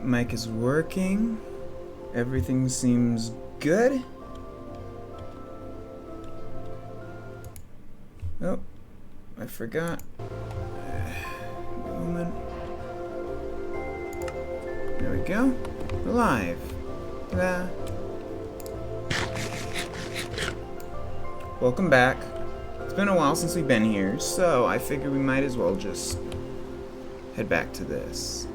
Alright, mic is working. Everything seems good. Oh, I forgot. Moment. There we go. We're live. Ta-da. Welcome back. It's been a while since we've been here, so I figured we might as well just head back to this.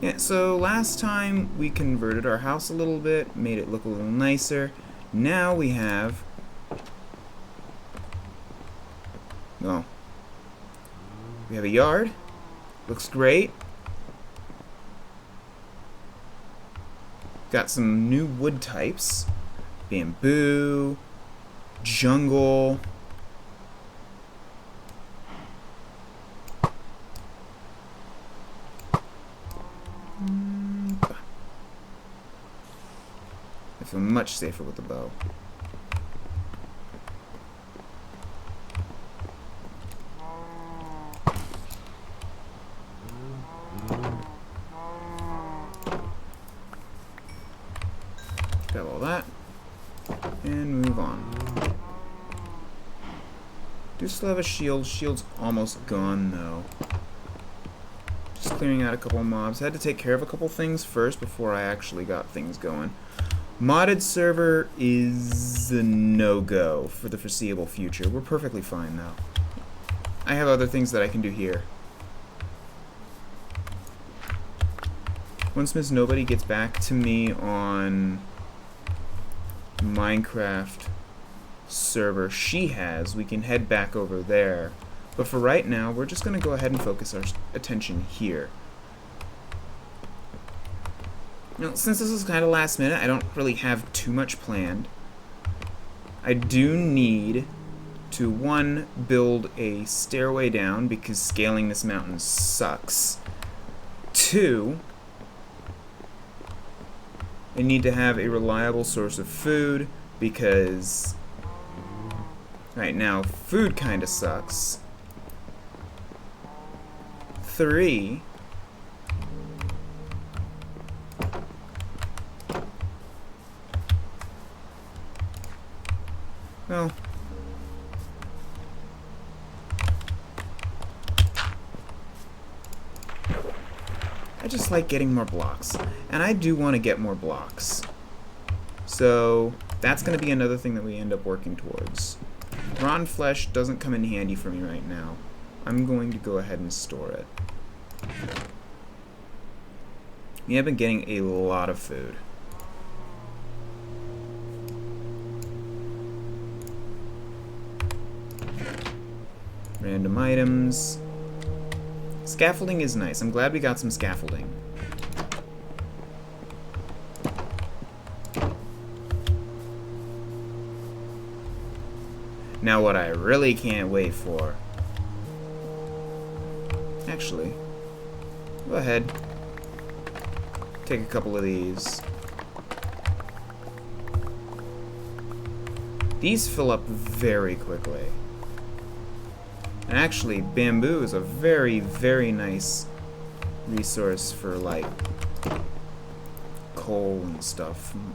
Yeah, so last time we converted our house a little bit, made it look a little nicer. Now we have... well, we have a yard. Looks great. Got some new wood types. Bamboo, jungle. I feel much safer with the bow. Got all that. And move on. Do still have a shield. Shield's almost gone though. Just clearing out a couple of mobs. Had to take care of a couple things first before I actually got things going. Modded server is a no-go for the foreseeable future. We're perfectly fine though. I have other things that I can do here. Once Miss Nobody gets back to me on Minecraft server she has, we can head back over there. But for right now, we're just going to go ahead and focus our attention here. Now, since this is kind of last minute, I don't really have too much planned. I do need to, one, build a stairway down because scaling this mountain sucks. Two, I need to have a reliable source of food because right now food kind of sucks. Three, well, I just like getting more blocks, and I do want to get more blocks. So that's going to be another thing that we end up working towards. Rotten flesh doesn't come in handy for me right now. I'm going to go ahead and store it. We have been getting a lot of food. Random items. Scaffolding is nice. I'm glad we got some scaffolding. Now what I really can't wait for... actually, go ahead. Take a couple of these. These fill up very quickly. And actually, bamboo is a very, very nice resource for, like, coal and stuff, from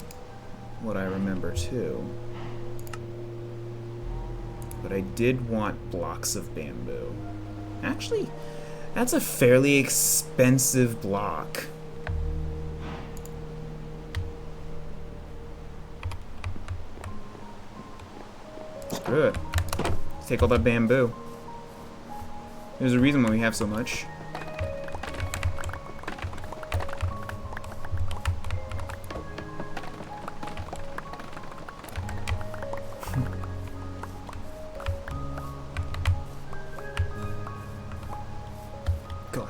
what I remember, too. But I did want blocks of bamboo. Actually, that's a fairly expensive block. Screw it. Let's take all that bamboo. There's a reason why we have so much. Go on.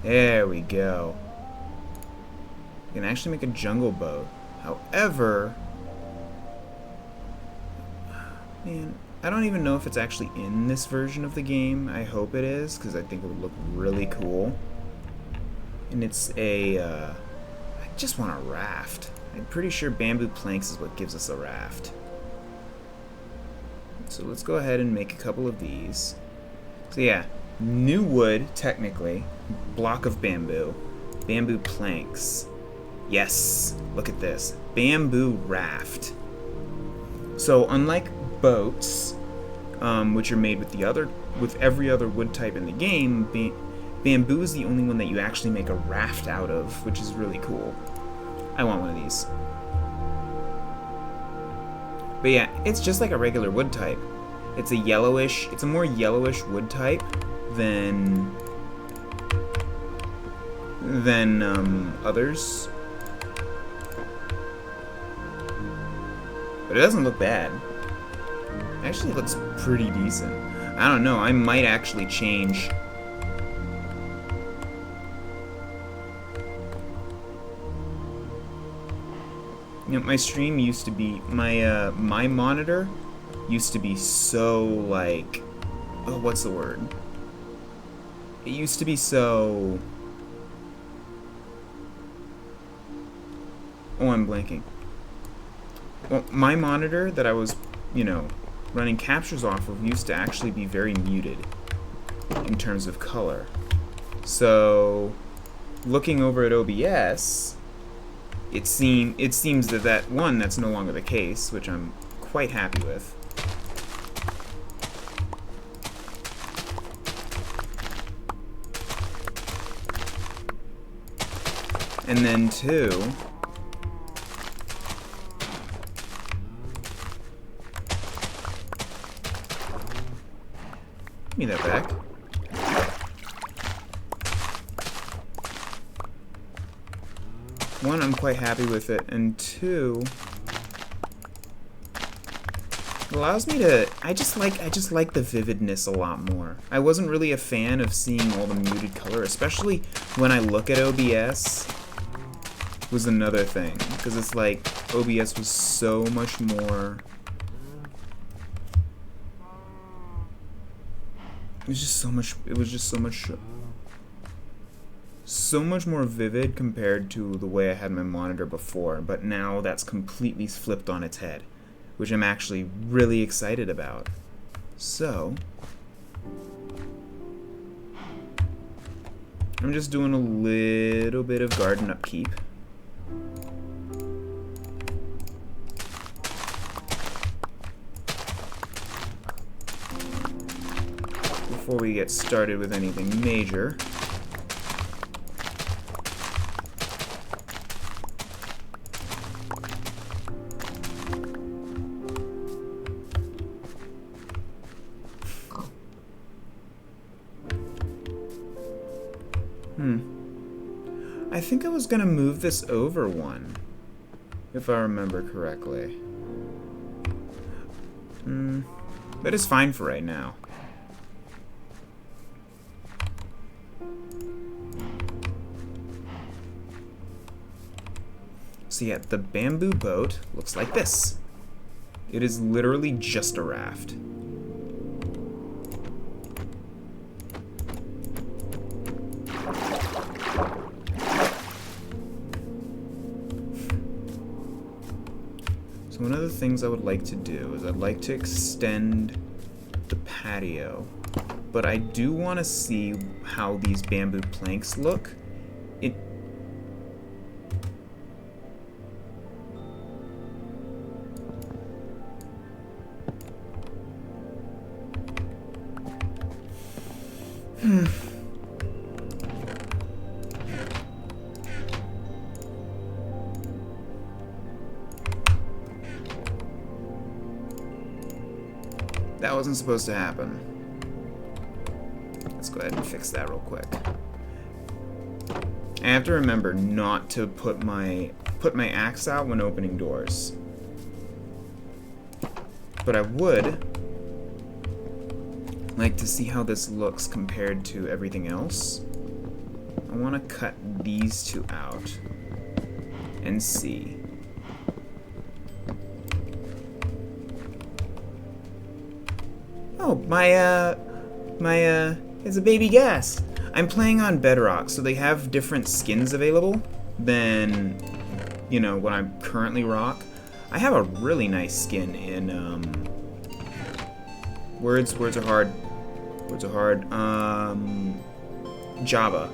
There we go. You can actually make a jungle boat. However, man, I don't even know if it's actually in this version of the game. I hope it is, because I think it would look really cool. And it's a, I just want a raft. I'm pretty sure bamboo planks is what gives us a raft. So let's go ahead and make a couple of these. So yeah, new wood, technically. Block of bamboo. Bamboo planks. Yes, look at this. Bamboo raft. So unlike boats, which are made with every other wood type in the game, bamboo is the only one that you actually make a raft out of, which is really cool. I want one of these. But yeah, it's just like a regular wood type. It's a more yellowish wood type than others. But it doesn't look bad. Actually, it looks pretty decent. I don't know, I might actually change. You know, my stream used to be, my monitor used to be so, like, oh, what's the word? It used to be so, oh, I'm blanking. Well, my monitor that I was, you know, running captures off of used to actually be very muted in terms of color. So, looking over at OBS, it seems that that's no longer the case, which I'm quite happy with. And then two, give me that back. One, I'm quite happy with it, and two, it allows me to, I just like the vividness a lot more. I wasn't really a fan of seeing all the muted color, especially when I look at OBS, was another thing, because it's like, OBS was so much more, it was just so much more vivid compared to the way I had my monitor before, but now that's completely flipped on its head, which I'm actually really excited about. So, I'm just doing a little bit of garden upkeep. Before we get started with anything major. I think I was gonna move this over one, if I remember correctly. But it's fine for right now. So yeah, the bamboo boat looks like this. It is literally just a raft. So one of the things I would like to do is I'd like to extend the patio, but I do want to see how these bamboo planks look. That wasn't supposed to happen. Let's go ahead and fix that real quick. I have to remember not to put my axe out when opening doors. But I would like to see how this looks compared to everything else. I want to cut these two out and see. Oh, it's a baby gas. I'm playing on Bedrock, so they have different skins available than, you know, what I'm currently rock. I have a really nice skin in, words are hard. Words are hard. Java.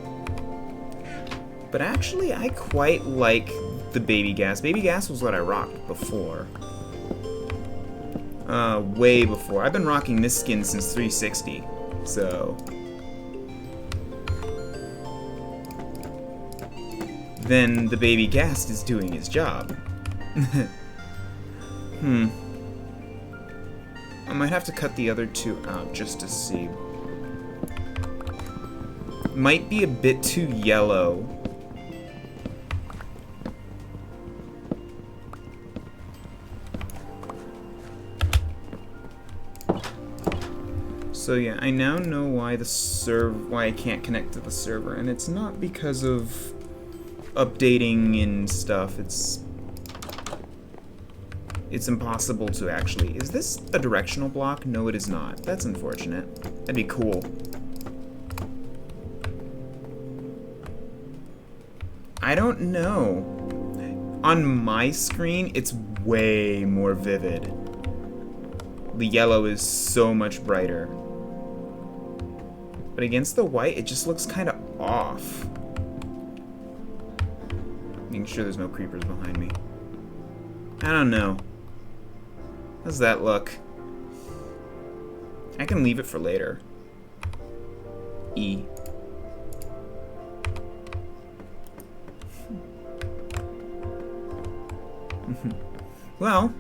But actually, I quite like the baby gas. Baby gas was what I rocked before. Way before. I've been rocking this skin since 360, so... Then the baby gas is doing his job. I might have to cut the other two out just to see. Might be a bit too yellow. So yeah, I now know why why I can't connect to the server, and it's not because of updating and stuff. It's impossible to actually... Is this a directional block? No, it is not. That's unfortunate. That'd be cool. I don't know. On my screen, it's way more vivid. The yellow is so much brighter. But against the white, it just looks kind of off. Making sure there's no creepers behind me. I don't know. How's that look? I can leave it for later. E. Well,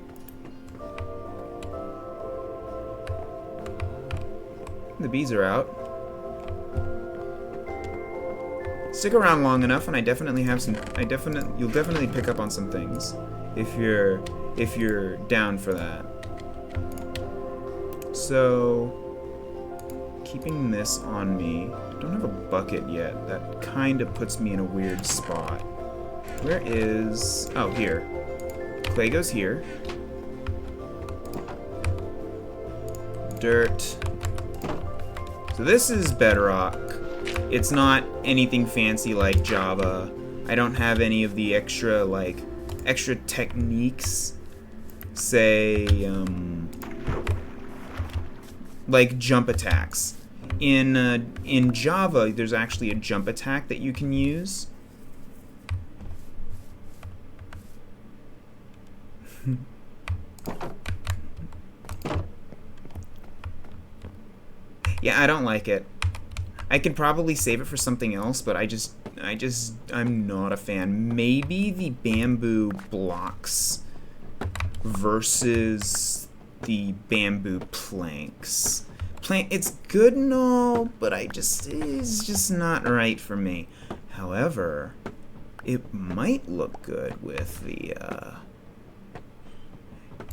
the bees are out. Stick around long enough, and I definitely have some. You'll definitely pick up on some things if you're down for that. So, keeping this on me. I don't have a bucket yet. That kind of puts me in a weird spot. Where is... Oh, here. Clay goes here. Dirt. So this is Bedrock. It's not anything fancy like Java. I don't have any of the extra techniques. Say, like jump attacks. In Java, there's actually a jump attack that you can use. Yeah, I don't like it. I could probably save it for something else, but I'm not a fan. Maybe the bamboo blocks versus the bamboo planks. It's good and all, but it's just not right for me. However, it might look good with the, I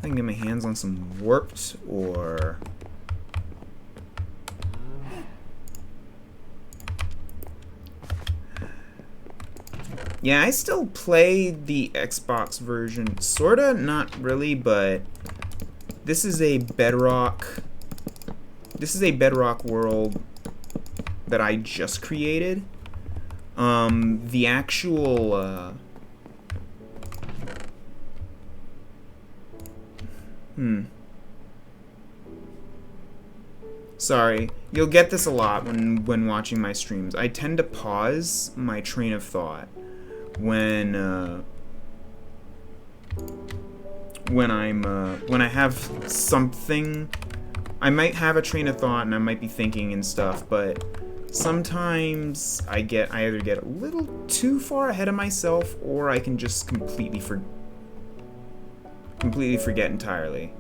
can get my hands on some warped or... Yeah, I still play the Xbox version, sorta, not really, but this is a Bedrock world that I just created. The actual, Sorry, you'll get this a lot when watching my streams. I tend to pause my train of thought when I have something. I might have a train of thought and I might be thinking and stuff, but sometimes I either get a little too far ahead of myself, or I can just completely forget entirely.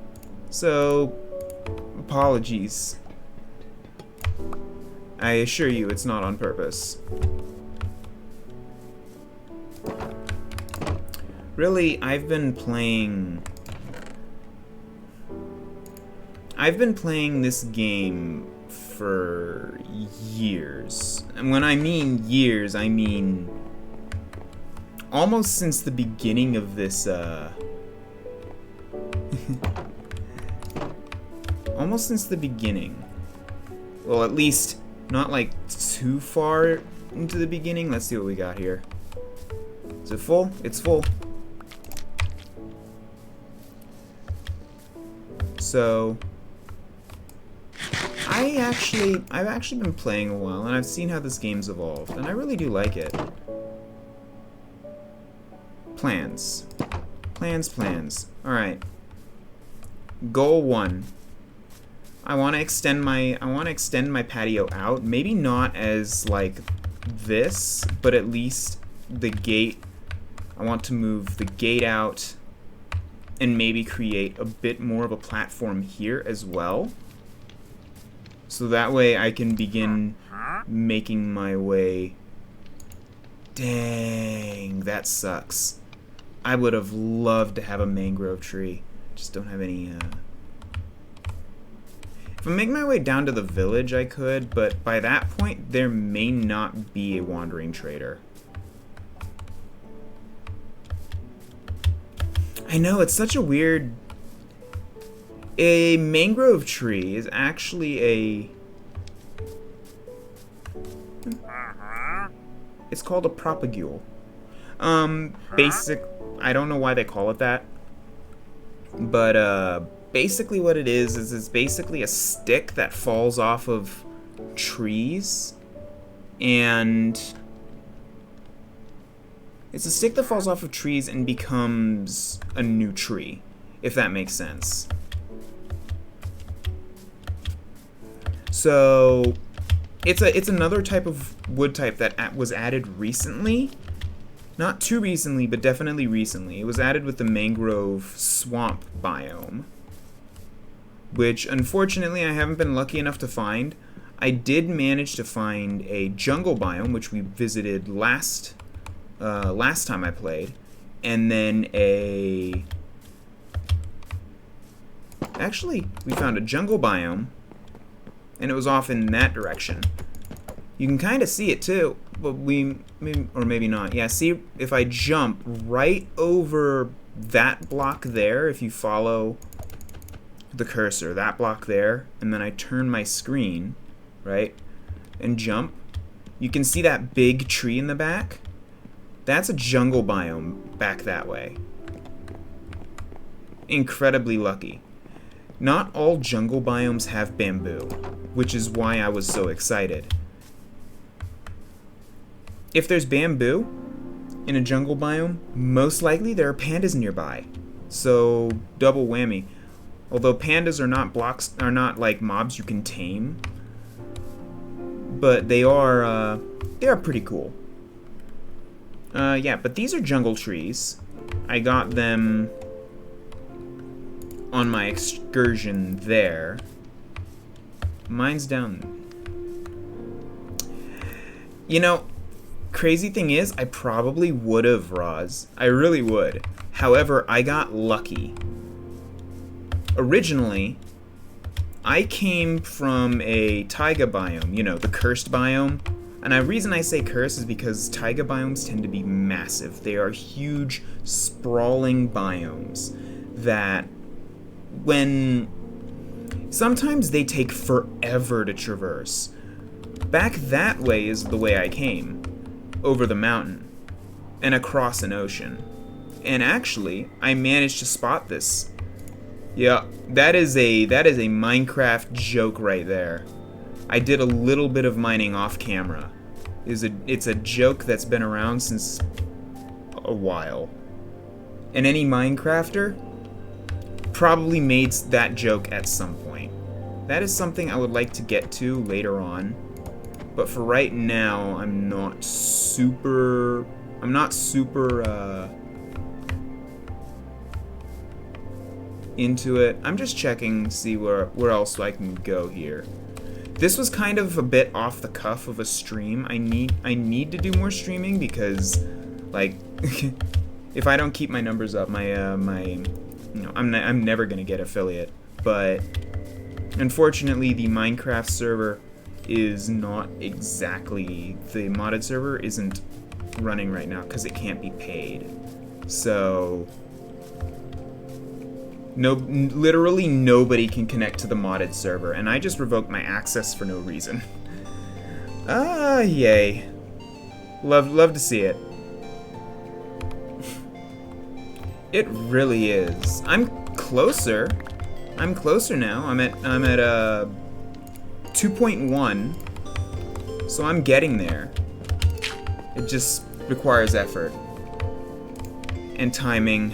So, apologies. I assure you it's not on purpose. Really, I've been playing this game for years. And when I mean years, I mean almost since the beginning almost since the beginning. Well, at least not like too far into the beginning. Let's see what we got here. Is it full? It's full. So I've actually been playing a while, and I've seen how this game's evolved, and I really do like it. Plans. Plans. Alright. Goal 1. I want to extend my patio out. Maybe not as like this, but at least the gate. I want to move the gate out and maybe create a bit more of a platform here as well. So that way I can begin making my way. Dang, that sucks. I would have loved to have a mangrove tree. Just don't have any, If I make my way down to the village, I could, but by that point, there may not be a wandering trader. I know, it's such a weird... A mangrove tree is actually a... It's called a propagule. I don't know why they call it that. But, basically what it is it's basically a stick that falls off of trees. And... It's a stick that falls off of trees and becomes a new tree, if that makes sense. So, it's another type of wood type that was added recently. Not too recently, but definitely recently. It was added with the mangrove swamp biome, which unfortunately I haven't been lucky enough to find. I did manage to find a jungle biome, which we visited last time I played, and then actually, we found a jungle biome, and it was off in that direction. You can kind of see it too, but or maybe not. Yeah, see, if I jump right over that block there, if you follow the cursor, that block there, and then I turn my screen, right, and jump, you can see that big tree in the back. That's a jungle biome back that way. Incredibly lucky. Not all jungle biomes have bamboo, which is why I was so excited. If there's bamboo in a jungle biome, most likely there are pandas nearby. So double whammy. Although pandas are not like mobs you can tame, but they are pretty cool. Yeah, but these are jungle trees. I got them on my excursion there. Mine's down. You know, crazy thing is, I probably would have, Roz. I really would. However, I got lucky. Originally, I came from a taiga biome, you know, the cursed biome. And the reason I say curse is because taiga biomes tend to be massive. They are huge, sprawling biomes that sometimes they take forever to traverse. Back that way is the way I came, over the mountain and across an ocean. And actually, I managed to spot this. Yeah, that is a Minecraft joke right there. I did a little bit of mining off camera. It's a joke that's been around since a while. And any Minecrafter probably made that joke at some point. That is something I would like to get to later on. But for right now, I'm not super into it. I'm just checking to see where else I can go here. This was kind of a bit off the cuff of a stream. I need to do more streaming because, like, if I don't keep my numbers up, I'm never gonna get affiliate. But unfortunately, the Minecraft server is not exactly, the modded server isn't running right now because it can't be paid. So No, literally nobody can connect to the modded server, and I just revoked my access for no reason. Ah, yay. Love to see it. It really is. I'm closer. I'm closer now. I'm at 2.1. So I'm getting there. It just requires effort and timing.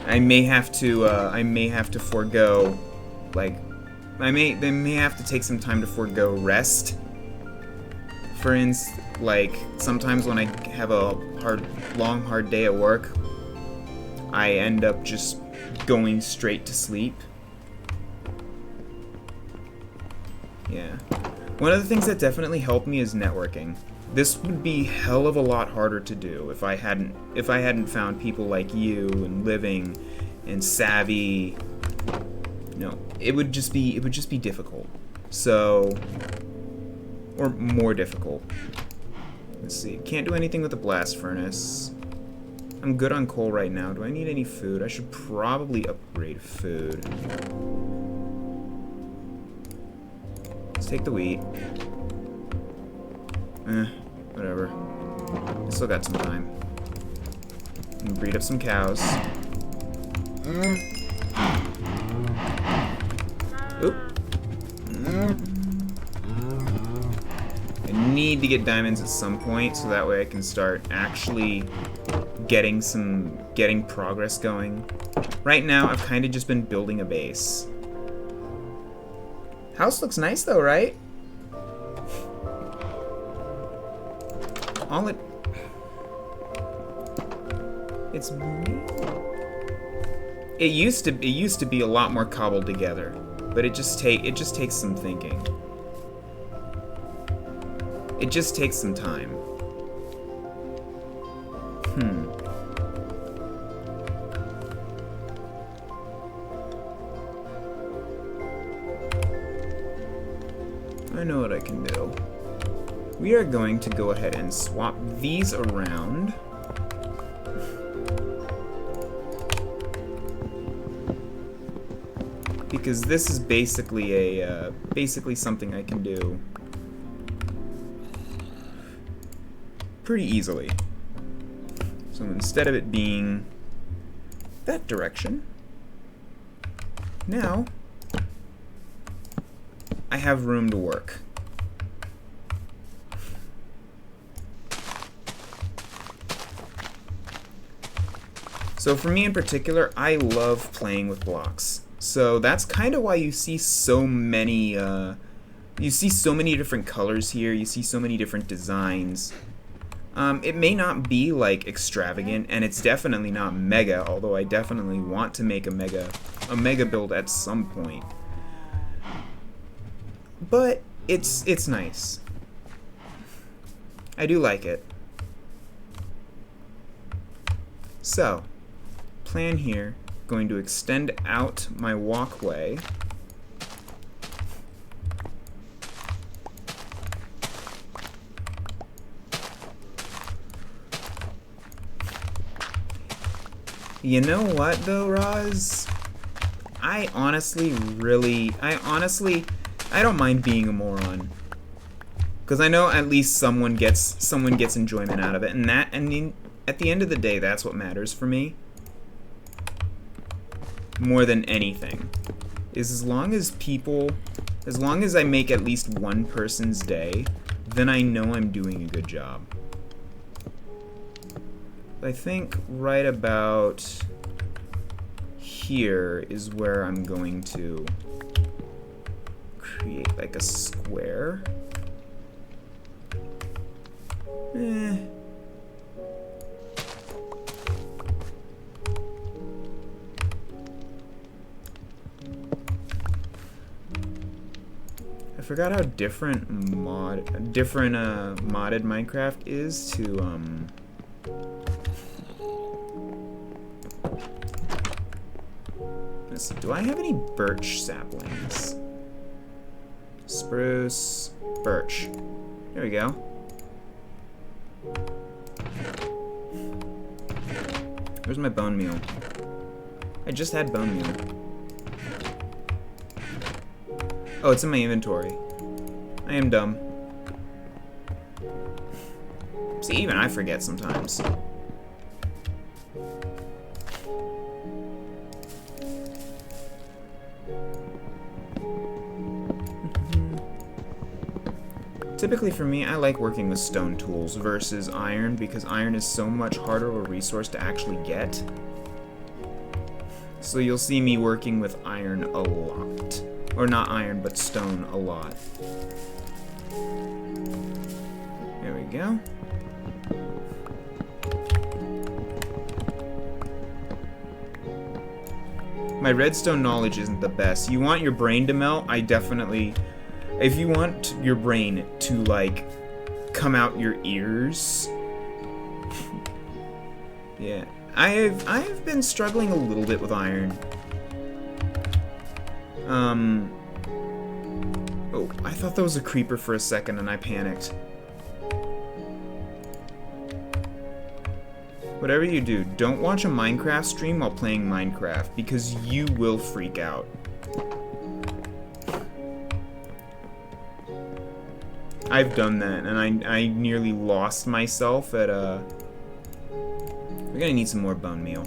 I may have to forego, like, they may have to take some time to forego rest. For instance, like, sometimes when I have a long, hard day at work, I end up just going straight to sleep. Yeah. One of the things that definitely helped me is networking. This would be hell of a lot harder to do if I hadn't found people like you and Living and Savvy. No, it would just be difficult. So, or more difficult. Let's see. Can't do anything with the blast furnace. I'm good on coal right now. Do I need any food? I should probably upgrade food. Let's take the wheat. Whatever. I still got some time. And breed up some cows. Oop. I need to get diamonds at some point so that way I can start actually getting progress going. Right now, I've kind of just been building a base. House looks nice though, right? It used to be a lot more cobbled together, but it just takes some thinking. It just takes some time. I know what I can do. We are going to go ahead and swap these around. Because this is basically basically something I can do pretty easily. So instead of it being that direction, now I have room to work. So for me in particular, I love playing with blocks. So that's kind of why you see so many different colors here. You see so many different designs. It may not be like extravagant, and it's definitely not mega, although I definitely want to make a mega build at some point. But it's nice. I do like it. So, plan here. Going to extend out my walkway. You know what though, Roz? I don't mind being a moron. Because I know at least someone gets enjoyment out of it, and at the end of the day, that's what matters for me. More than anything, is as long as I make at least one person's day, then I know I'm doing a good job. I think right about here is where I'm going to create like a square. I forgot how different modded Minecraft is to let's see, do I have any birch saplings? Spruce, birch. There we go. Where's my bone meal? I just had bone meal. Oh, it's in my inventory. I am dumb. See, even I forget sometimes. Typically for me, I like working with stone tools versus iron because iron is so much harder of a resource to actually get. So you'll see me working with iron a lot. Or not iron, but stone a lot. There we go. My redstone knowledge isn't the best. You want your brain to melt? I definitely... If you want your brain to, like, come out your ears... yeah. I've been struggling a little bit with iron. Oh, I thought that was a creeper for a second and I panicked. Whatever you do, don't watch a Minecraft stream while playing Minecraft, because you will freak out. I've done that, and I nearly lost myself at a... We're gonna need some more bone meal.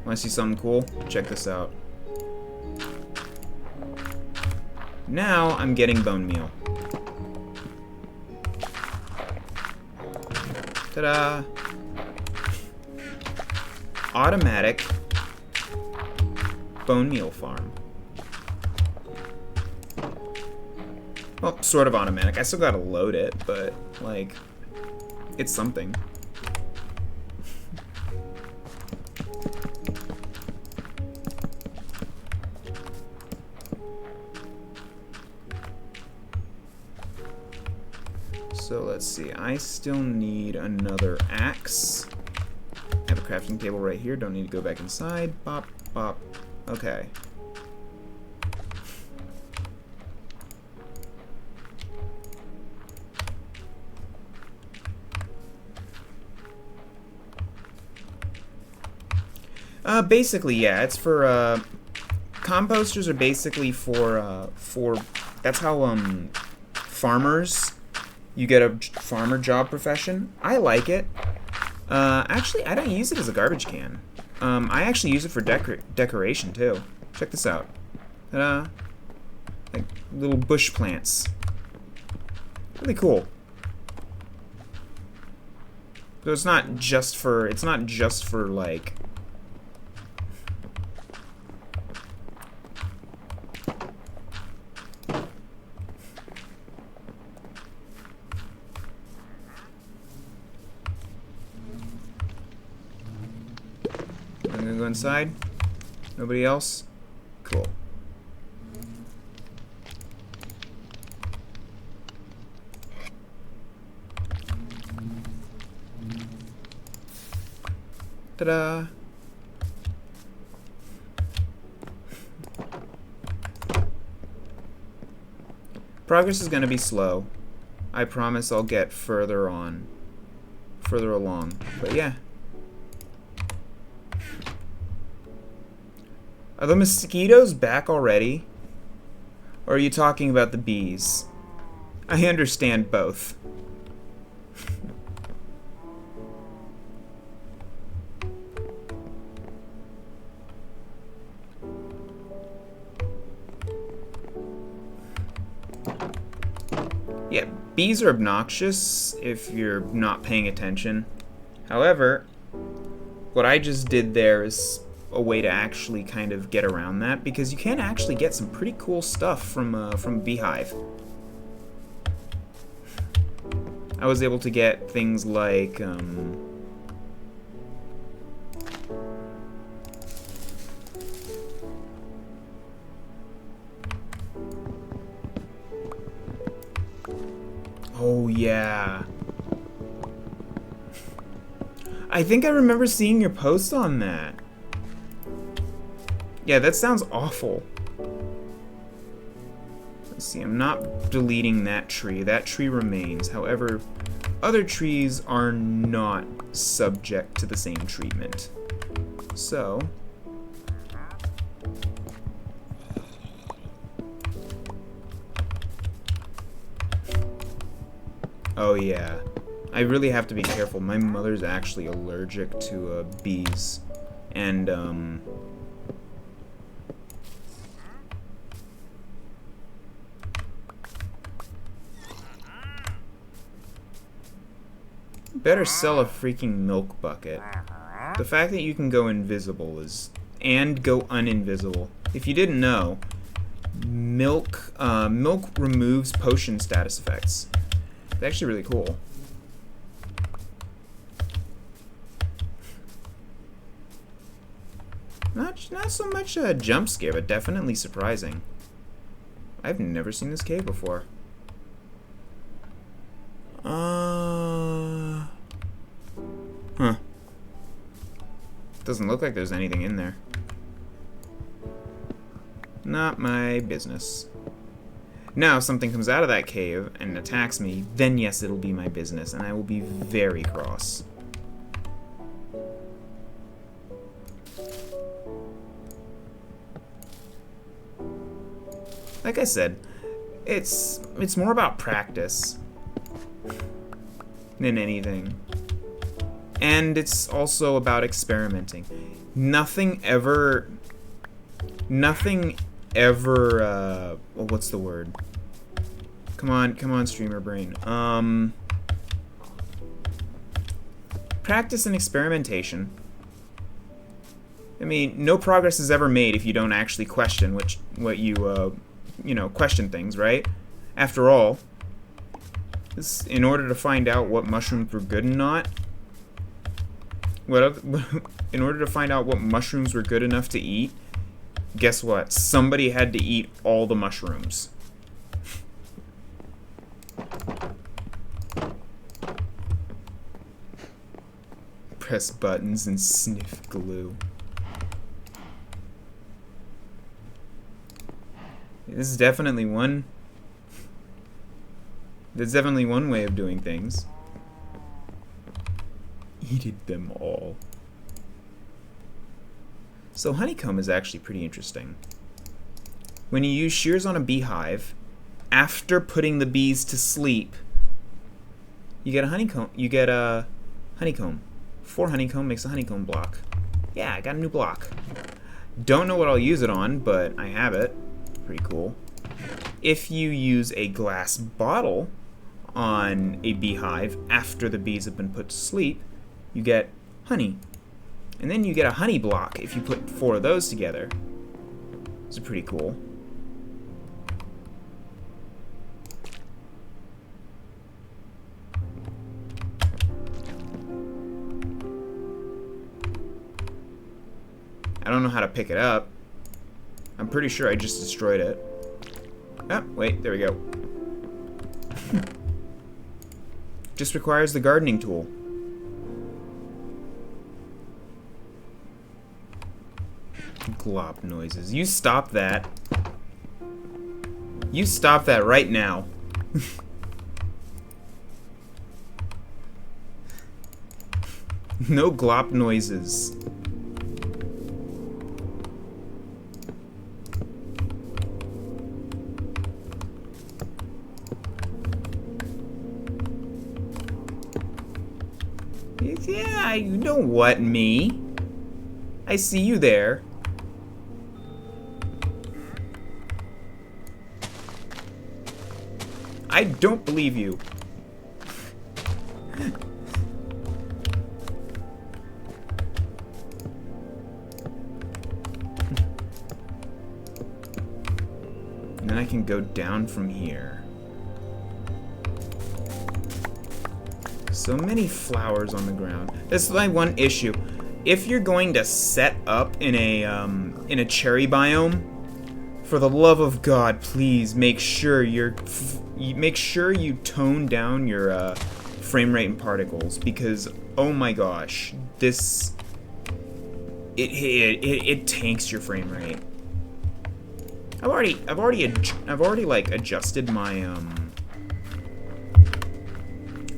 Wanna see something cool? Check this out. Now I'm getting bone meal. Ta-da! Automatic bone meal farm. Well, sort of automatic. I still gotta load it, but, like, it's something. So let's see, I still need another axe. I have a crafting table right here, don't need to go back inside. Bop, bop. Okay. Basically, yeah, it's for, composters are basically for, that's how, farmers, you get a farmer job profession. I like it. Actually, I don't use it as a garbage can. I actually use it for decoration, too. Check this out. Ta-da. Like, little bush plants. Really cool. So it's not just for, like... I'm gonna go inside. Nobody else? Cool. Ta-da! Progress is gonna be slow. I promise I'll get further along. But yeah. Are the mosquitoes back already? Or are you talking about the bees? I understand both. Yeah, bees are obnoxious if you're not paying attention. However, what I just did there is a way to actually kind of get around that, because you can actually get some pretty cool stuff from a beehive. I was able to get things like oh yeah. I think I remember seeing your post on that. Yeah, that sounds awful. Let's see, I'm not deleting that tree. That tree remains. However, other trees are not subject to the same treatment. So, oh yeah, I really have to be careful. My mother's actually allergic to bees, and better sell a freaking milk bucket. The fact that you can go invisible and go uninvisible. If you didn't know, milk removes potion status effects. It's actually really cool. Not so much a jump scare, but definitely surprising. I've never seen this cave before. Huh. Doesn't look like there's anything in there. Not my business. Now, if something comes out of that cave and attacks me, then yes, it'll be my business, and I will be very cross. Like I said, it's more about practice than anything. And it's also about experimenting. Nothing ever, what's the word? Come on, streamer brain. Practice and experimentation. I mean, no progress is ever made if you don't actually question question things, right? After all, in order to find out what mushrooms were good and not, in order to find out what mushrooms were good enough to eat, guess what? Somebody had to eat all the mushrooms. Press buttons and sniff glue. There's definitely one way of doing things. Eated them all. So honeycomb is actually pretty interesting. When you use shears on a beehive, after putting the bees to sleep, you get a honeycomb. 4 honeycomb makes a honeycomb block. Yeah, I got a new block. Don't know what I'll use it on, but I have it. Pretty cool. If you use a glass bottle on a beehive after the bees have been put to sleep, you get honey. And then you get a honey block if you put 4 of those together. It's pretty cool. I don't know how to pick it up. I'm pretty sure I just destroyed it. Oh, wait, there we go. Just requires the gardening tool. Glop noises. You stop that. You stop that right now. No glop noises. Yeah, you know what, me? I see you there. I don't believe you. And then I can go down from here. So many flowers on the ground. That's my one issue. If you're going to set up in a cherry biome, for the love of God, please make sure you tone down your frame rate and particles, because oh my gosh, it tanks your frame rate. I've already like adjusted my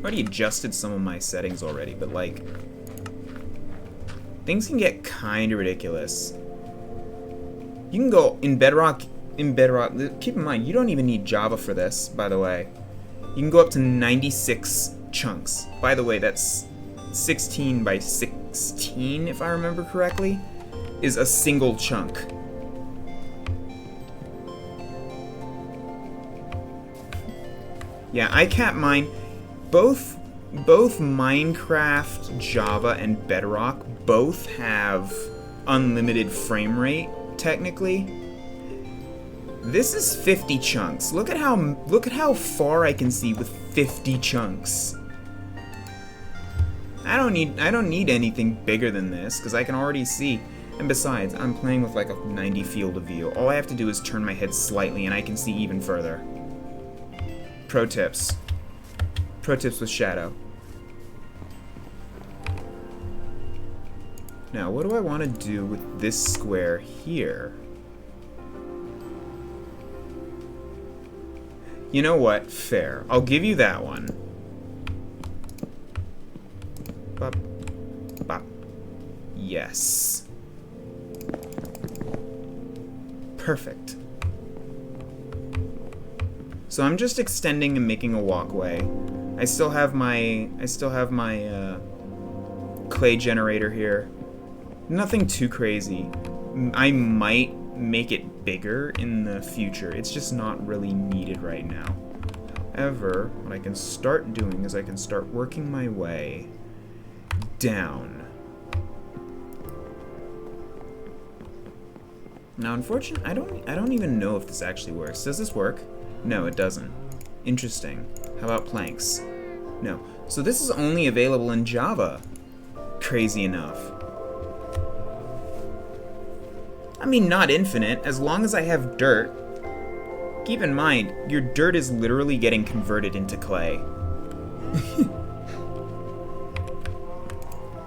already adjusted some of my settings already, but like, things can get kind of ridiculous. You can go in Bedrock, keep in mind, you don't even need Java for this, by the way. You can go up to 96 chunks. By the way, that's 16 by 16, if I remember correctly, is a single chunk. Yeah, I can't mine. Both Minecraft, Java, and Bedrock both have unlimited frame rate, technically. This is 50 chunks. Look at how far I can see with 50 chunks. I don't need anything bigger than this, because I can already see. And besides, I'm playing with like a 90 field of view. All I have to do is turn my head slightly and I can see even further. Pro tips. Pro tips with shadow. Now, what do I want to do with this square here? You know what? Fair. I'll give you that one. Bop. Bop. Yes. Perfect. So I'm just extending and making a walkway. I still have my clay generator here. Nothing too crazy. I might make it bigger in the future. It's just not really needed right now. However, what I can start doing is I can start working my way down. Now, unfortunately, I don't even know if this actually works. Does this work? No, it doesn't. Interesting. How about planks? No. So this is only available in Java. Crazy enough. I mean, not infinite, as long as I have dirt. Keep in mind, your dirt is literally getting converted into clay.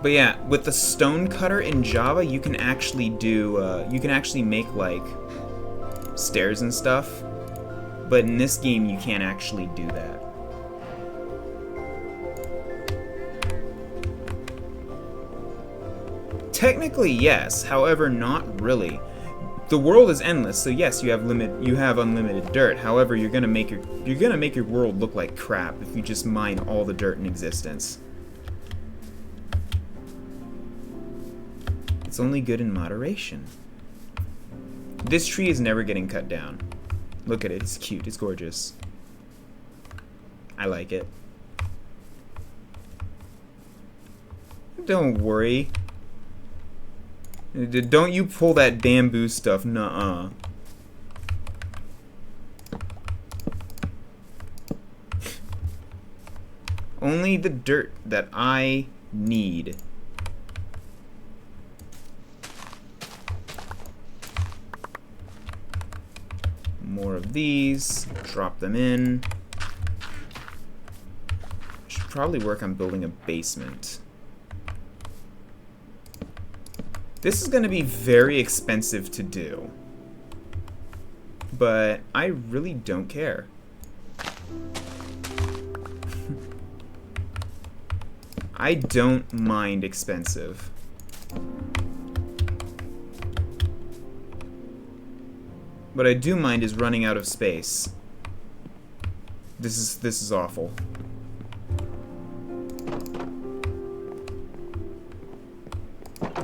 But yeah, with the stone cutter in Java, you can actually do, you can actually make, like, stairs and stuff. But in this game, you can't actually do that. Technically, yes. However, not really. The world is endless, so yes, you have unlimited dirt. However, you're gonna make your world look like crap if you just mine all the dirt in existence. It's only good in moderation. This tree is never getting cut down. Look at it, it's cute, it's gorgeous. I like it. Don't worry. Don't you pull that bamboo stuff, nuh-uh. Only the dirt that I need. More of these, drop them in. Should probably work on building a basement. This is going to be very expensive to do, but I really don't care. I don't mind expensive. What I do mind is running out of space. This is awful.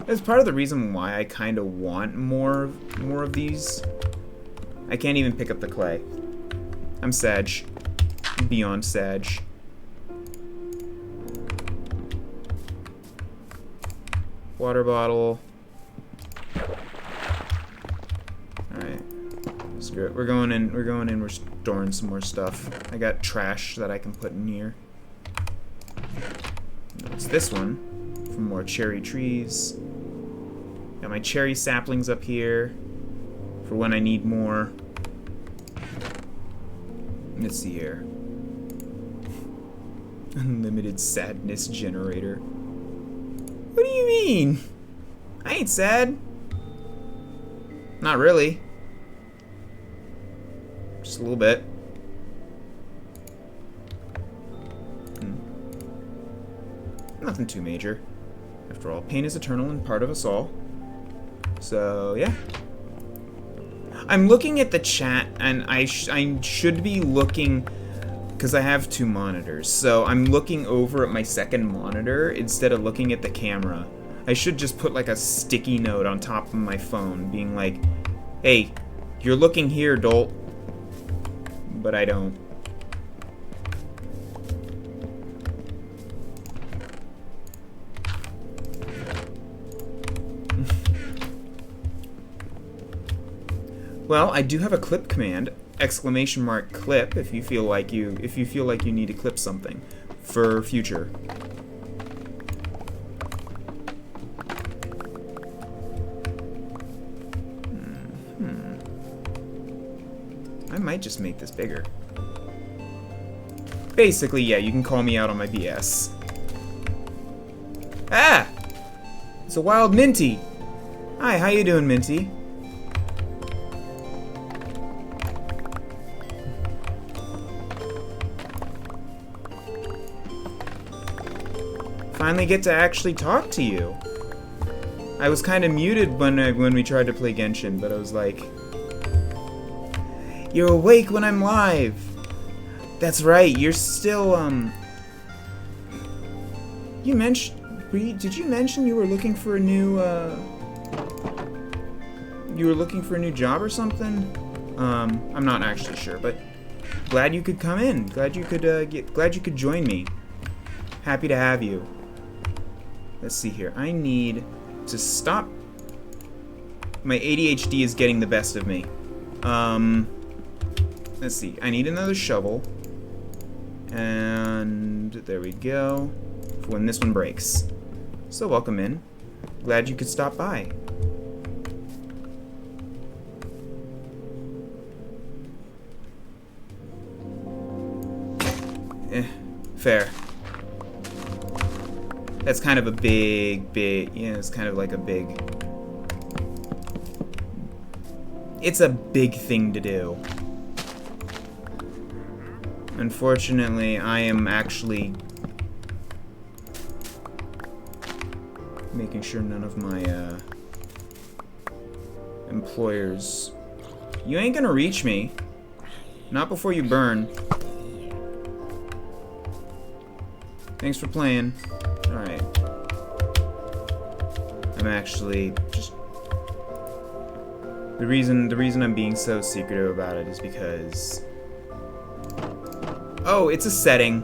That's part of the reason why I kind of want more of these. I can't even pick up the clay. I'm Sag. Beyond Sag. Water bottle. Alright. Screw it. We're going in, we're storing some more stuff. I got trash that I can put in here. No, it's this one. For more cherry trees. Got my cherry saplings up here for when I need more. Let's see here. Unlimited sadness generator. What do you mean? I ain't sad. Not really. Just a little bit. Nothing too major. After all, pain is eternal and part of us all. So, yeah. I'm looking at the chat, and I should be looking, because I have 2 monitors, so I'm looking over at my second monitor instead of looking at the camera. I should just put like a sticky note on top of my phone being like, hey, you're looking here, dolt. But I don't. Well, I do have a clip command, ! Clip, if you feel like you need to clip something for future. I might just make this bigger. Basically, yeah, you can call me out on my BS. Ah! It's a wild Minty. Hi, how you doing, Minty? Finally get to actually talk to you. I was kind of muted when we tried to play Genshin, but I was like, you're awake when I'm live. That's right. You're still You mentioned. Did you mention you were looking for a new You were looking for a new job or something? I'm not actually sure, but glad you could come in. Glad you could join me. Happy to have you. Let's see here. I need to stop. My ADHD is getting the best of me. Let's see. I need another shovel. And there we go. For when this one breaks. So welcome in. Glad you could stop by. Fair. That's kind of a big, yeah, it's kind of like a big... It's a big thing to do. Unfortunately, I am actually making sure none of my employers... You ain't gonna reach me. Not before you burn. Thanks for playing. Alright. I'm actually just... The reason I'm being so secretive about it is because... Oh, it's a setting.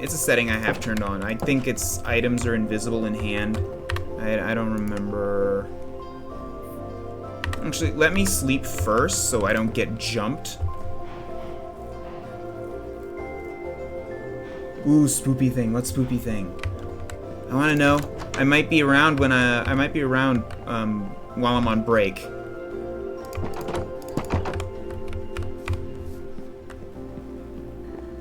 It's a setting I have turned on. I think it's items are invisible in hand. I don't remember... Actually, let me sleep first so I don't get jumped. Ooh, spoopy thing. What spoopy thing? I want to know. I might be around when I might be around while I'm on break.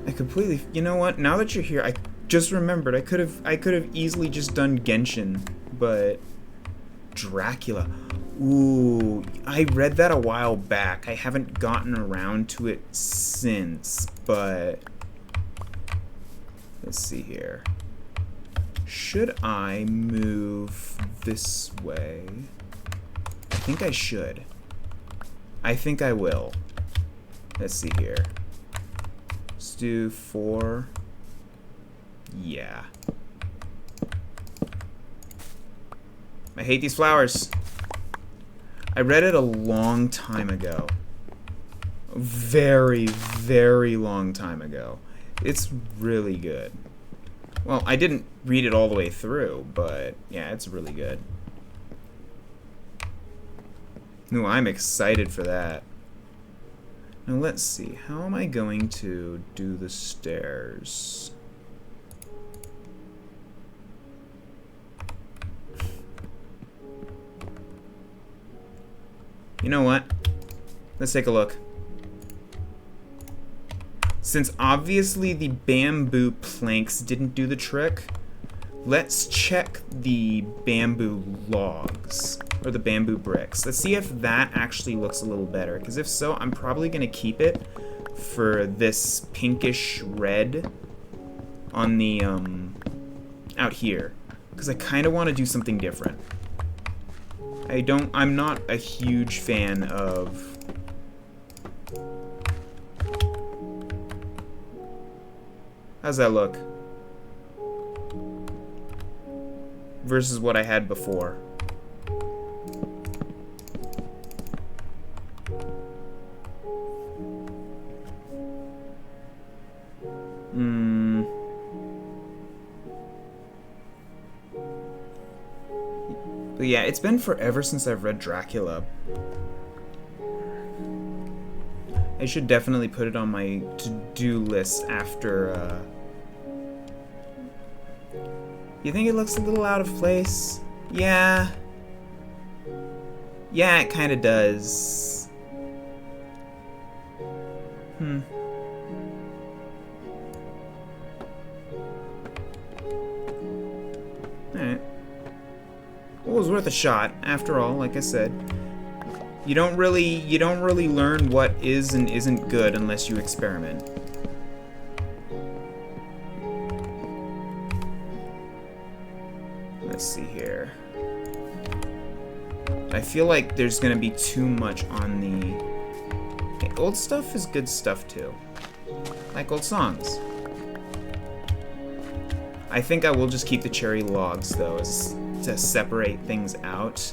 I completely. You know what? Now that you're here, I just remembered. I could have easily just done Genshin, but Dracula. Ooh, I read that a while back. I haven't gotten around to it since, but. Let's see here. Should I move this way? I think I should. I think I will. Let's see here. Let's do 4. Yeah. I hate these flowers. I read it a long time ago. A very, very long time ago. It's really good. Well, I didn't read it all the way through, but yeah, it's really good. Ooh, I'm excited for that. Now let's see, how am I going to do the stairs? You know what? Let's take a look. Since obviously the bamboo planks didn't do the trick, let's check the bamboo logs, or the bamboo bricks. Let's see if that actually looks a little better, because if so, I'm probably going to keep it for this pinkish red on the out here, because I kind of want to do something different. I'm not a huge fan of... How's that look? Versus what I had before. But yeah, it's been forever since I've read Dracula. I should definitely put it on my to-do list after, You think it looks a little out of place? Yeah. Yeah, it kind of does. Alright. Well, it was worth a shot, after all, like I said. You don't really learn what is and isn't good unless you experiment. Let's see here. I feel like there's gonna be too much on the... Okay, old stuff is good stuff too. Like old songs. I think I will just keep the cherry logs though, as to separate things out.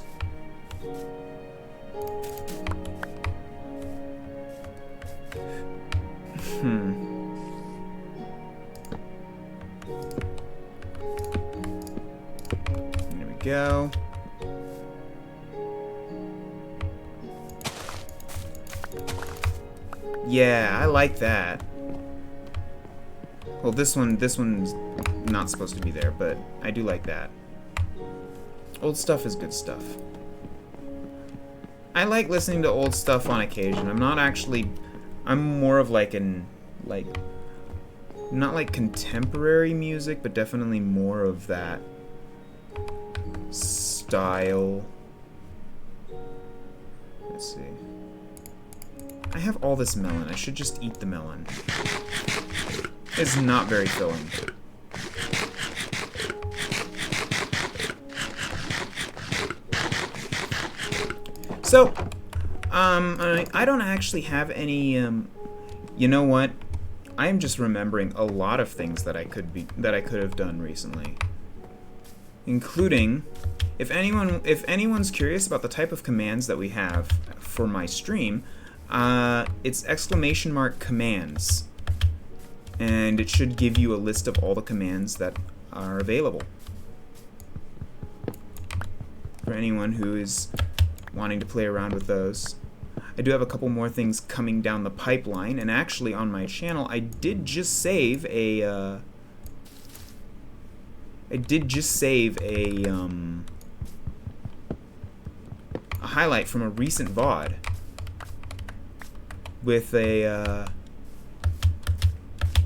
There we go. Yeah, I like that. Well, this one's not supposed to be there, but I do like that. Old stuff is good stuff. I like listening to old stuff on occasion. I'm more of like not like contemporary music, but definitely more of that style. Let's see. I have all this melon. I should just eat the melon. It's not very filling. So, I don't actually have any, you know what? I'm just remembering a lot of things that I could have done recently. Including, if anyone's curious about the type of commands that we have for my stream, it's !commands. And it should give you a list of all the commands that are available. For anyone who is wanting to play around with those. I do have a couple more things coming down the pipeline, and actually on my channel I did just save a highlight from a recent VOD with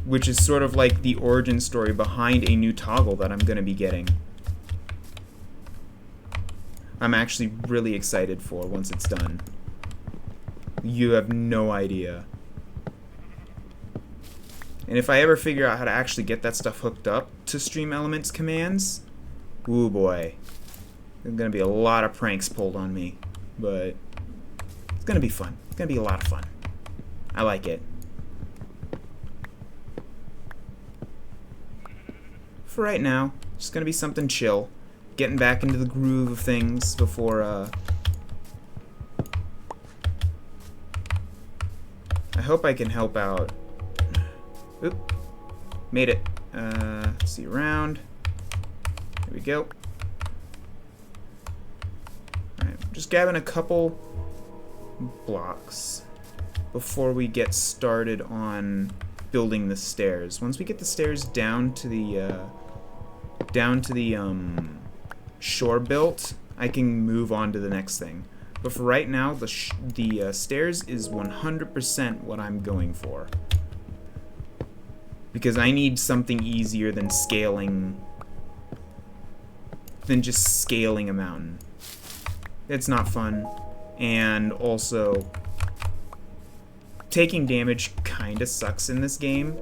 which is sort of like the origin story behind a new toggle that I'm going to be getting. I'm actually really excited for once it's done. You have no idea. And if I ever figure out how to actually get that stuff hooked up to Stream Elements commands, ooh boy, there's gonna be a lot of pranks pulled on me, but it's gonna be fun. It's gonna be a lot of fun. I like it. For right now, it's gonna be something chill. Getting back into the groove of things before, I hope I can help out. Oop. Made it. Let's see, around. Here we go. Alright, just grabbing a couple blocks before we get started on building the stairs. Once we get the stairs down to the shore built, I can move on to the next thing. But for right now, the stairs is 100% what I'm going for. Because I need something easier than just scaling a mountain. It's not fun. And also, taking damage kinda sucks in this game.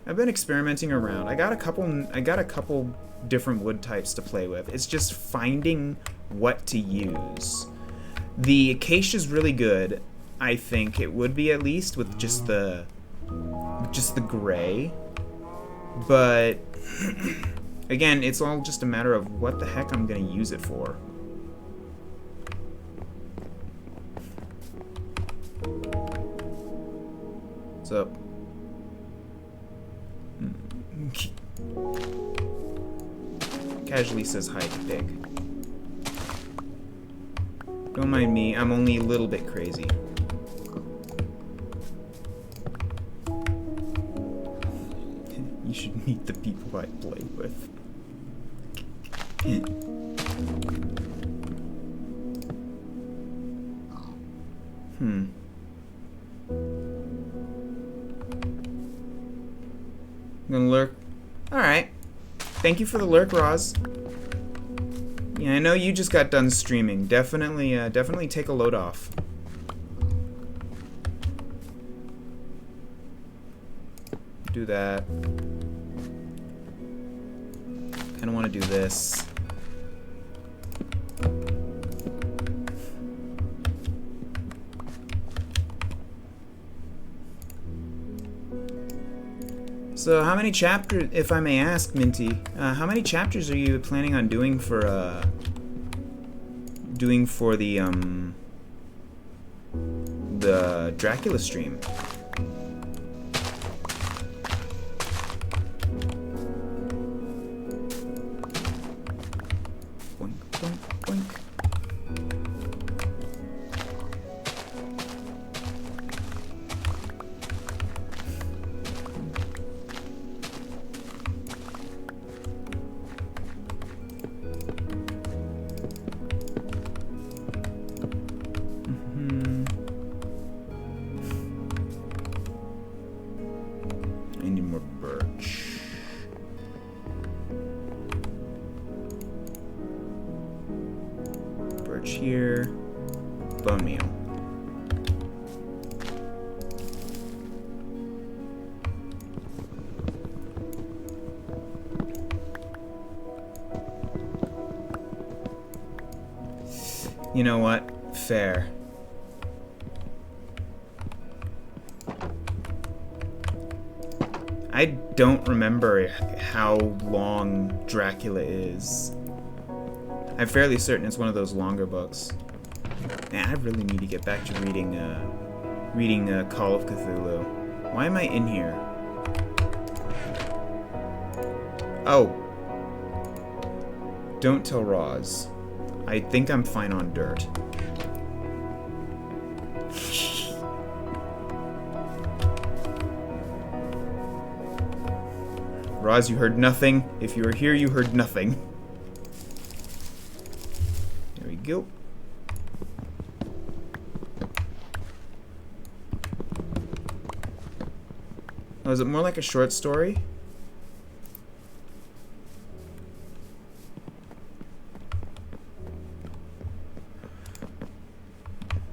I've been experimenting around. I got a couple different wood types to play with. It's just finding what to use. The acacia is really good. I think it would be, at least with just the gray. But again, it's all just a matter of what the heck I'm going to use it for. What's up? Casually says hi to Pig. Don't mind me, I'm only a little bit crazy. You should meet the people I play with. I'm gonna lurk. Alright. Thank you for the lurk, Roz. Yeah, I know you just got done streaming. Definitely take a load off. Do that. Kinda wanna do this. So how many chapters, if I may ask, Minty, how many chapters are you planning on doing for the Dracula stream? Boink, boink, boink. I need more birch. Birch here. Bone meal. You know what? Fair. I don't remember how long Dracula is. I'm fairly certain it's one of those longer books. Man, I really need to get back to reading Call of Cthulhu. Why am I in here? Oh. Don't tell Roz. I think I'm fine on dirt. Roz, you heard nothing. If you were here, you heard nothing. There we go. Oh, is it more like a short story?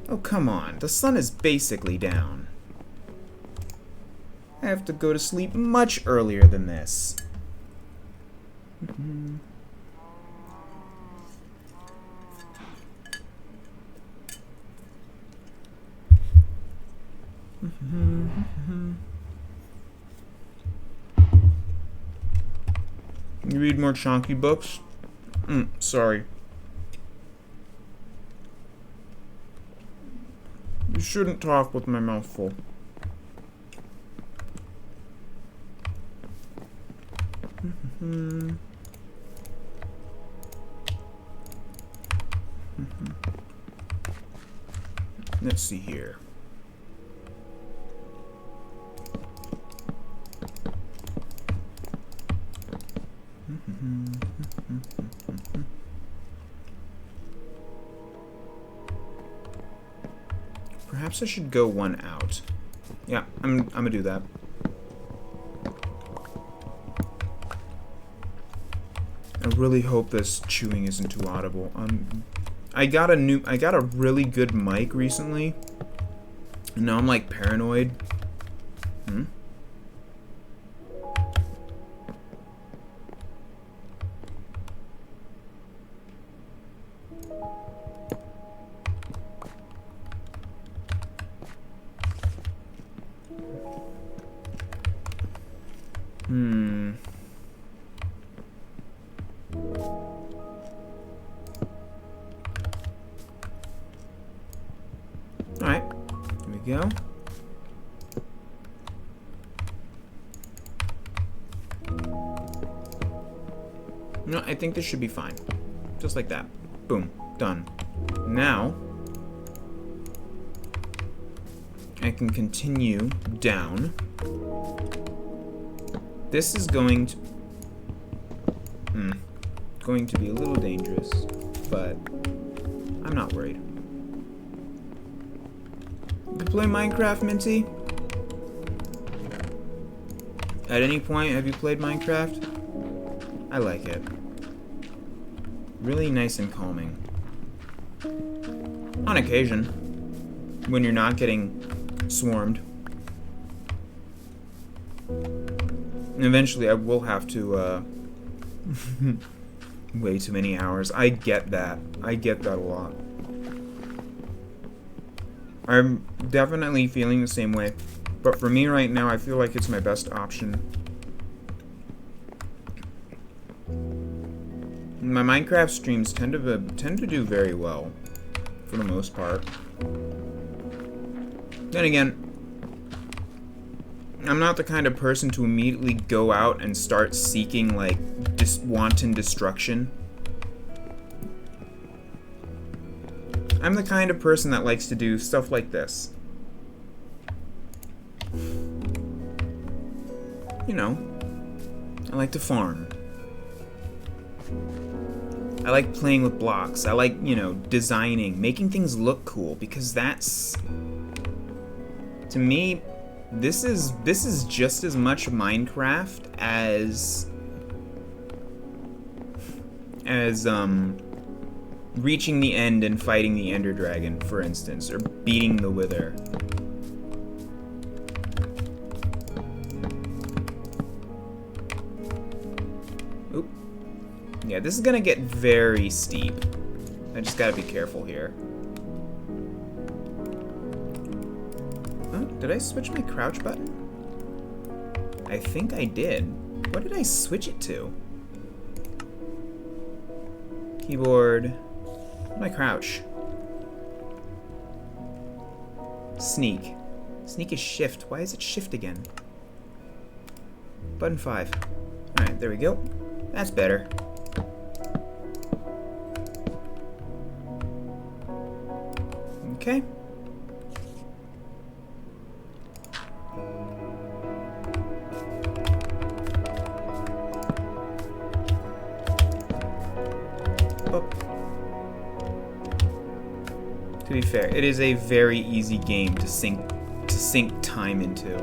Oh, come on. The sun is basically down. I have to go to sleep much earlier than this. You read more chunky books? Sorry. You shouldn't talk with my mouth full. Let's see here. Perhaps I should go one out. Yeah, I'm gonna do that. I really hope this chewing isn't too audible. I got a really good mic recently, and now I'm like paranoid. Alright, here we go. No, I think this should be fine. Just like that. Boom. Done. Now, I can continue down. This is going to be a little dangerous, but I'm not worried. You play Minecraft, Minty? At any point, have you played Minecraft? I like it. Really nice and calming. On occasion, when you're not getting swarmed. And eventually I will have to, way too many hours. I get that. I get that a lot. I'm definitely feeling the same way. But for me right now, I feel like it's my best option. My Minecraft streams tend to do very well, for the most part. Then again, I'm not the kind of person to immediately go out and start seeking, like, wanton destruction. I'm the kind of person that likes to do stuff like this. You know, I like to farm. I like playing with blocks. I like, you know, designing, making things look cool, because that's, to me, this is just as much Minecraft as reaching the end and fighting the Ender Dragon, for instance, or beating the Wither. Oop. Yeah, this is gonna get very steep. I just gotta be careful here. Oh, did I switch my crouch button? I think I did. What did I switch it to? Keyboard. My crouch. Sneak. Sneak is shift. Why is it shift again? Button 5. Alright, there we go. That's better. Okay. To be fair, it is a very easy game to sink time into.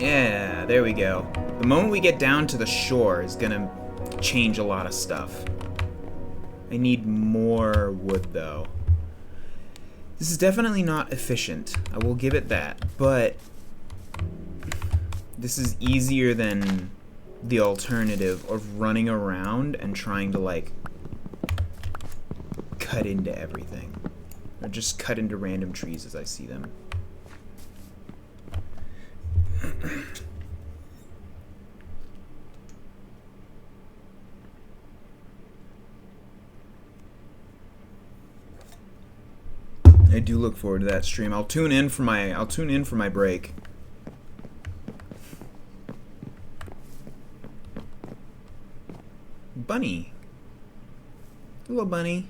Yeah, there we go. The moment we get down to the shore is gonna change a lot of stuff. I need more wood, though. This is definitely not efficient. I will give it that, but this is easier than the alternative of running around and trying to, like, cut into everything. Or just cut into random trees as I see them. I do look forward to that stream. I'll tune in for my break. Bunny. Hello, bunny.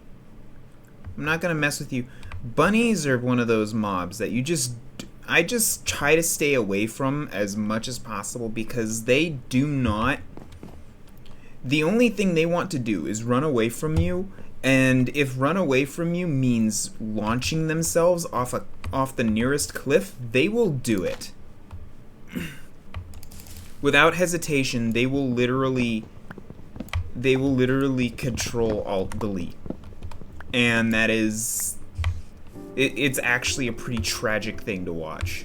I'm not gonna mess with you. Bunnies are one of those mobs that I just try to stay away from as much as possible, because they do not, the only thing they want to do is run away from you, and if run away from you means launching themselves off the nearest cliff, they will do it. Without hesitation, they will literally control Alt-Delete. And that is, it's actually a pretty tragic thing to watch.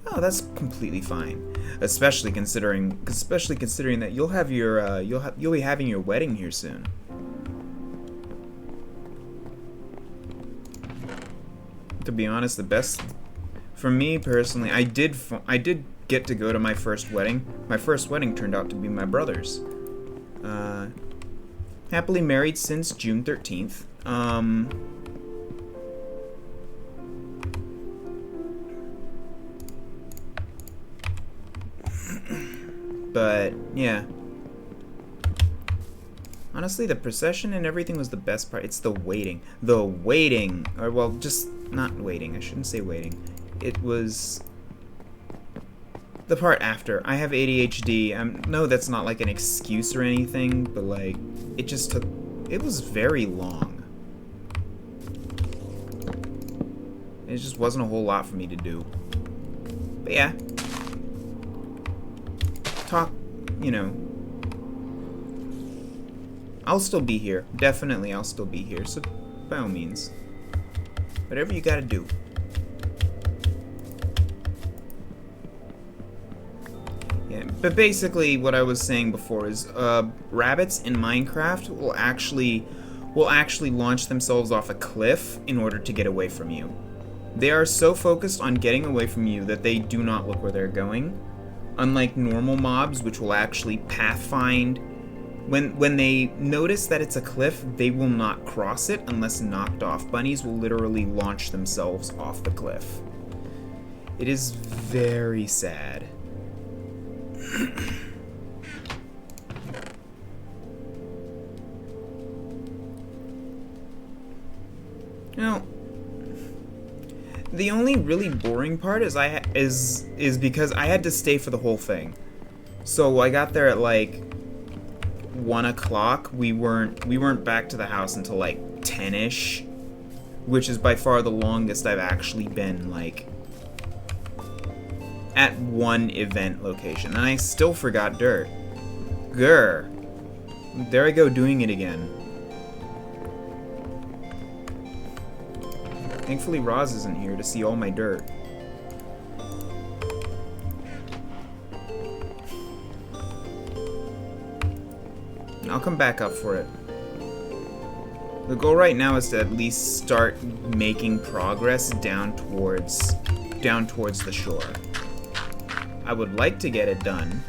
Oh, that's completely fine. Especially considering that you'll have your you'll be having your wedding here soon. To be honest, the best for me personally, I did get to go to my first wedding. My first wedding turned out to be my brother's. Happily married since June 13th. But yeah. Honestly, the procession and everything was the best part. It's the waiting. The waiting. Or, well, just not waiting. I shouldn't say waiting. It was the part after. I have ADHD. No, that's not like an excuse or anything, but like, it just took. It was very long. It just wasn't a whole lot for me to do. But yeah. Talk, you know. I'll still be here. Definitely, I'll still be here. So, by all means, whatever you gotta do. Yeah, but basically, what I was saying before is, rabbits in Minecraft will actually launch themselves off a cliff in order to get away from you. They are so focused on getting away from you that they do not look where they're going. Unlike normal mobs, which will actually pathfind. When they notice that it's a cliff, they will not cross it unless knocked off. Bunnies will literally launch themselves off the cliff. It is very sad. Now, the only really boring part is because I had to stay for the whole thing. So I got there at like 1 o'clock. We weren't back to the house until like 10ish, which is by far the longest I've actually been like at one event location, and I still forgot dirt. Grr. There I go doing it again. Thankfully Roz isn't here to see all my dirt. I'll come back up for it. The goal right now is to at least start making progress down towards the shore. I would like to get it done,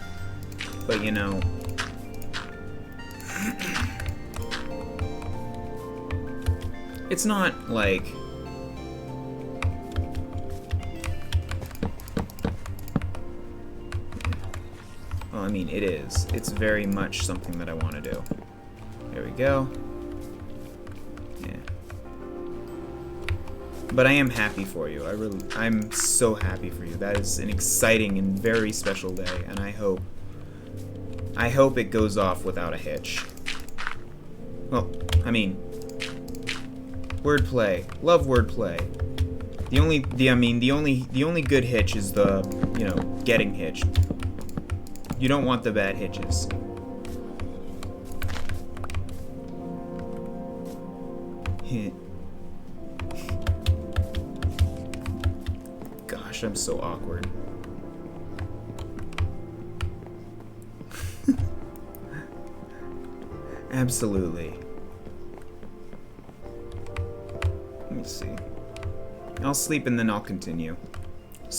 but you know, it's not like I mean, it is. It's very much something that I want to do. There we go. Yeah. But I am happy for you. I'm so happy for you. That is an exciting and very special day, and I hope it goes off without a hitch. Well, I mean, wordplay. Love wordplay. The only good hitch is the, you know, getting hitched. You don't want the bad hitches. Gosh, I'm so awkward. Absolutely. Let me see. I'll sleep and then I'll continue.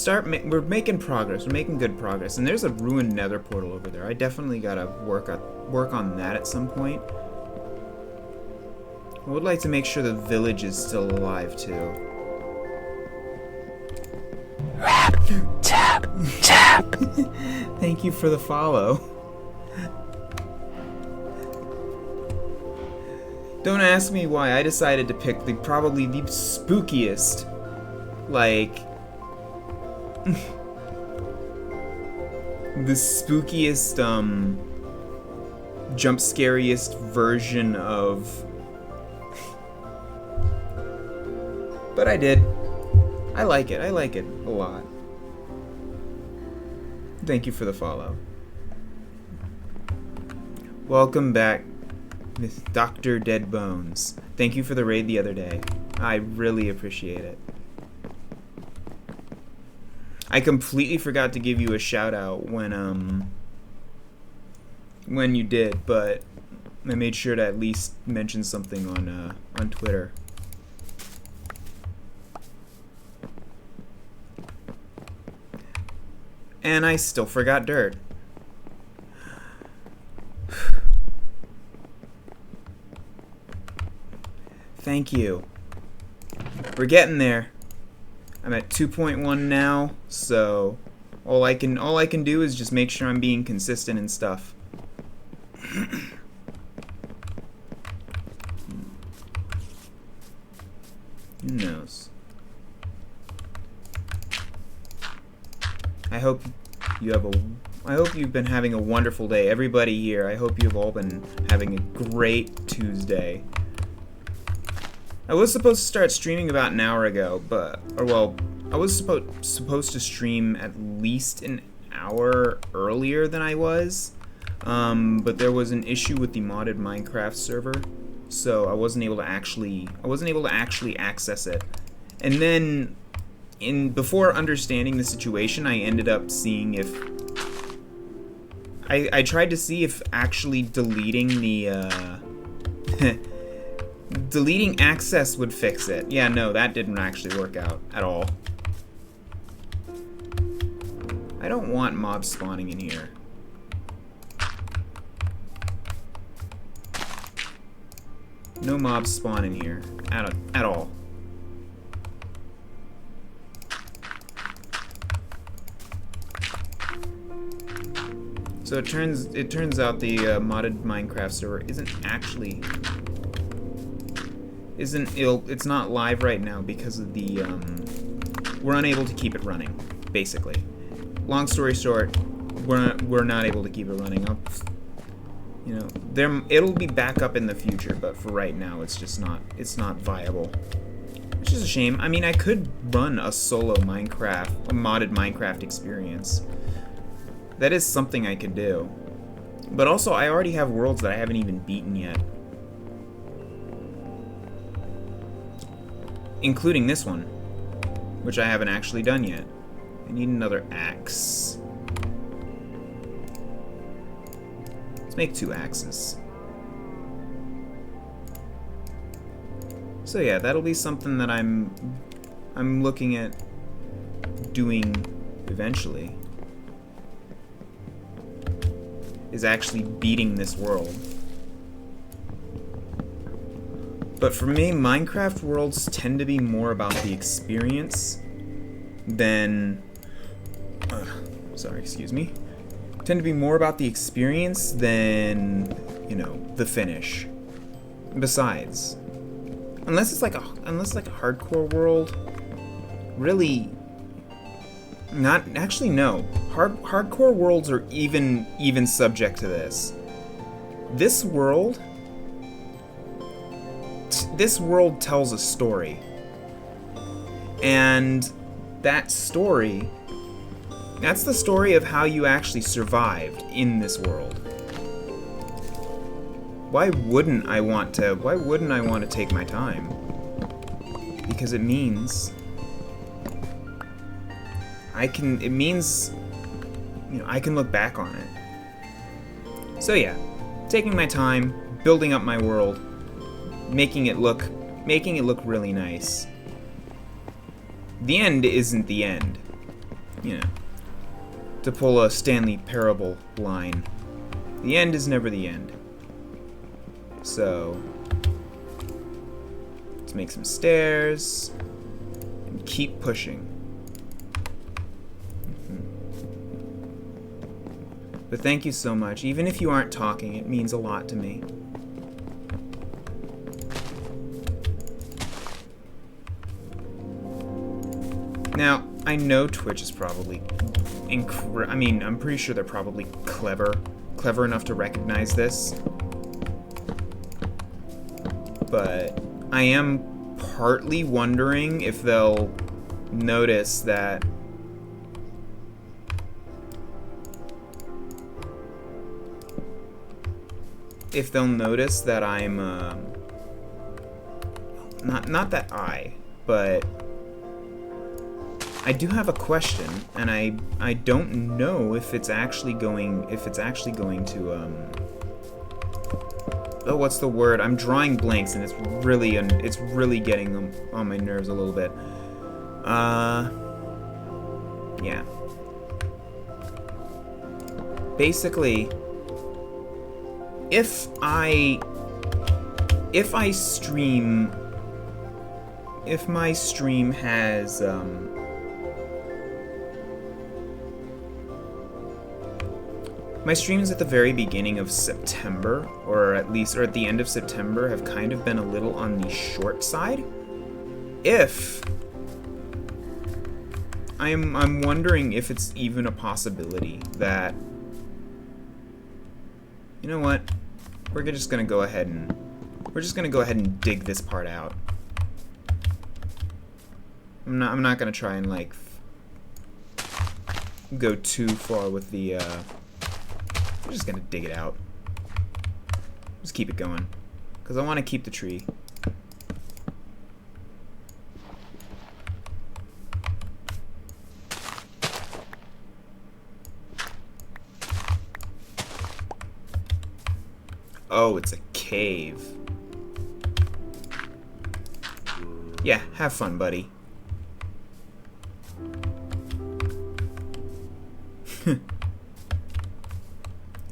We're making progress. We're making good progress. And there's a ruined nether portal over there. I definitely gotta work on that at some point. I would like to make sure the village is still alive too. Rap, tap, tap. Thank you for the follow. Don't ask me why I decided to pick probably the spookiest, like, the spookiest, jump scariest version of... But I did. I like it a lot. Thank you for the follow. Welcome back, Miss Dr. Dead Bones. Thank you for the raid the other day. I really appreciate it. I completely forgot to give you a shout out when you did, but I made sure to at least mention something on Twitter. And I still forgot dirt. Thank you. We're getting there. I'm at 2.1 now, so all I can do is just make sure I'm being consistent and stuff. Who knows? I hope you've been having a wonderful day. Everybody here, I hope you've all been having a great Tuesday. I was supposed to start streaming about an hour ago, I was supposed to stream at least an hour earlier than I was, but there was an issue with the modded Minecraft server, so I wasn't able to actually access it. And then, before understanding the situation, I ended up seeing if I tried to see if actually deleting the deleting access would fix it. Yeah, no, that didn't actually work out at all. I don't want mobs spawning in here. No mobs spawn in here at all. So it turns out the modded Minecraft server it's not live right now because of the we're unable to keep it running, basically. Long story short, we're not able to keep it running. It'll be back up in the future, but for right now it's not viable. Which is a shame. I mean, I could run a solo Minecraft, a modded Minecraft experience. That is something I could do. But also, I already have worlds that I haven't even beaten yet. Including this one, which I haven't actually done yet. I need another axe. Let's make 2 axes. So yeah, that'll be something that I'm looking at doing eventually. Is actually beating this world. But for me, Minecraft worlds tend to be more about the experience than... tend to be more about the experience than, the finish. Besides, unless it's like a hardcore world, really... Not actually, no. Hardcore worlds are even subject to this. This world tells a story, and that's the story of how you actually survived in this world. Why wouldn't I want to take my time? Because it means I can look back on it. So yeah, taking my time, building up my world, making it look really nice. The end isn't the end. To pull a Stanley Parable line. The end is never the end. So let's make some stairs and keep pushing. But thank you so much. Even if you aren't talking, it means a lot to me. Now, I know Twitch is probably I'm pretty sure they're probably clever enough to recognize this. But I am partly wondering if they'll notice that I'm but I do have a question, and I don't know if it's actually going to oh, what's the word? I'm drawing blanks, and it's really getting on my nerves a little bit. Yeah. basically, if I stream, if my stream has my streams at the very beginning of September, or at the end of September, have kind of been a little on the short side. If I'm wondering if it's even a possibility that, you know what, we're just gonna go ahead and dig this part out. I'm not gonna try and like go too far with the. I'm just gonna dig it out. Just keep it going, because I want to keep the tree. Oh, it's a cave. Yeah, have fun, buddy.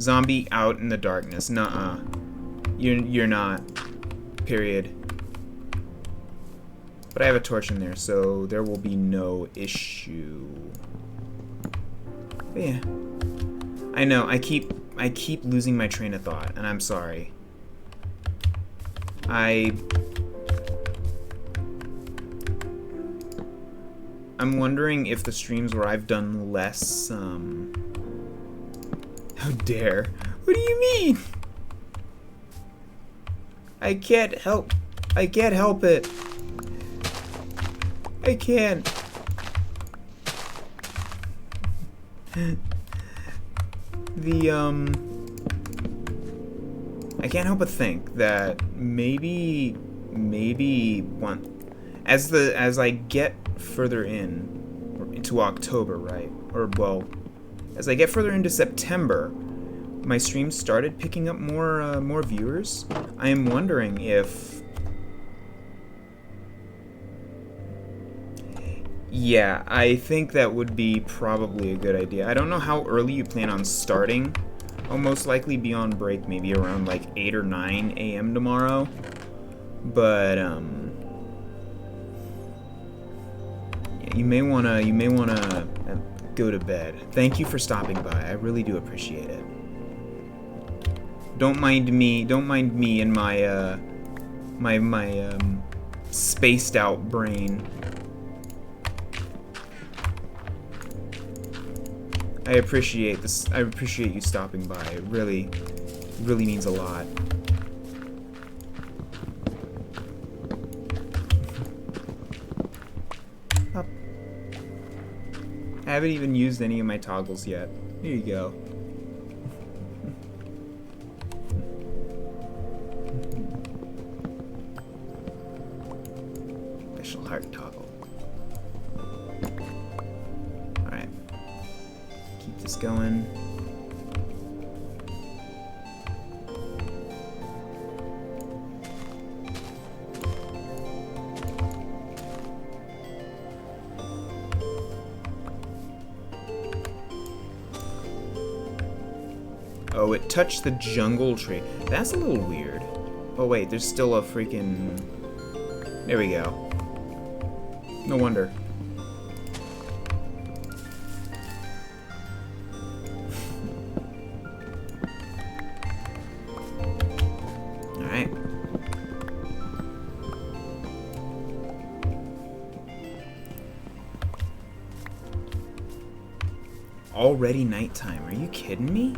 Zombie out in the darkness. Nuh-uh. You're not. Period. But I have a torch in there, so there will be no issue. But yeah. I know, I keep losing my train of thought, and I'm sorry. I'm wondering if the streams where I've done less, how dare? What do you mean? I can't help it. I can't. I can't help but think that maybe as I get further into October, right? Or well, as I get further into September, my streams started picking up more viewers. I am wondering if, yeah, I think that would be probably a good idea. I don't know how early you plan on starting. I'll most likely be on break maybe around like 8 or 9 a.m. tomorrow. But yeah, you may wanna go to bed. Thank you for stopping by. I really do appreciate it. Don't mind me and my my spaced out brain. I appreciate this. I appreciate you stopping by. It really means a lot. Up. I haven't even used any of my toggles yet. Here you go. Special heart toggle. Alright. Keep this going. Oh, it touched the jungle tree. That's a little weird. Oh wait, there's still a freaking... There we go. No wonder. Alright. Already nighttime. Are you kidding me?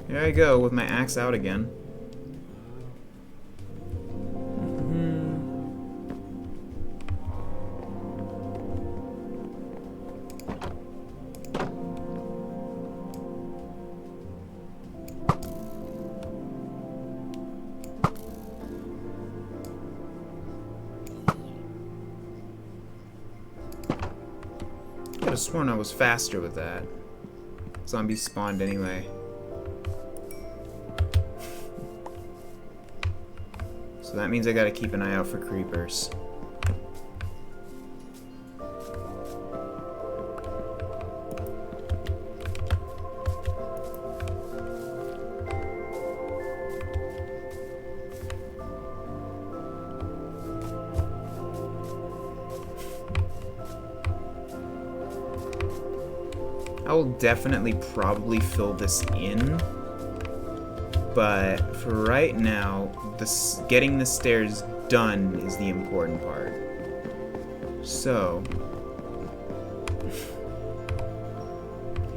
There I go, with my axe out again. have sworn I was faster with that. Zombies spawned anyway. So that means I gotta keep an eye out for creepers. I will definitely probably fill this in, but for right now, getting the stairs done is the important part. So,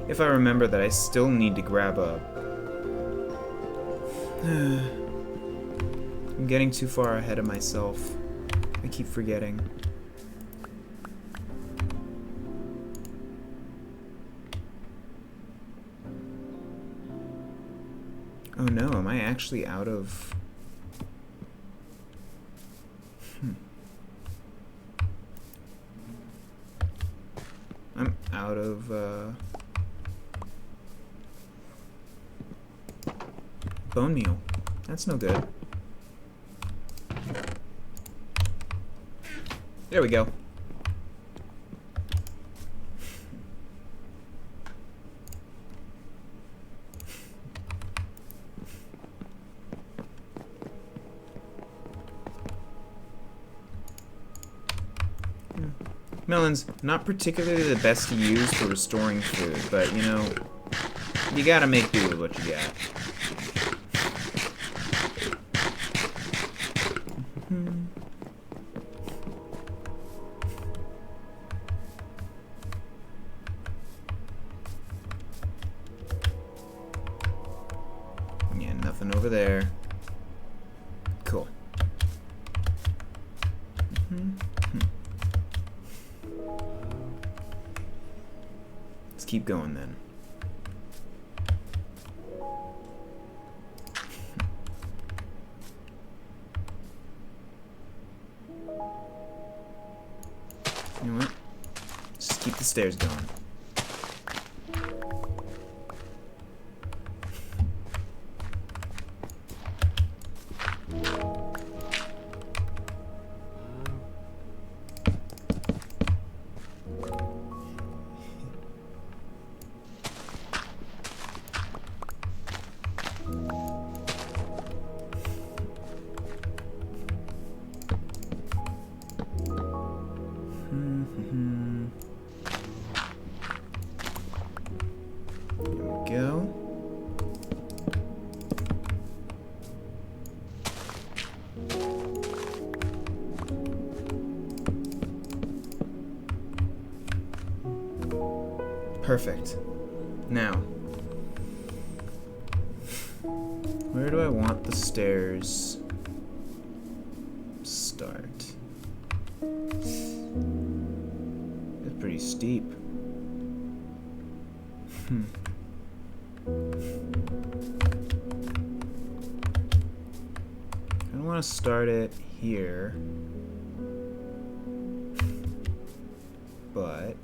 if I remember that I still need to grab a... I'm getting too far ahead of myself. I keep forgetting. Oh no, am I actually out of... I'm out of, bone meal. That's no good. There we go. Melon's not particularly the best to use for restoring food, but you know, you gotta make do with what you got. Yeah, nothing over there. Cool. Let's keep going then. You know what? Just keep the stairs going. Go. Perfect. Now, where do I want the stairs start? It's pretty steep. I don't want to start it here, but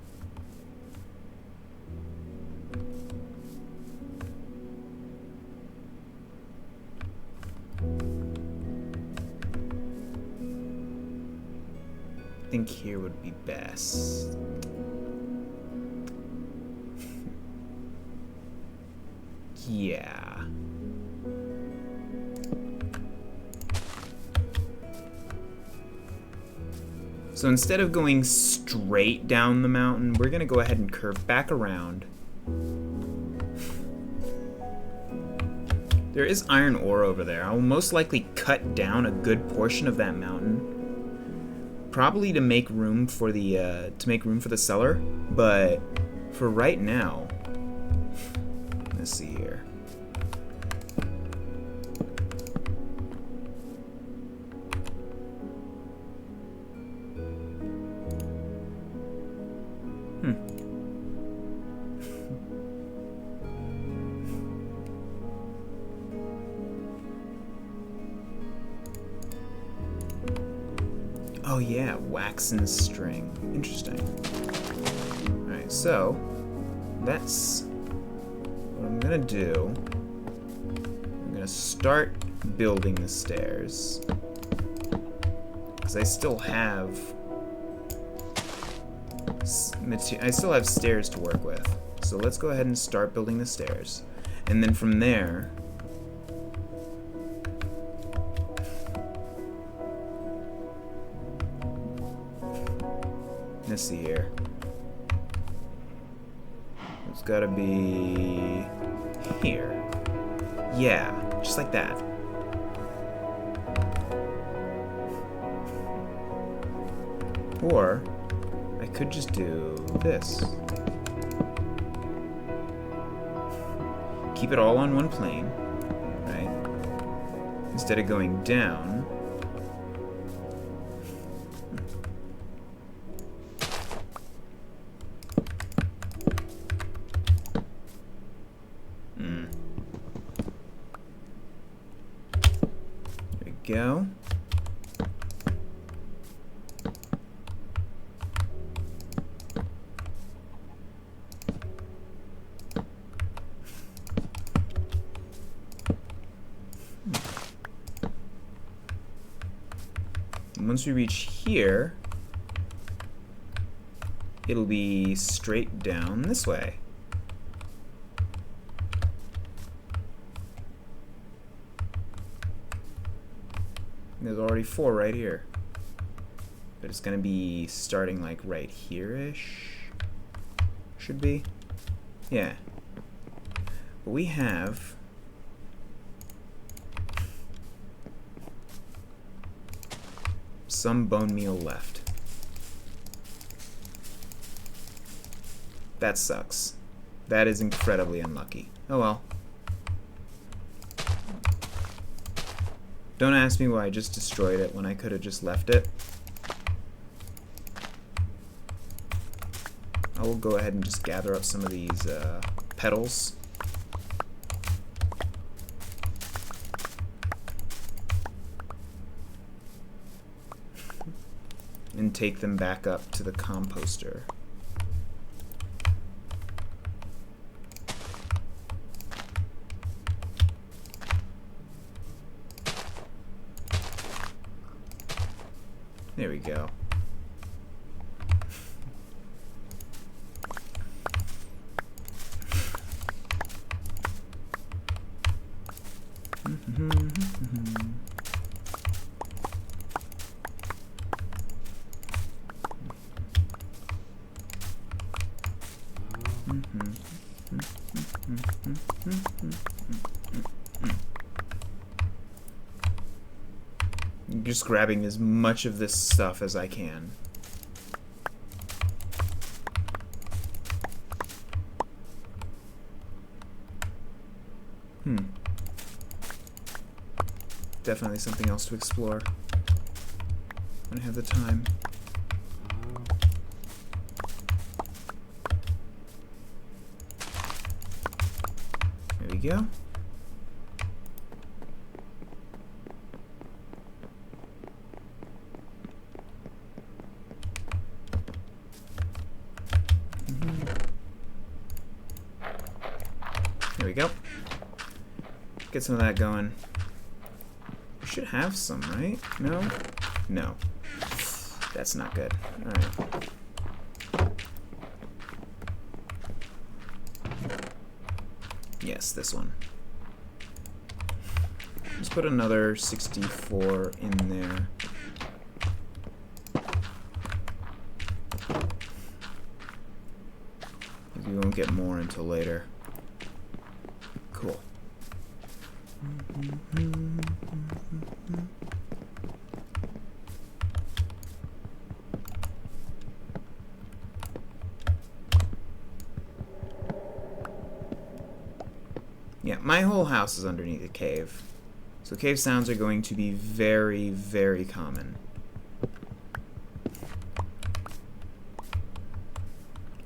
I think here would be best. Yeah. So instead of going straight down the mountain, we're gonna go ahead and curve back around. There is iron ore over there. I will most likely cut down a good portion of that mountain, probably to make room for the cellar. But for right now, let's see here. Oh yeah, wax and string. Interesting. Alright. So, that's what I'm gonna do. I'm gonna start building the stairs. Because I still have stairs to work with. So let's go ahead and start building the stairs. And then from there, let's see here. It's gotta be here. Yeah, just like that. Or I could just do this. Keep it all on one plane, right? Instead of going down. There we go. Once we reach here, it'll be straight down this way. There's already 4 right here. But it's gonna be starting like right here-ish. Should be. Yeah. But we have some bone meal left. That sucks. That is incredibly unlucky. Oh well. Don't ask me why I just destroyed it when I could have just left it. I will go ahead and just gather up some of these petals. And take them back up to the composter. There we go. Just grabbing as much of this stuff as I can. Definitely something else to explore when I have the time. There we go. There we go. Get some of that going. We should have some, right? No? No. That's not good. Alright. Yes, this one. Let's put another 64 in there. We won't get more until later. Cool. Yeah, my whole house is underneath a cave. So cave sounds are going to be very, very common.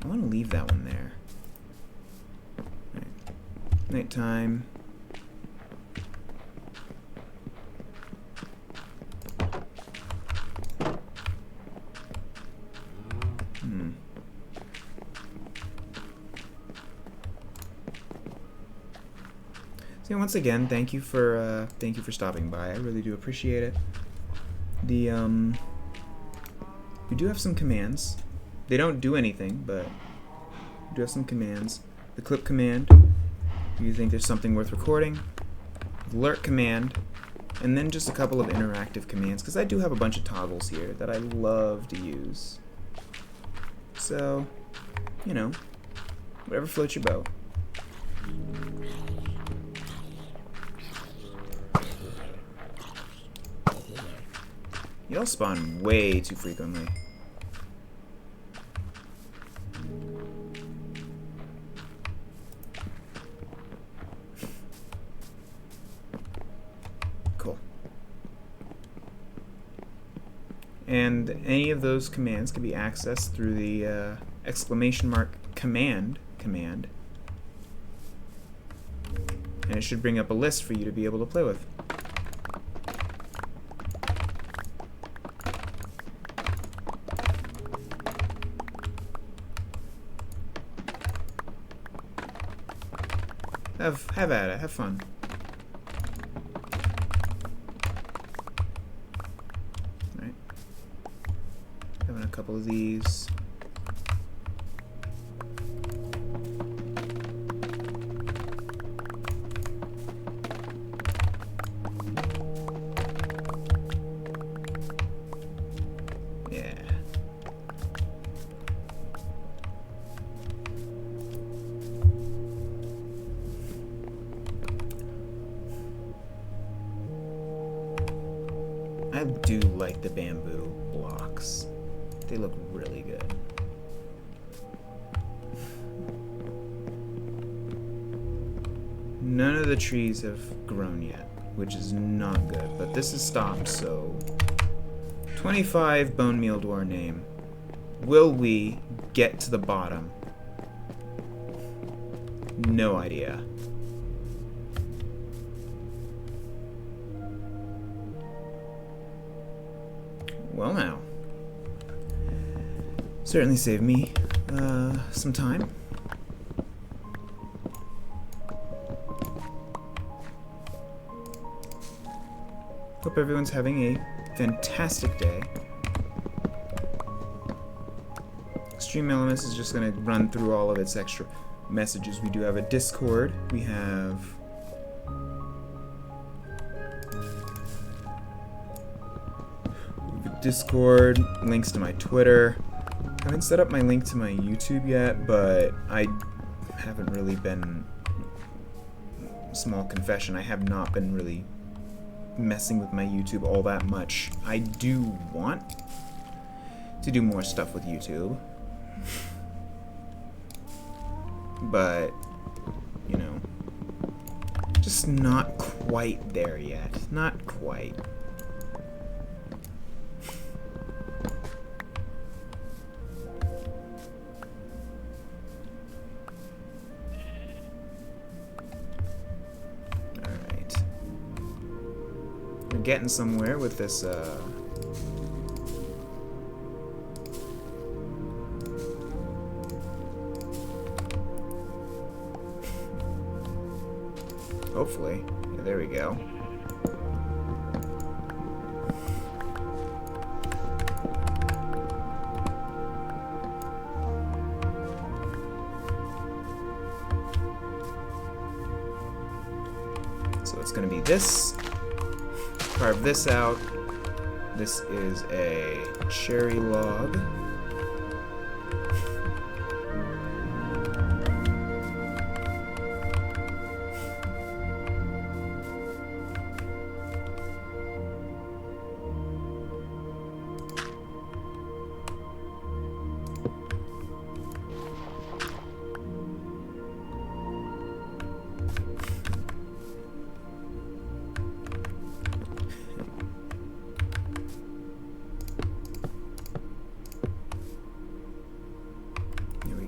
I want to leave that one there. Right. Nighttime. Yeah, once again, thank you for stopping by. I really do appreciate it. We do have some commands. They don't do anything, but we do have some commands. The clip command, if you think there's something worth recording. Alert command, and then just a couple of interactive commands, because I do have a bunch of toggles here that I love to use. So, you know, whatever floats your boat. Y'all spawn way too frequently. Cool. And any of those commands can be accessed through the !command command. And it should bring up a list for you to be able to play with. Have at it. Have fun. Alright. Having a couple of these. Yeah. I do like the bamboo blocks. They look really good. None of the trees have grown yet, which is not good, but this is stopped, so 25 bone meal to our name. Will we get to the bottom? No idea. Well now. Certainly saved me some time. Hope everyone's having a fantastic day. Extreme Elements is just going to run through all of its extra messages. We do have a Discord. We have Discord, links to my Twitter. I haven't set up my link to my YouTube yet, but I haven't really been, small confession, I have not been really messing with my YouTube all that much. I do want to do more stuff with YouTube, but, you know, just not quite there yet. Not quite. Getting somewhere with this hopefully. Yeah, there we go. So it's gonna be this. Carve this out. This is a cherry log.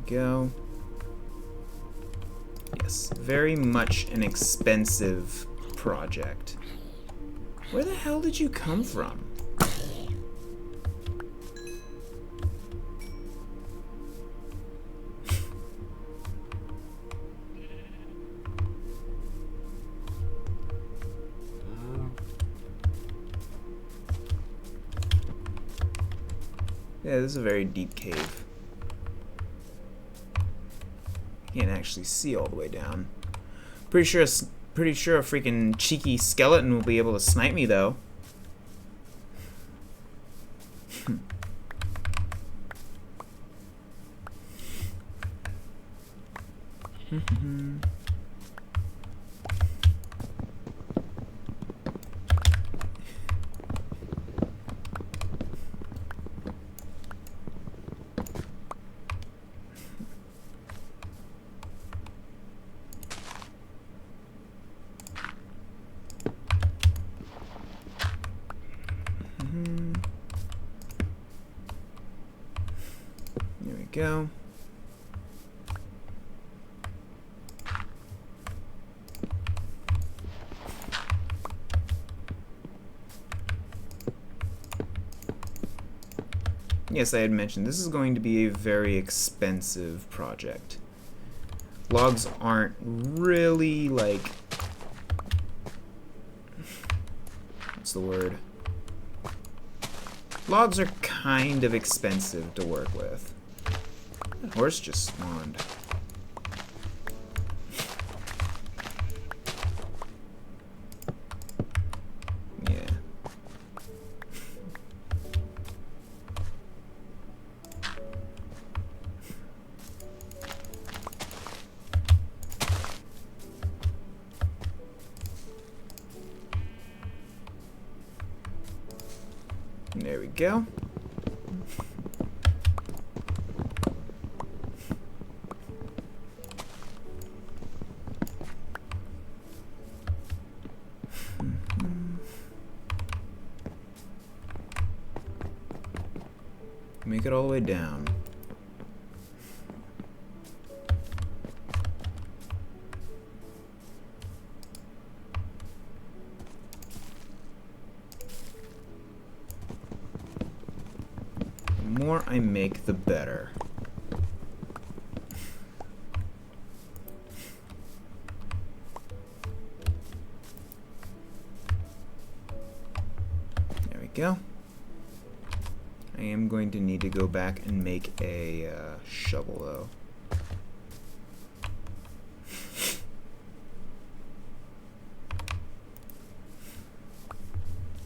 Go. Yes, very much an expensive project. Where the hell did you come from? Yeah, this is a very deep cave. Can't actually see all the way down. Pretty sure a freaking cheeky skeleton will be able to snipe me though. There we go. Yes, I had mentioned this is going to be a very expensive project. Logs aren't really like... what's the word? Logs are kind of expensive to work with. That horse just spawned. Yeah. There we go. Make it all the way down. The more I make, the better. There we go. I am going to need to go back and make a shovel, though.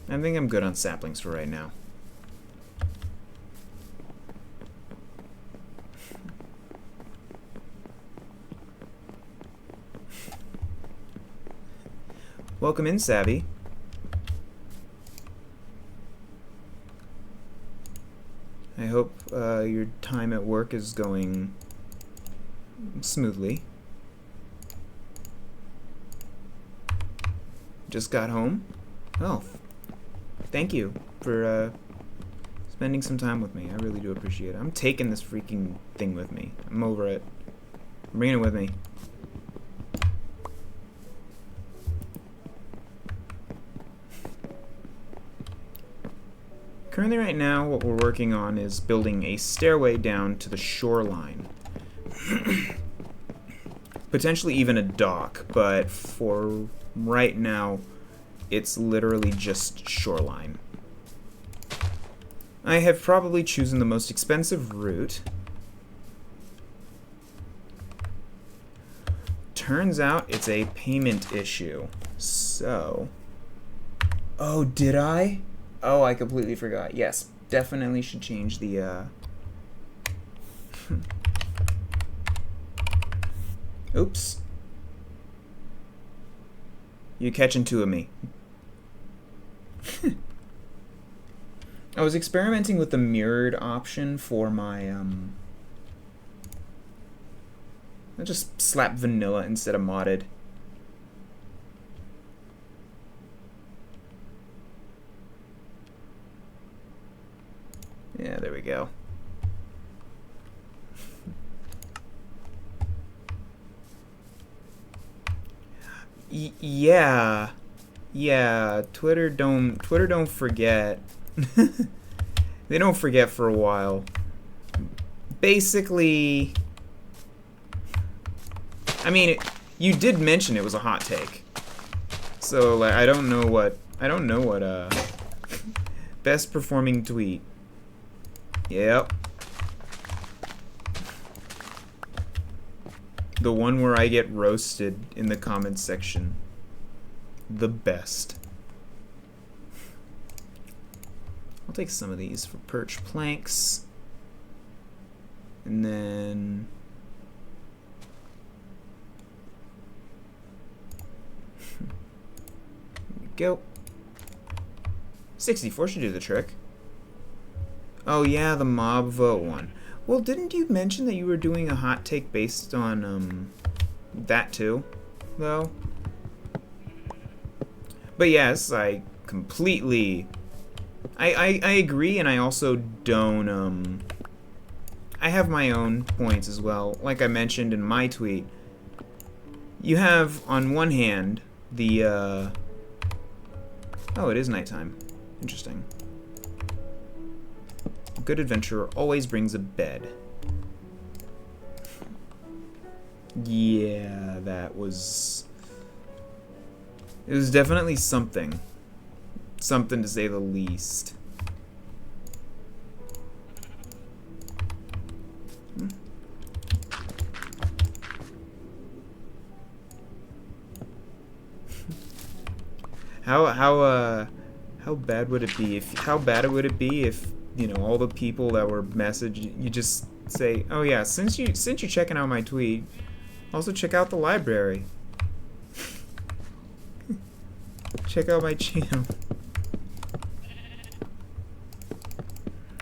I think I'm good on saplings for right now. Welcome in, Savvy. I hope your time at work is going smoothly. Just got home? Oh, thank you for spending some time with me. I really do appreciate it. I'm taking this freaking thing with me. I'm over it. I'm bringing it with me. Currently right now what we're working on is building a stairway down to the shoreline. Potentially even a dock, but for right now it's literally just shoreline. I have probably chosen the most expensive route. Turns out it's a payment issue. So... oh, did I? Oh, I completely forgot. Yes, definitely should change the, Oops. You're catching two of me. I was experimenting with the mirrored option for my, I just slap vanilla instead of modded. Yeah, there we go. Yeah. Yeah, Twitter don't forget. They don't forget for a while. Basically, I mean, you did mention it was a hot take. So, like, I don't know what best performing tweet. Yep. The one where I get roasted in the comments section. The best. I'll take some of these for perch planks. And then... Here we go. 64 should do the trick. Oh yeah, the mob vote one. Well, didn't you mention that you were doing a hot take based on that too, though? But yes, I completely... I agree, and I also don't, I have my own points as well. Like I mentioned in my tweet, you have, on one hand, the, oh, it is nighttime. Interesting. A good adventurer always brings a bed. Yeah, that was... It was definitely something. Something to say the least. How bad would it be if you know, all the people that were messaged, you just say, oh yeah, since you're checking out my tweet, also check out the library. Check out my channel.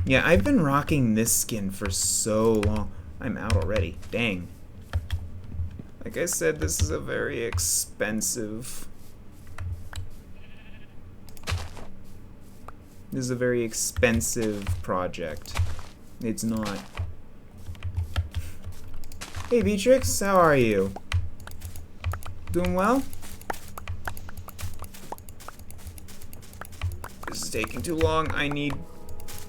Yeah, I've been rocking this skin for so long. I'm out already. Dang. Like I said, this is a very expensive... This is a very expensive project. It's not. Hey Beatrix, how are you? Doing well? This is taking too long. I need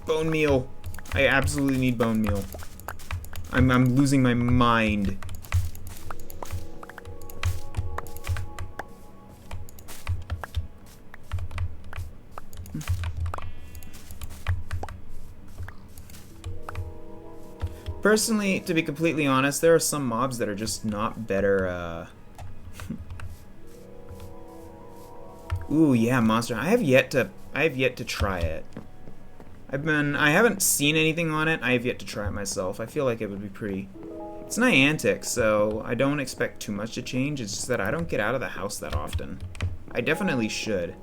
bone meal. I absolutely need bone meal. I'm losing my mind. Personally, to be completely honest, there are some mobs that are just not better, Ooh, yeah, monster. I have yet to try it. I haven't seen anything on it. I have yet to try it myself. I feel like it would be pretty... It's Niantic, so I don't expect too much to change. It's just that I don't get out of the house that often. I definitely should.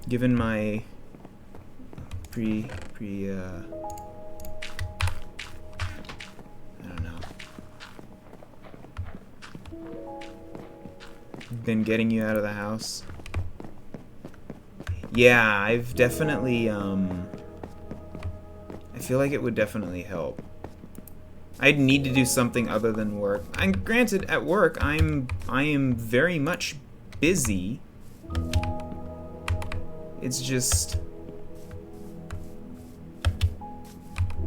Given my I don't know. Been getting you out of the house. Yeah, I've definitely, I feel like it would definitely help. I'd need to do something other than work. And granted, at work, I am very much busy. It's just...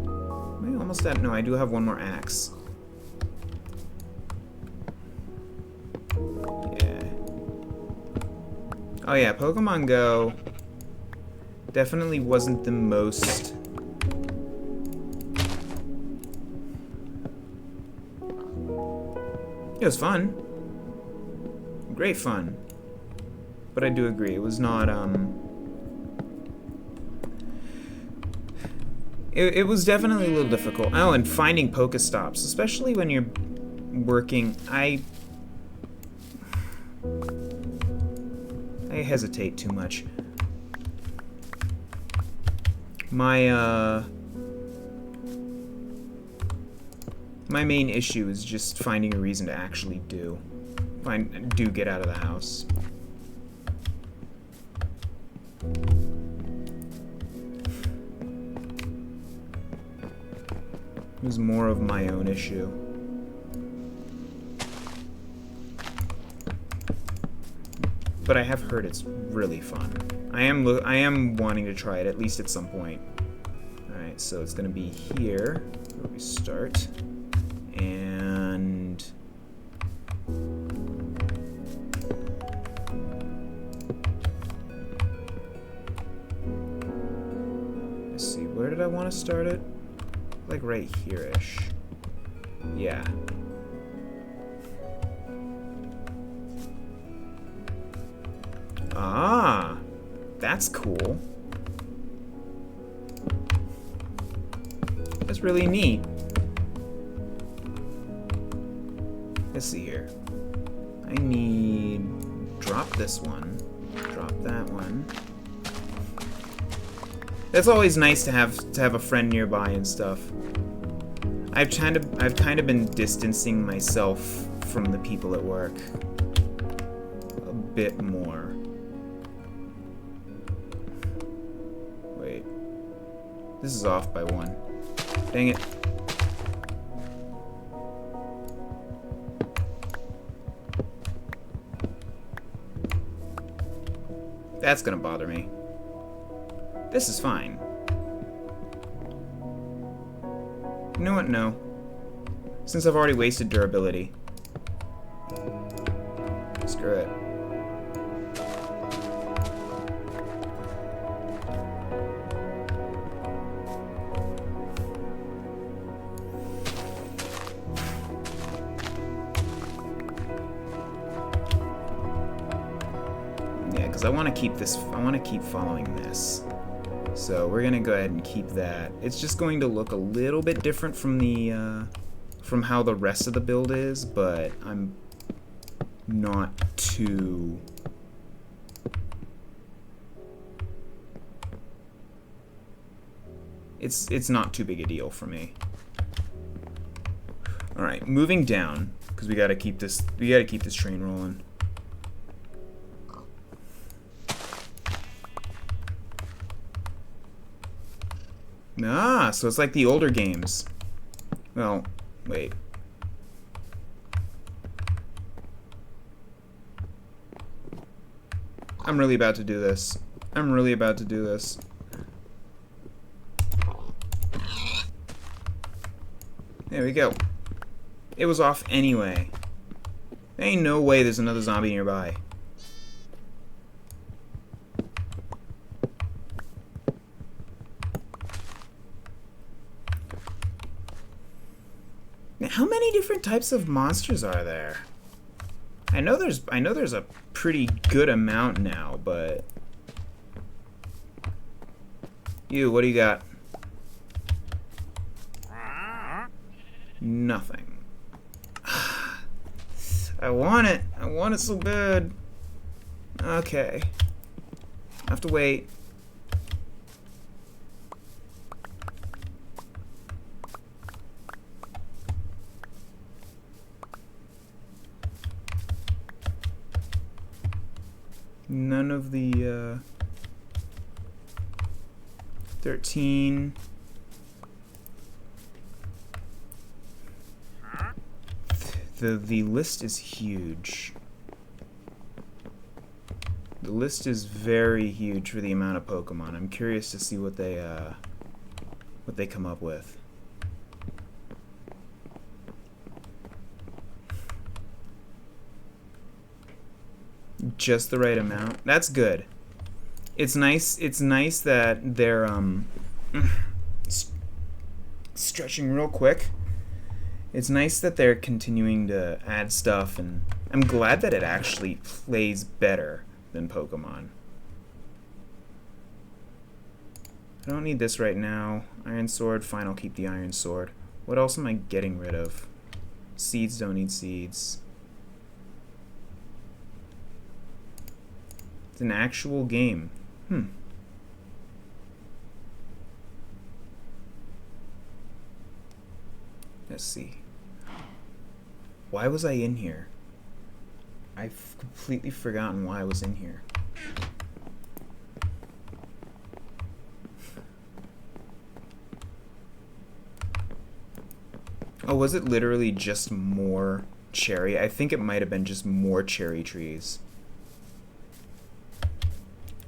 Am I almost at... No, I do have one more axe. Yeah. Oh yeah, Pokemon Go definitely wasn't the most... It was fun. Great fun. But I do agree, it was not, It was definitely a little difficult. Oh, and finding Pokestops, especially when you're working, I hesitate too much. My main issue is just finding a reason to actually do get out of the house. It was more of my own issue. But I have heard it's really fun. I am wanting to try it at least at some point. All right, so it's gonna be here where we start, and let's see, what where did I want to start it? Like right here-ish. Yeah. Ah, that's cool. That's really neat. Let's see here. I need... drop this one. Drop that one. It's always nice to have a friend nearby and stuff. I've kind of been distancing myself from the people at work a bit more. Wait. This is off by 1. Dang it. That's gonna bother me. This is fine. You know what? No. Since I've already wasted durability. Screw it. Yeah, because I want to keep this. I want to keep following this. So we're gonna go ahead and keep that. It's just going to look a little bit different from the from how the rest of the build is, but I'm not too... It's not too big a deal for me. All right, moving down because we gotta keep this train rolling. Ah, so it's like the older games. Well, wait. I'm really about to do this. I'm really about to do this. There we go. It was off anyway. There ain't no way there's another zombie nearby. Now, how many different types of monsters are there? I know there's a pretty good amount now, but you, what do you got? Nothing. I want it. I want it so bad. Okay. I have to wait. None of the 13. The list is huge. The list is very huge for the amount of Pokemon. I'm curious to see what they come up with. Just the right amount. That's good. It's nice. It's nice that they're stretching real quick. It's nice that they're continuing to add stuff, and I'm glad that it actually plays better than Pokemon. I don't need this right now. Iron Sword, fine, I'll keep the Iron Sword. What else am I getting rid of? Seeds, don't need seeds. It's an actual game. Let's see. Why was I in here? I've completely forgotten why I was in here. Oh, was it literally just more cherry? I think it might have been just more cherry trees.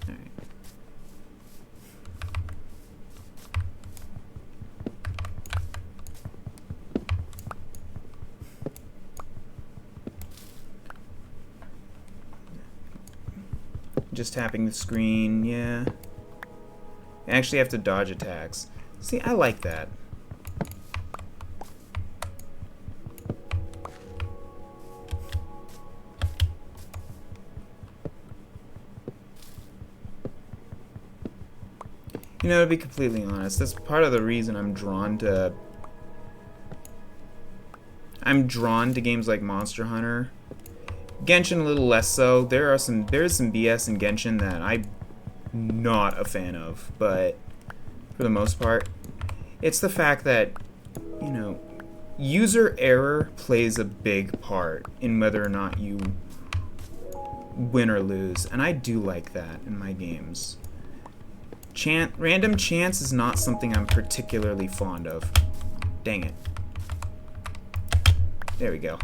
Alright. Just tapping the screen, yeah. I actually have to dodge attacks. See, I like that. You know, to be completely honest, that's part of the reason I'm drawn to games like Monster Hunter. Genshin a little less so. There's some BS in Genshin that I'm not a fan of, but for the most part, it's the fact that, you know, user error plays a big part in whether or not you win or lose, and I do like that in my games. Random chance is not something I'm particularly fond of. Dang it. There we go.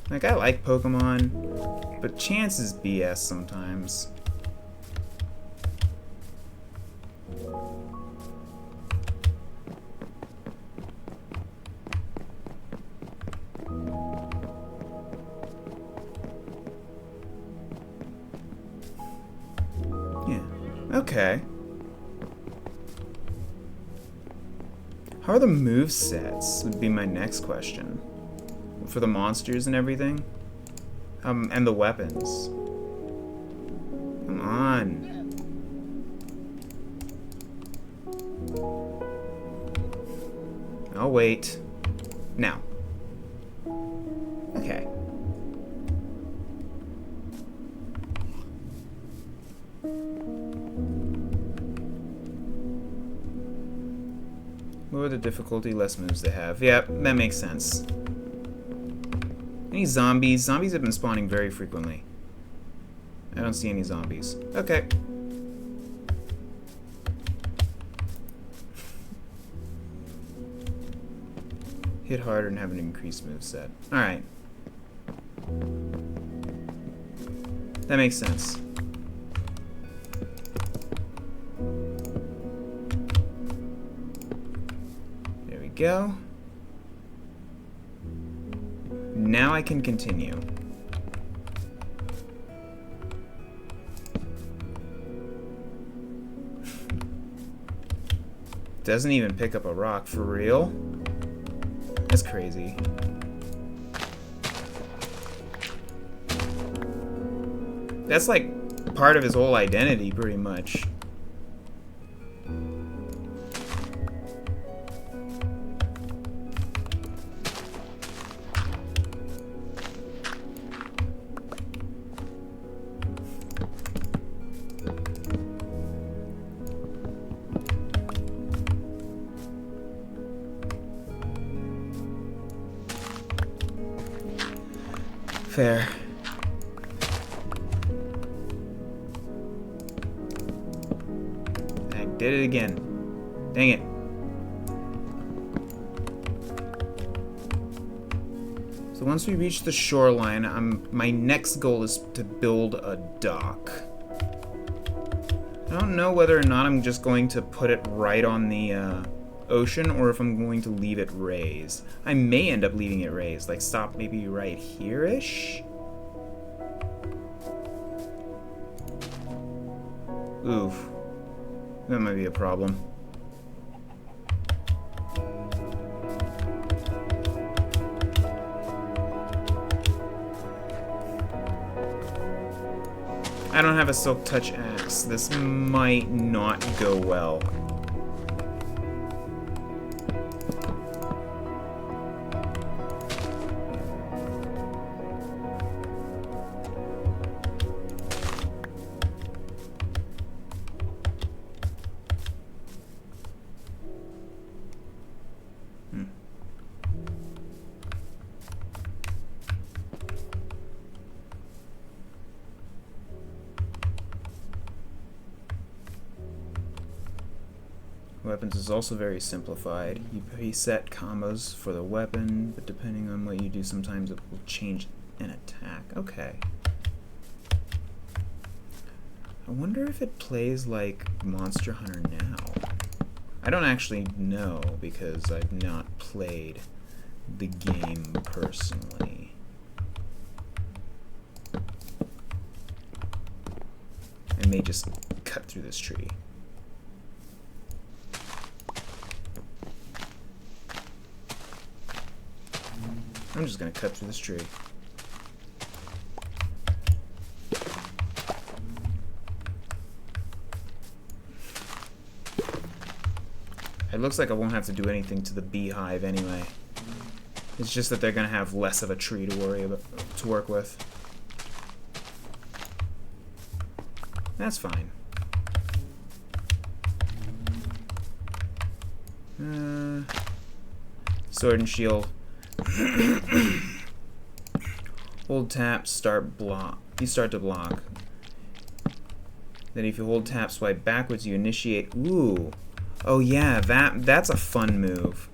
Like, I like Pokemon, but chance is BS sometimes. Okay. How are the movesets would be my next question. For the monsters and everything. And the weapons. Come on. I'll wait. Now. Okay. Lower the difficulty, less moves they have. Yep, that makes sense. Any zombies? Zombies have been spawning very frequently. I don't see any zombies. Okay. Hit harder and have an increased moveset. Alright. That makes sense. There we go. Now I can continue. Doesn't even pick up a rock, for real? That's crazy. That's like part of his whole identity, pretty much. Fair. I did it again. Dang it. So once we reach the shoreline, my next goal is to build a dock. I don't know whether or not I'm just going to put it right on the ocean or if I'm going to leave it raised. I may end up leaving it raised, like stop maybe right here-ish? Oof. That might be a problem. I don't have a silk touch axe. This might not go well. Weapons is also very simplified. You preset combos for the weapon, but depending on what you do, sometimes it will change an attack. Okay. I wonder if it plays like Monster Hunter now. I don't actually know because I've not played the game personally. I may just cut through this tree. I'm just gonna cut through this tree. It looks like I won't have to do anything to the beehive anyway. It's just that they're gonna have less of a tree to worry about, to work with. That's fine. Sword and shield. Hold tap, start block. You start to block. Then if you hold tap, swipe backwards, you initiate. Ooh. Oh yeah, that's a fun move.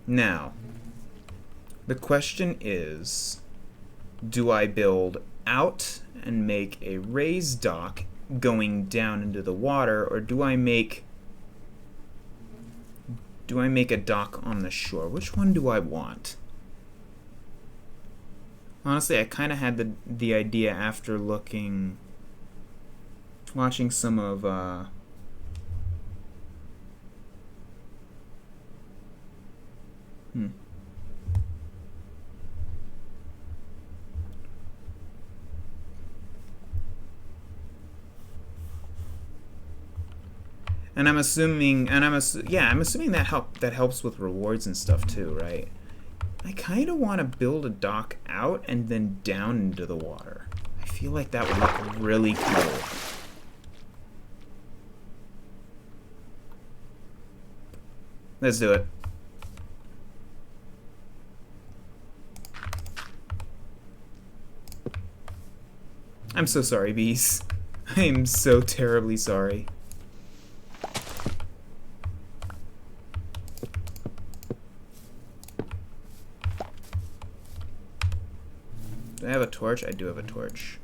Now, the question is, do I build out and make a raised dock going down into the water, or do I make a dock on the shore? Which one do I want? Honestly, I kind of had the idea after watching some of And I'm assuming that helps with rewards and stuff too, right? I kind of want to build a dock out and then down into the water. I feel like that would look really cool. Let's do it. I'm so sorry, bees. I am so terribly sorry. Do I have a torch? I do have a torch.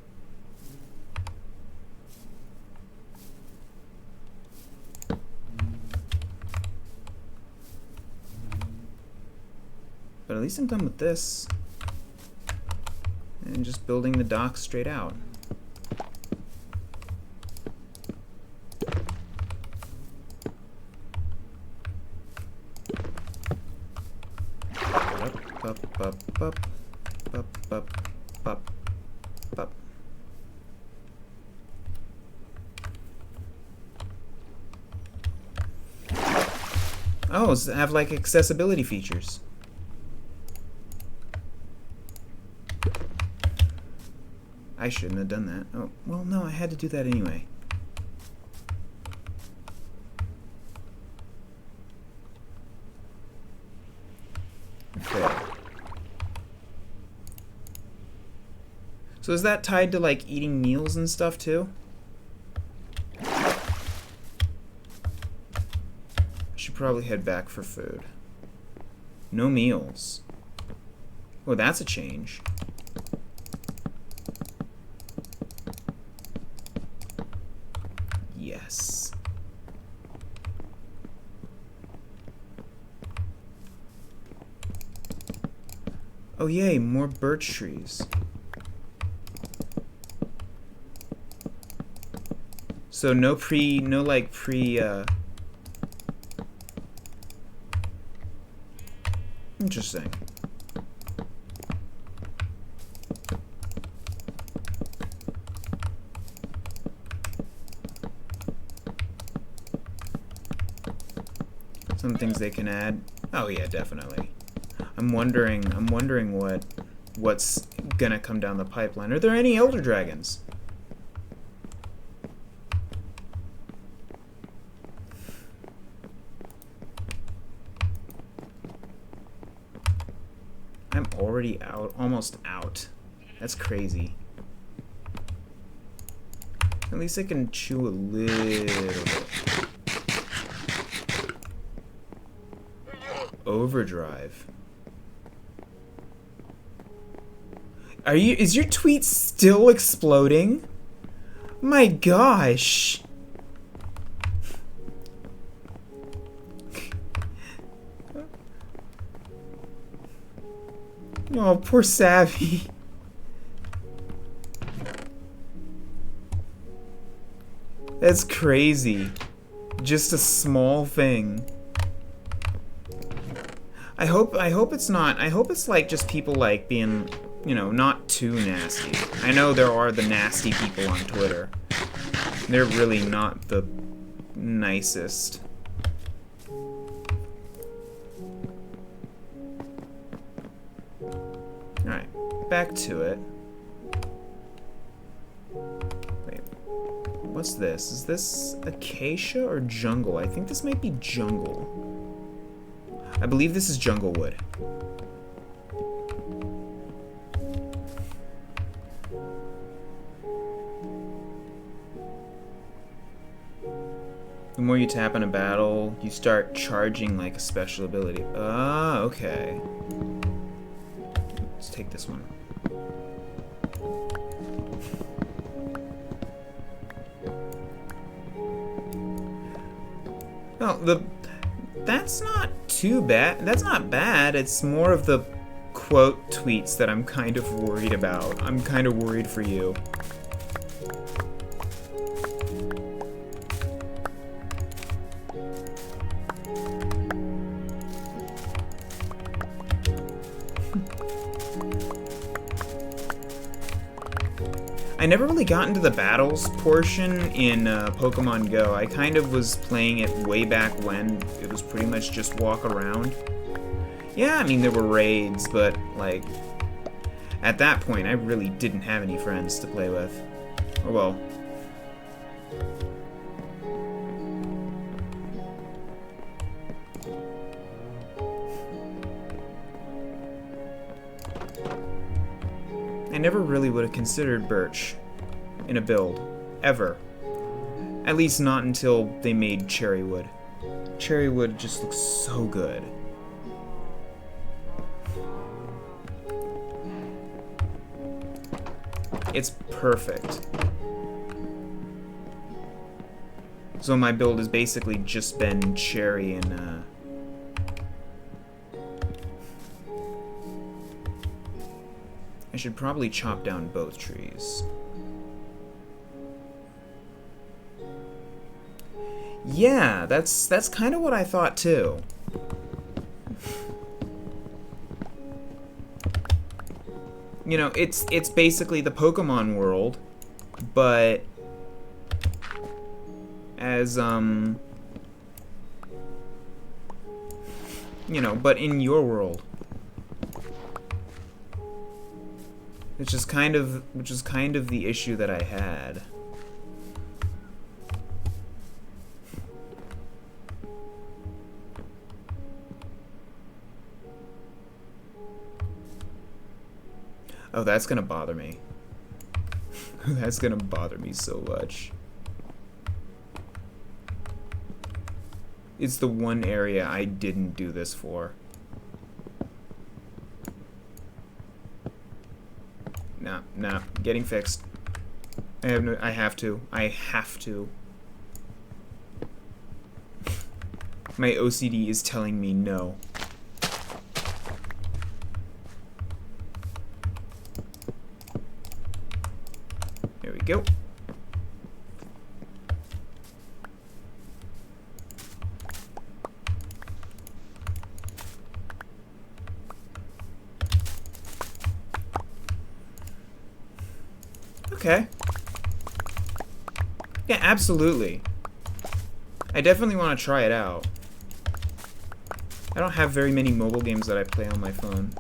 But at least I'm done with this. And just building the dock straight out. Up, up, up, up, up, up, up. Oh, does it have like accessibility features? I shouldn't have done that. Oh, well, no, I had to do that anyway. Okay. So is that tied to like eating meals and stuff too? I should probably head back for food. No meals. Oh, that's a change. Yes. Oh yay, more birch trees. So no pre interesting. Some things they can add. Oh yeah, definitely. I'm wondering what's gonna come down the pipeline. Are there any elder dragons? I'm already out, almost out. That's crazy. At least I can chew a little bit. Overdrive. Is your tweet still exploding? My gosh. Oh, poor Savvy. That's crazy. Just a small thing. I hope it's not. I hope it's like just people like being, you know, not too nasty. I know there are the nasty people on Twitter. They're really not the nicest. Alright, back to it. Wait, what's this? Is this acacia or jungle? I think this might be jungle. I believe this is jungle wood. The more you tap in a battle, you start charging like a special ability. Ah, okay. Let's take this one. Oh, that's not too bad. That's not bad. It's more of the quote tweets that I'm kind of worried about. I'm kind of worried for you. I never really got into the battles portion in Pokemon Go. I kind of was playing it way back when it was pretty much just walk around. Yeah, I mean, there were raids, but, like, at that point, I really didn't have any friends to play with. Or, well... I never really would have considered birch in a build, ever. At least not until they made cherry wood. Cherry wood just looks so good. It's perfect. So my build has basically just been cherry and I should probably chop down both trees. Yeah, that's kind of what I thought too. You know, it's basically the Pokemon world, but as you know, but in your world. Which is kind of the issue that I had. Oh, that's gonna bother me. That's gonna bother me so much. It's the one area I didn't do this for. Nah, getting fixed. I have to. My OCD is telling me no. There we go. Okay. Yeah, absolutely. I definitely want to try it out. I don't have very many mobile games that I play on my phone.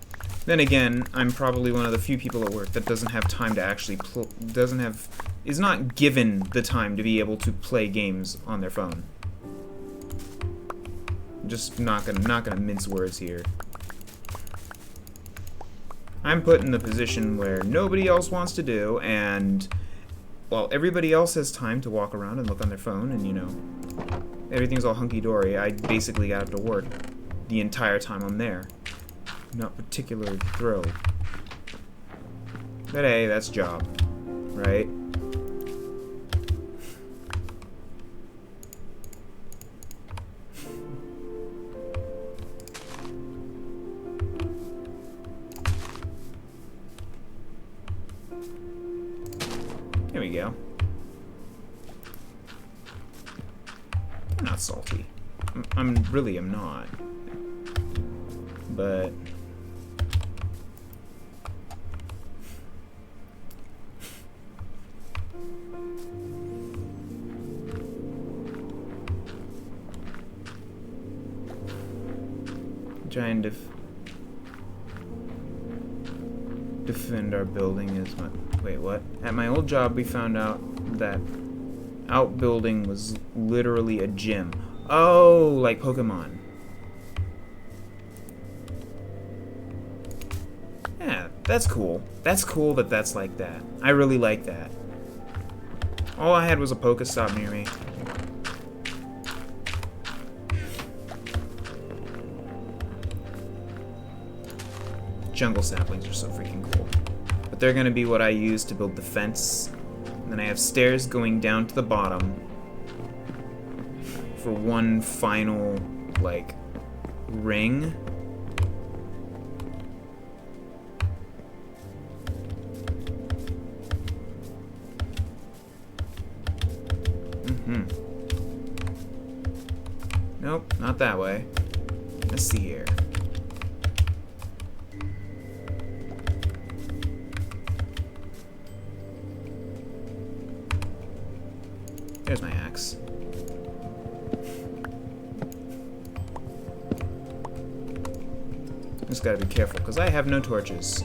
Then again, I'm probably one of the few people at work that doesn't have time to actually is not given the time to be able to play games on their phone. I'm just not gonna mince words here. I'm put in the position where nobody else wants to do, and while everybody else has time to walk around and look on their phone, and you know, everything's all hunky-dory, I basically got to work the entire time I'm there. Not particularly thrilled. But hey, that's job, right? go. I'm not salty. I'm really am not. But trying to defend our building is my... Wait, what? At my old job, we found out that outbuilding was literally a gym. Oh, like Pokemon. Yeah, that's cool. That's cool that that's like that. I really like that. All I had was a Pokestop near me. Jungle saplings are so freaking cool. But they're gonna be what I use to build the fence. And then I have stairs going down to the bottom for one final, like, ring. Nope, not that way. Let's see here. There's my axe. Just gotta be careful, because I have no torches.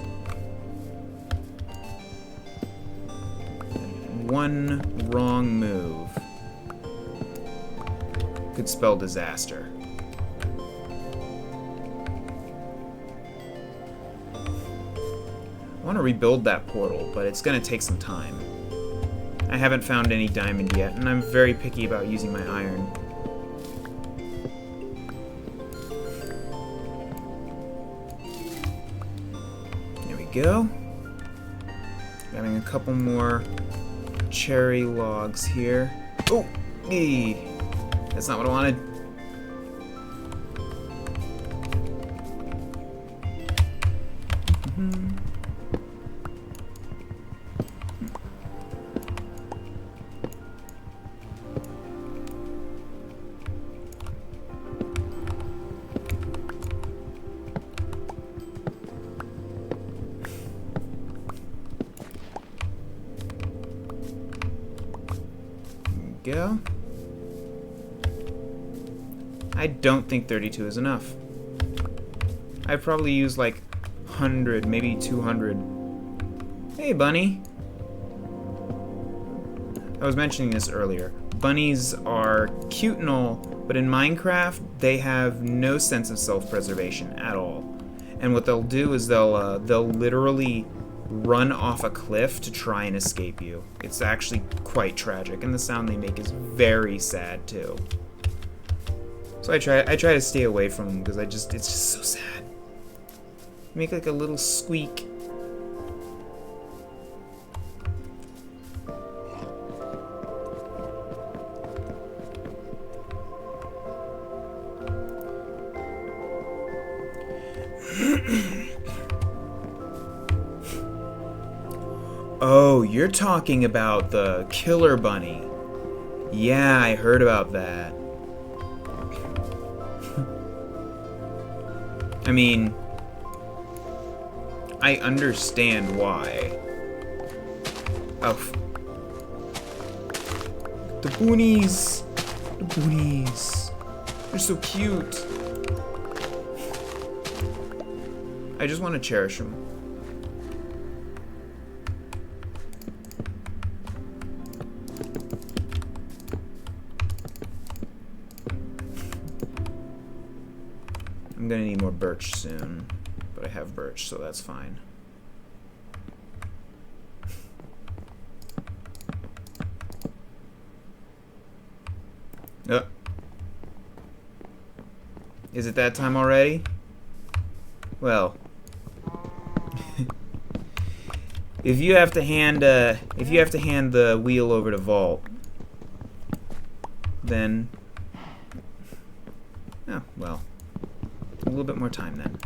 One wrong move could spell disaster. I want to rebuild that portal, but it's gonna take some time. I haven't found any diamond yet, and I'm very picky about using my iron. There we go. Grabbing a couple more cherry logs here. Oh! Eee. That's not what I wanted. Go. I don't think 32 is enough. I've probably used like 100, maybe 200. Hey, bunny. I was mentioning this earlier. Bunnies are cute and all, but in Minecraft, they have no sense of self-preservation at all. And what they'll do is they'll literally run off a cliff to try and escape you. It's actually quite tragic, and the sound they make is very sad too. So I try to stay away from them because it's just so sad. Make like a little squeak. Oh, you're talking about the killer bunny. Yeah, I heard about that. I mean, I understand why. Oh. The boonies! The boonies. They're so cute. I just want to cherish them. I'm gonna need more birch soon, but I have birch, so that's fine. Is it that time already? Well, if you have to hand the wheel over to Vault, then oh well. A little bit more time then.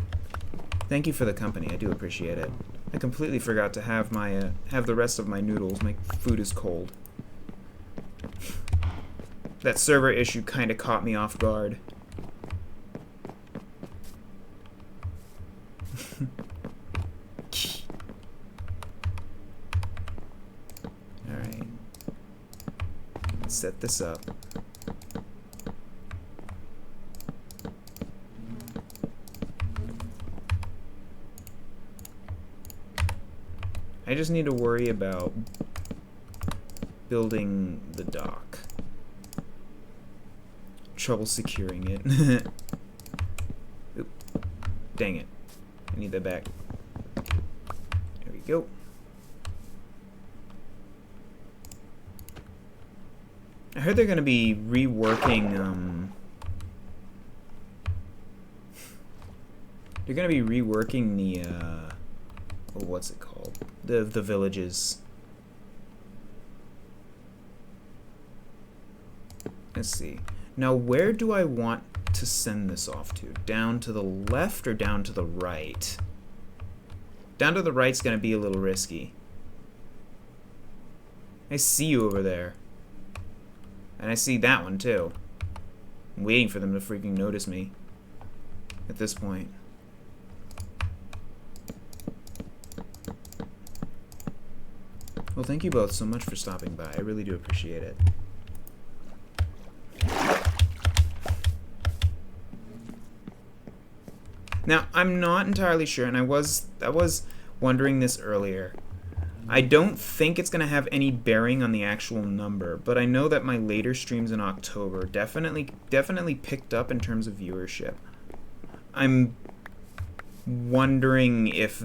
Thank you for the company. I do appreciate it. I completely forgot to have my have the rest of my noodles. My food is cold. That server issue kind of caught me off guard. Alright. Let's set this up. I just need to worry about building the dock. Trouble securing it. Oop. Dang it. I need that back. There we go. I heard they're going to be reworking, they're going to be reworking the, oh, what's it called? The villages. Let's see. Now, where do I want to send this off to? Down to the left or down to the right? Down to the right's going to be a little risky. I see you over there. And I see that one, too. I'm waiting for them to freaking notice me at this point. Well, thank you both so much for stopping by. I really do appreciate it. Now, I'm not entirely sure, and I was wondering this earlier. I don't think it's going to have any bearing on the actual number, but I know that my later streams in October definitely picked up in terms of viewership. I'm wondering if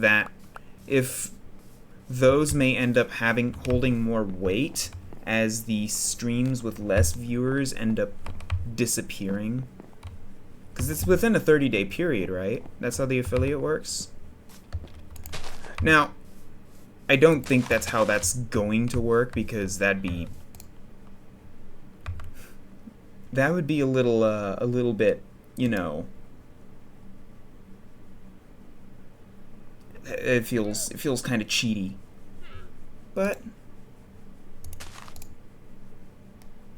those may end up holding more weight as the streams with less viewers end up disappearing. Because it's within a 30-day period, right? That's how the affiliate works. Now, I don't think that's how that's going to work, because that would be a little bit, you know, it feels kind of cheaty. But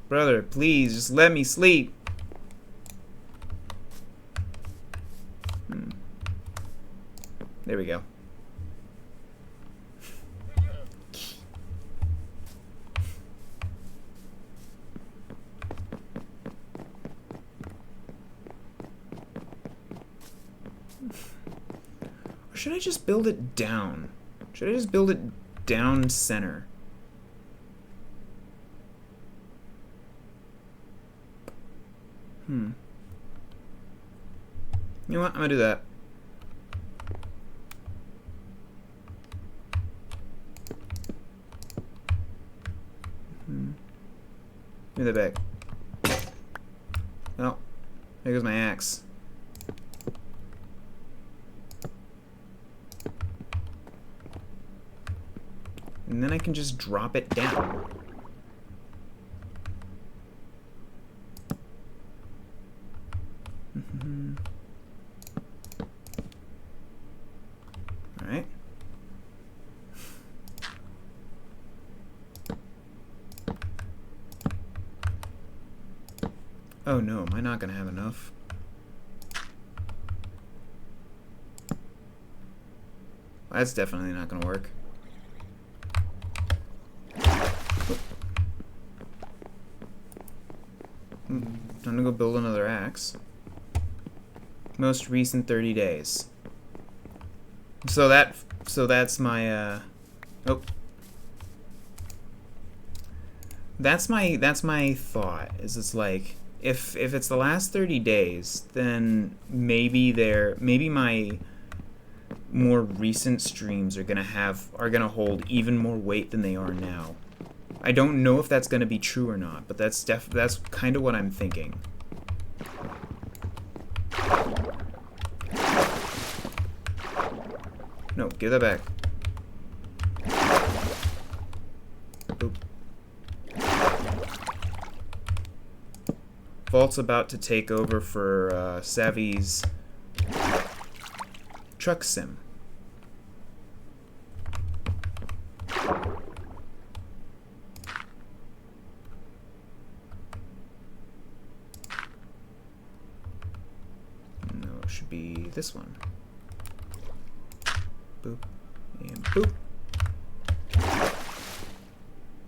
brother, please just let me sleep. There we go. Or should I just build it down? Should I just build it down center? You know what? I'm gonna do that. Give me that back. Oh, there goes my axe. And then I can just drop it down. Alright. Oh no, am I not gonna have enough? That's definitely not gonna work. Time to go build another axe. Most recent 30 days. So that's my oh. That's my thought. Is it's like if it's the last 30 days, then maybe my more recent streams are gonna hold even more weight than they are now. I don't know if that's gonna be true or not, but that's kind of what I'm thinking. No, give that back. Oop. Vault's about to take over for Savvy's truck sim. be this one. Boop. And boop.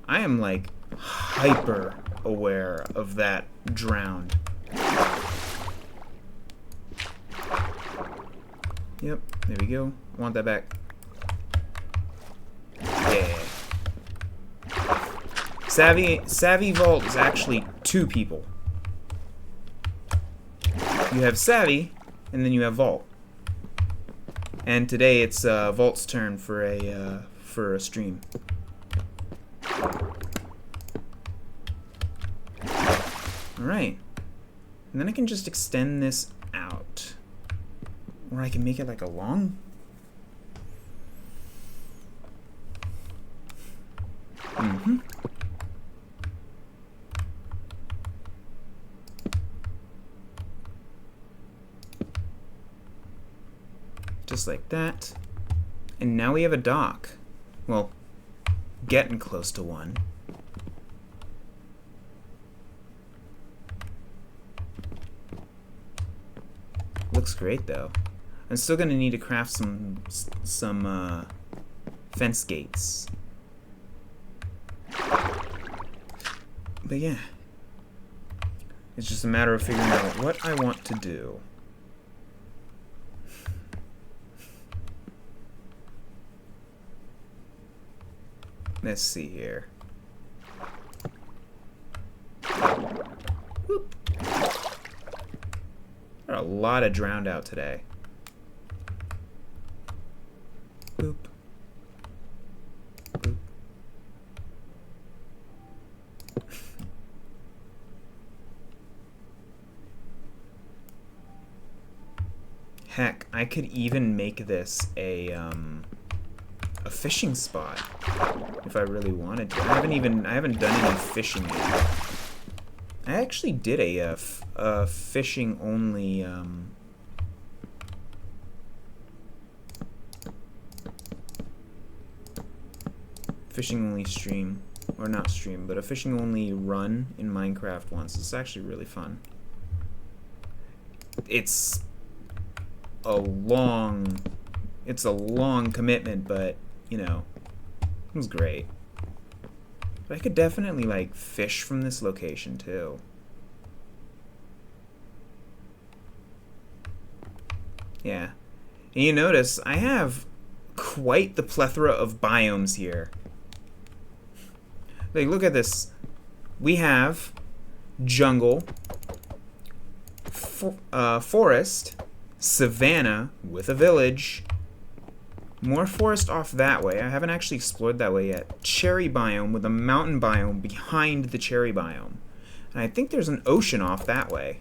I am like hyper aware of that drowned. Yep, there we go. I want that back. Yeah. Savvy Vault is actually 2 people. You have Savvy, and then you have Vault. And today it's Vault's turn for a stream. Alright. And then I can just extend this out. Or I can make it like a long. Mm-hmm. Just like that. And now we have a dock. Well, getting close to one. Looks great though. I'm still gonna need to craft some fence gates. But yeah. It's just a matter of figuring out what I want to do. Let's see here. Whoop. There are a lot of drowned out today. Boop. Boop. Heck, I could even make this a fishing spot if I really wanted to. I haven't done any fishing yet. I actually did a fishing only stream, or not stream, but a fishing only run in Minecraft once. It's actually really fun. It's a long commitment, but you know, it was great. But I could definitely like fish from this location too. Yeah. And you notice I have quite the plethora of biomes here. Like, look at this. We have jungle, forest, savanna with a village, more forest off that way. I haven't actually explored that way yet. Cherry biome with a mountain biome behind the cherry biome. And I think there's an ocean off that way.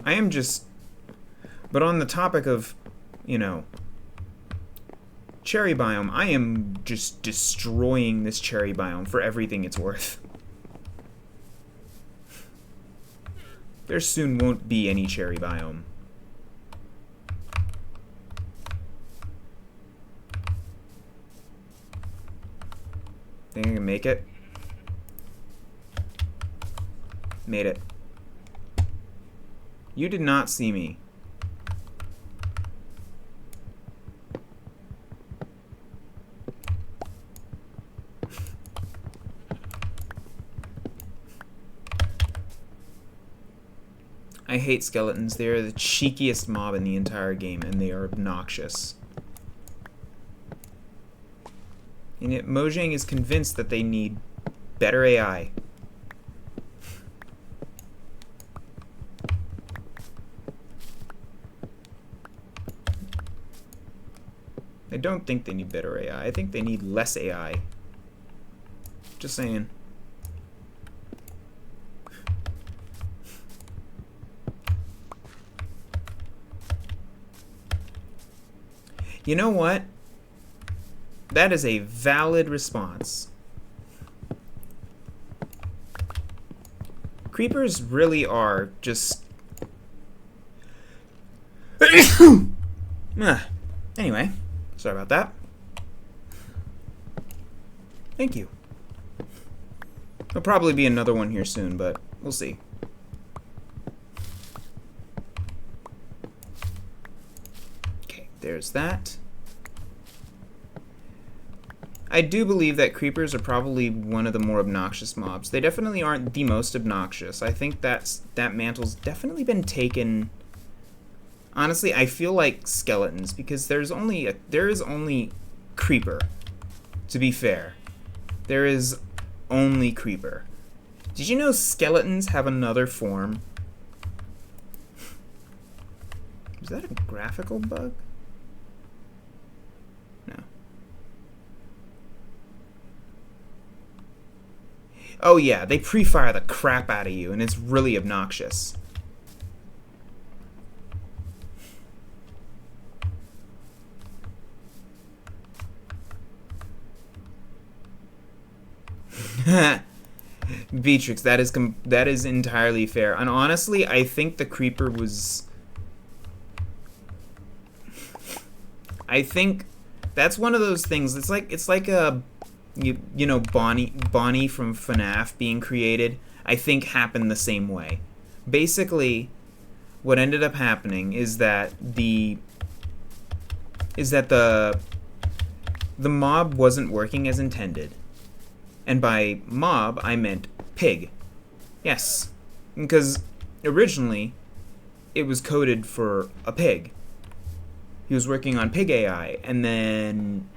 I am just... But on the topic of, you know, cherry biome, I am just destroying this cherry biome for everything it's worth. There soon won't be any cherry biome. Think I can make it? Made it. You did not see me. I hate skeletons. They are the cheekiest mob in the entire game, and they are obnoxious. And yet Mojang is convinced that they need better AI. I don't think they need better AI. I think they need less AI. Just saying. You know what? That is a valid response. Creepers really are just... Anyway, sorry about that. Thank you. There'll probably be another one here soon, but we'll see. Okay, there's that. I do believe that creepers are probably one of the more obnoxious mobs. They definitely aren't the most obnoxious. I think that mantle's definitely been taken. Honestly, I feel like skeletons because there is only creeper. To be fair, there is only creeper. Did you know skeletons have another form? Is that a graphical bug? No. Oh yeah, they pre-fire the crap out of you, and it's really obnoxious. Beatrix, that is entirely fair. And honestly, I think the creeper was. I think that's one of those things. It's like a you know Bonnie from FNAF being created. I think happened the same way. Basically, what ended up happening is that the mob wasn't working as intended. And by mob, I meant pig. Yes. Because originally, it was coded for a pig. He was working on pig AI, and then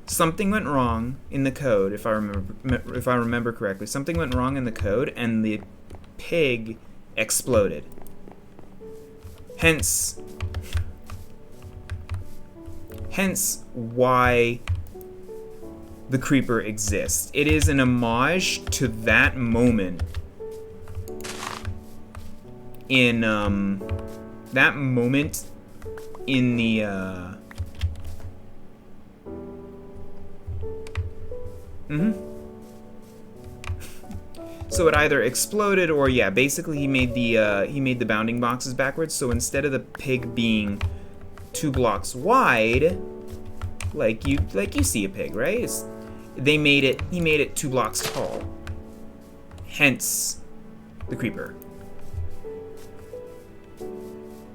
something went wrong in the code, if I remember correctly. Something went wrong in the code, and the pig exploded. Hence why the creeper exists. It is an homage to that moment in the So it either exploded or yeah, basically he made the bounding boxes backwards. So instead of the pig being 2 blocks wide, like you see a pig, right? He made it 2 blocks tall. Hence the creeper.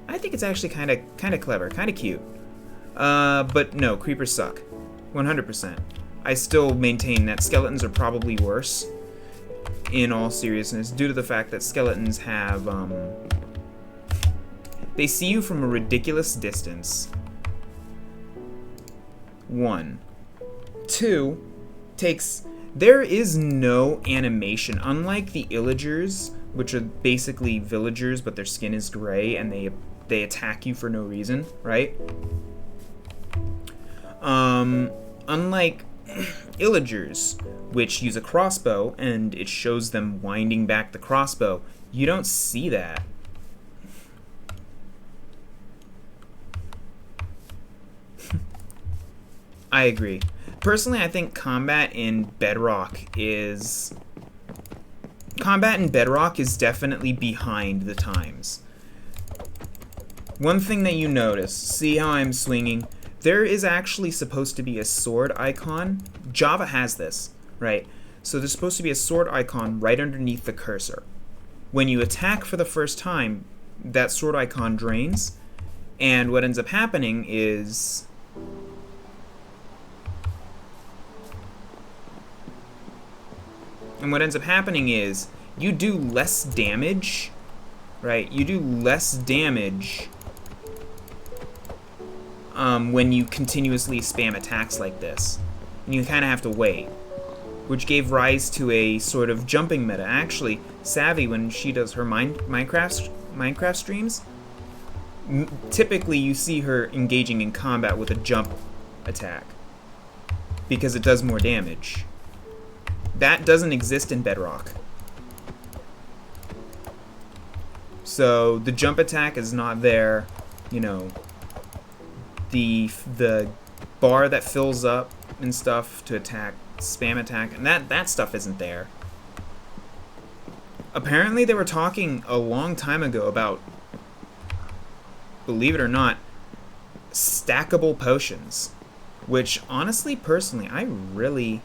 I think it's actually kind of clever, kind of cute. But no, creepers suck. 100%. I still maintain that skeletons are probably worse, in all seriousness, due to the fact that skeletons have, they see you from a ridiculous distance. 1. 2, there is no animation. Unlike the illagers, which are basically villagers, but their skin is gray and they attack you for no reason, right? Unlike illagers, which use a crossbow and it shows them winding back the crossbow, you don't see that. I agree. Personally, I think combat in Bedrock is definitely behind the times. One thing that you notice, see how I'm swinging? There is actually supposed to be a sword icon. Java has this, right? So there's supposed to be a sword icon right underneath the cursor. When you attack for the first time, that sword icon drains, and what ends up happening is you do less damage, right? You do less damage when you continuously spam attacks like this. And you kind of have to wait, which gave rise to a sort of jumping meta. Actually, Savvy, when she does her Minecraft streams, typically you see her engaging in combat with a jump attack because it does more damage. That doesn't exist in Bedrock. So the jump attack is not there, you know. The bar that fills up and stuff to attack, spam attack, and that stuff isn't there. Apparently they were talking a long time ago about, believe it or not, stackable potions, which honestly, personally, I really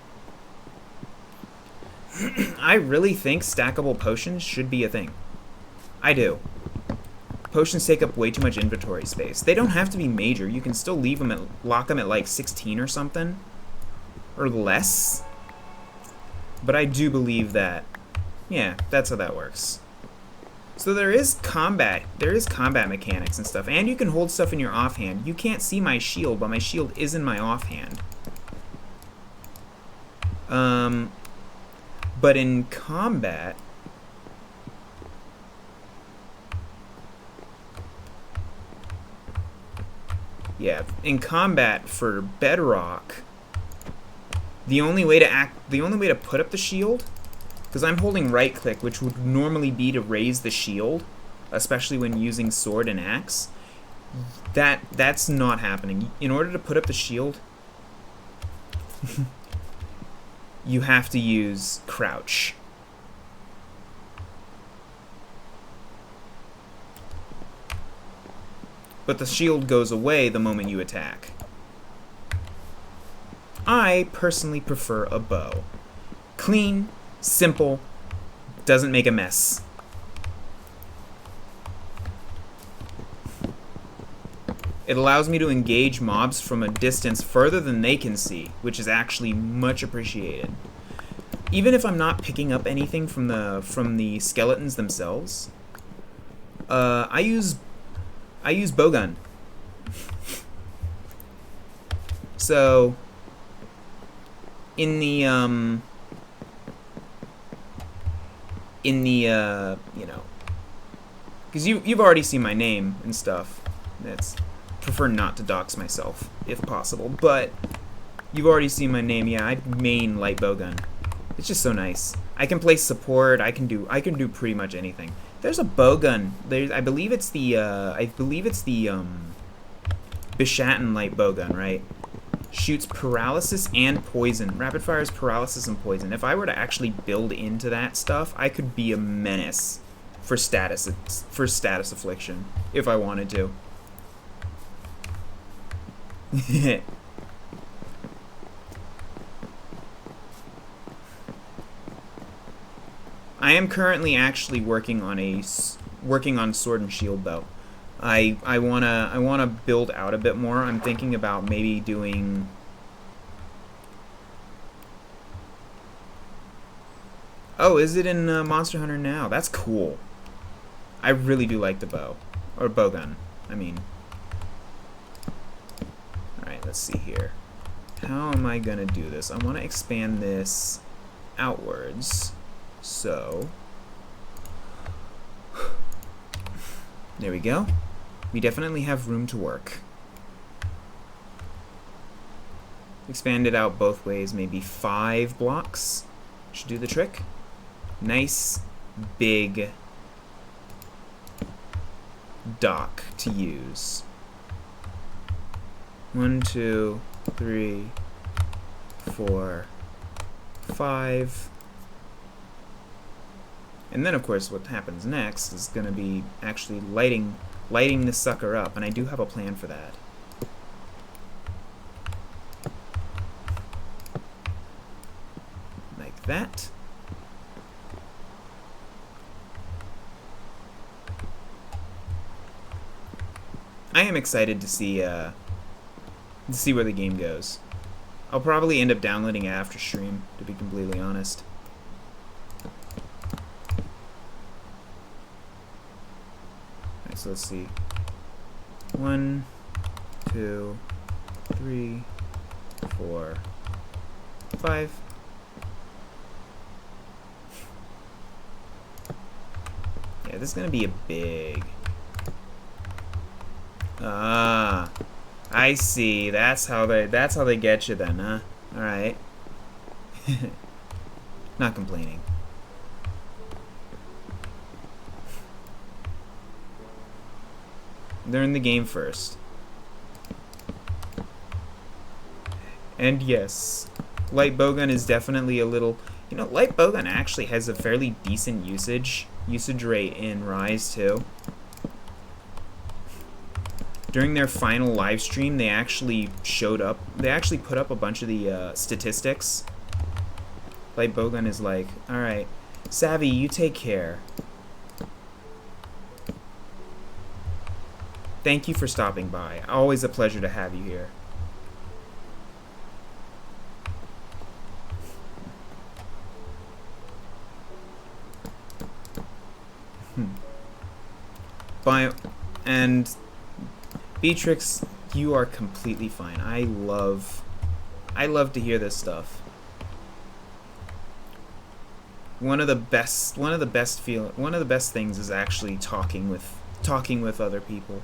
I really think stackable potions should be a thing. I do. Potions take up way too much inventory space. They don't have to be major. You can still leave them at, lock them at like 16 or something. Or less. But I do believe that, yeah, that's how that works. So there is combat mechanics and stuff. And you can hold stuff in your offhand. You can't see my shield, but my shield is in my offhand. But in combat... Yeah, in combat for Bedrock, the only way to put up the shield, because I'm holding right click, which would normally be to raise the shield, especially when using sword and axe. That's not happening. In order to put up the shield, you have to use crouch. But the shield goes away the moment you attack. I personally prefer a bow. Clean, simple, doesn't make a mess. It allows me to engage mobs from a distance further than they can see, which is actually much appreciated. Even if I'm not picking up anything from the skeletons themselves, I use bowgun. So in the you know, because you've already seen my name and stuff. That's prefer not to dox myself if possible, but you've already seen my name. Yeah, I main light bowgun. It's just so nice. I can play support. I can do pretty much anything. There's a bowgun. I believe it's the Bishatin light bowgun, right? Shoots paralysis and poison. Rapid fires paralysis and poison. If I were to actually build into that stuff, I could be a menace for status affliction if I wanted to. I am currently actually working on sword and shield though. I wanna build out a bit more. I'm thinking about maybe doing. Oh, is it in Monster Hunter now? That's cool. I really do like the bow or bowgun. I mean. All right, let's see here. How am I gonna do this? I want to expand this outwards. So, there we go. We definitely have room to work. Expand it out both ways, maybe 5 blocks. Should do the trick. Nice, big dock to use. 1, 2, 3, 4, 5. And then, of course, what happens next is going to be actually lighting this sucker up, and I do have a plan for that. Like that. I am excited to see where the game goes. I'll probably end up downloading it after stream, to be completely honest. So let's see. 1, 2, 3, 4, 5. Yeah, this is gonna be a big. Ah, I see. That's how they get you then, huh? All right. Not complaining. Learn the game first. And yes, light bowgun is definitely a little. You know, light bowgun actually has a fairly decent usage rate in Rise too. During their final live stream, they actually showed up. They actually put up a bunch of the statistics. Light Bowgun is like, alright, Savvy, you take care. Thank you for stopping by. Always a pleasure to have you here. And Beatrix, you are completely fine. I love to hear this stuff. One of the best things is actually talking with other people.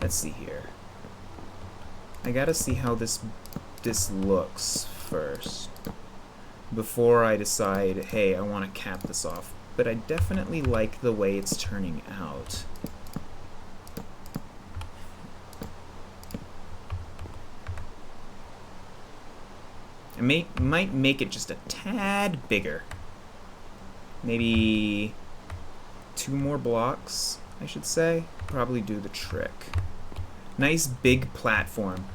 Let's see here. I gotta see how this looks first before I decide, hey, I want to cap this off. But I definitely like the way it's turning out. I might make it just a tad bigger. Maybe 2 more blocks, I should say. Probably do the trick. Nice big platform.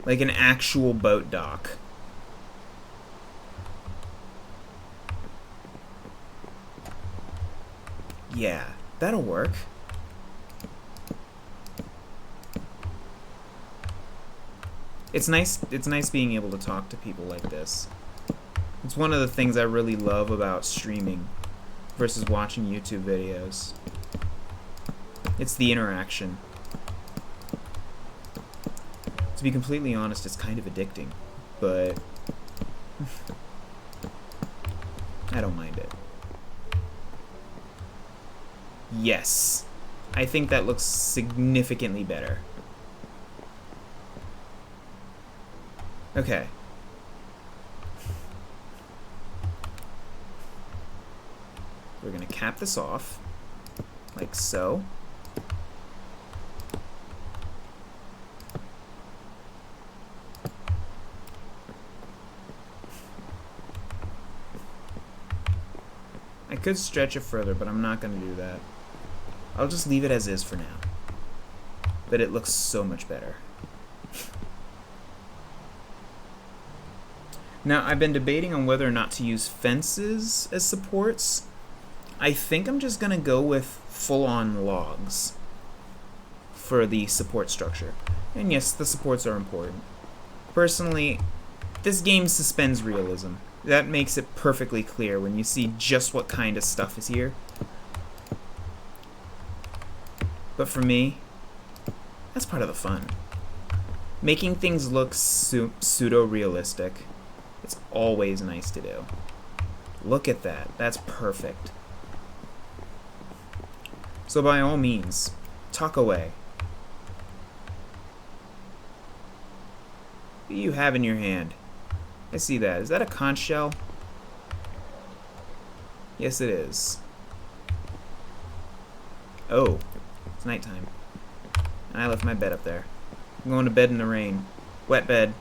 Like an actual boat dock. Yeah, that'll work. It's nice being able to talk to people like this. It's one of the things I really love about streaming versus watching YouTube videos. It's the interaction. To be completely honest, it's kind of addicting, but I don't mind it. Yes. I think that looks significantly better. Okay. We're gonna cap this off, like so. I could stretch it further, but I'm not gonna do that. I'll just leave it as is for now. But it looks so much better. Now, I've been debating on whether or not to use fences as supports. I think I'm just gonna go with full-on logs for the support structure. And yes, the supports are important. Personally, this game suspends realism. That makes it perfectly clear when you see just what kind of stuff is here. But for me, that's part of the fun. Making things look pseudo-realistic. It's always nice to do. Look at that. That's perfect. So by all means, talk away. What do you have in your hand? I see that. Is that a conch shell? Yes, it is. Oh, it's nighttime. And I left my bed up there. I'm going to bed in the rain. Wet bed.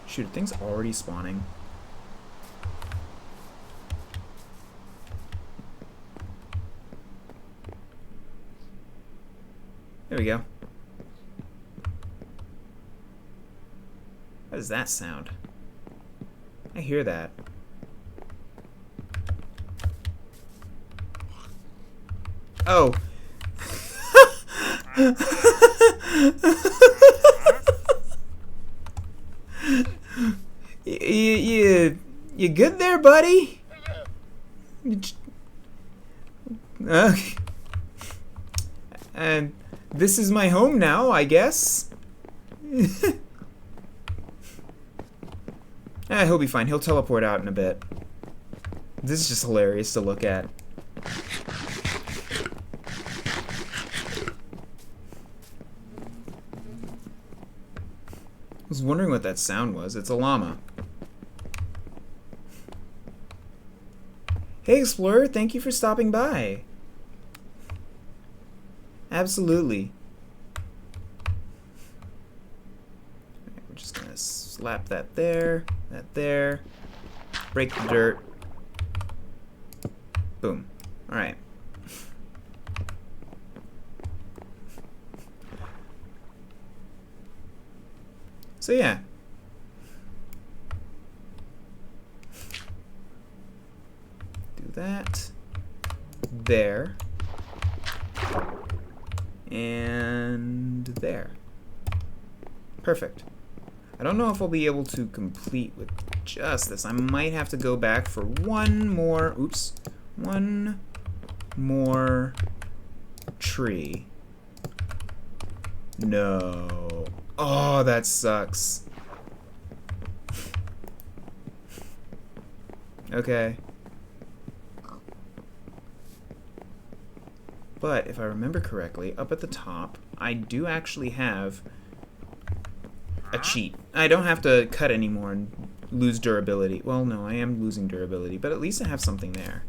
Shoot, are things already spawning? There we go. What does that sound? I hear that. Oh. You good there, buddy? Okay. And this is my home now, I guess. He'll be fine. He'll teleport out in a bit. This is just hilarious to look at. I was wondering what that sound was. It's a llama. Hey, Explorer. Thank you for stopping by. Absolutely. Right, we're just gonna slap that there, break the dirt. Boom. Alright. So yeah. Do that. There. And there. Perfect. I don't know if I'll be able to complete with just this. I might have to go back for one more tree. No. Oh, that sucks. Okay. But if I remember correctly, up at the top, I do actually have a cheat. I don't have to cut anymore and lose durability. Well, no, I am losing durability, but at least I have something there.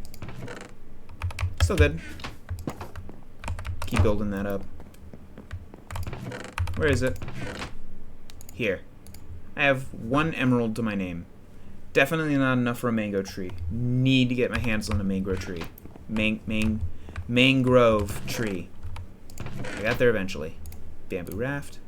Still good. Keep building that up. Where is it? Here. I have 1 emerald to my name. Definitely not enough for a mango tree. Need to get my hands on a mangrove tree. Mangrove tree. I got there eventually. Bamboo raft.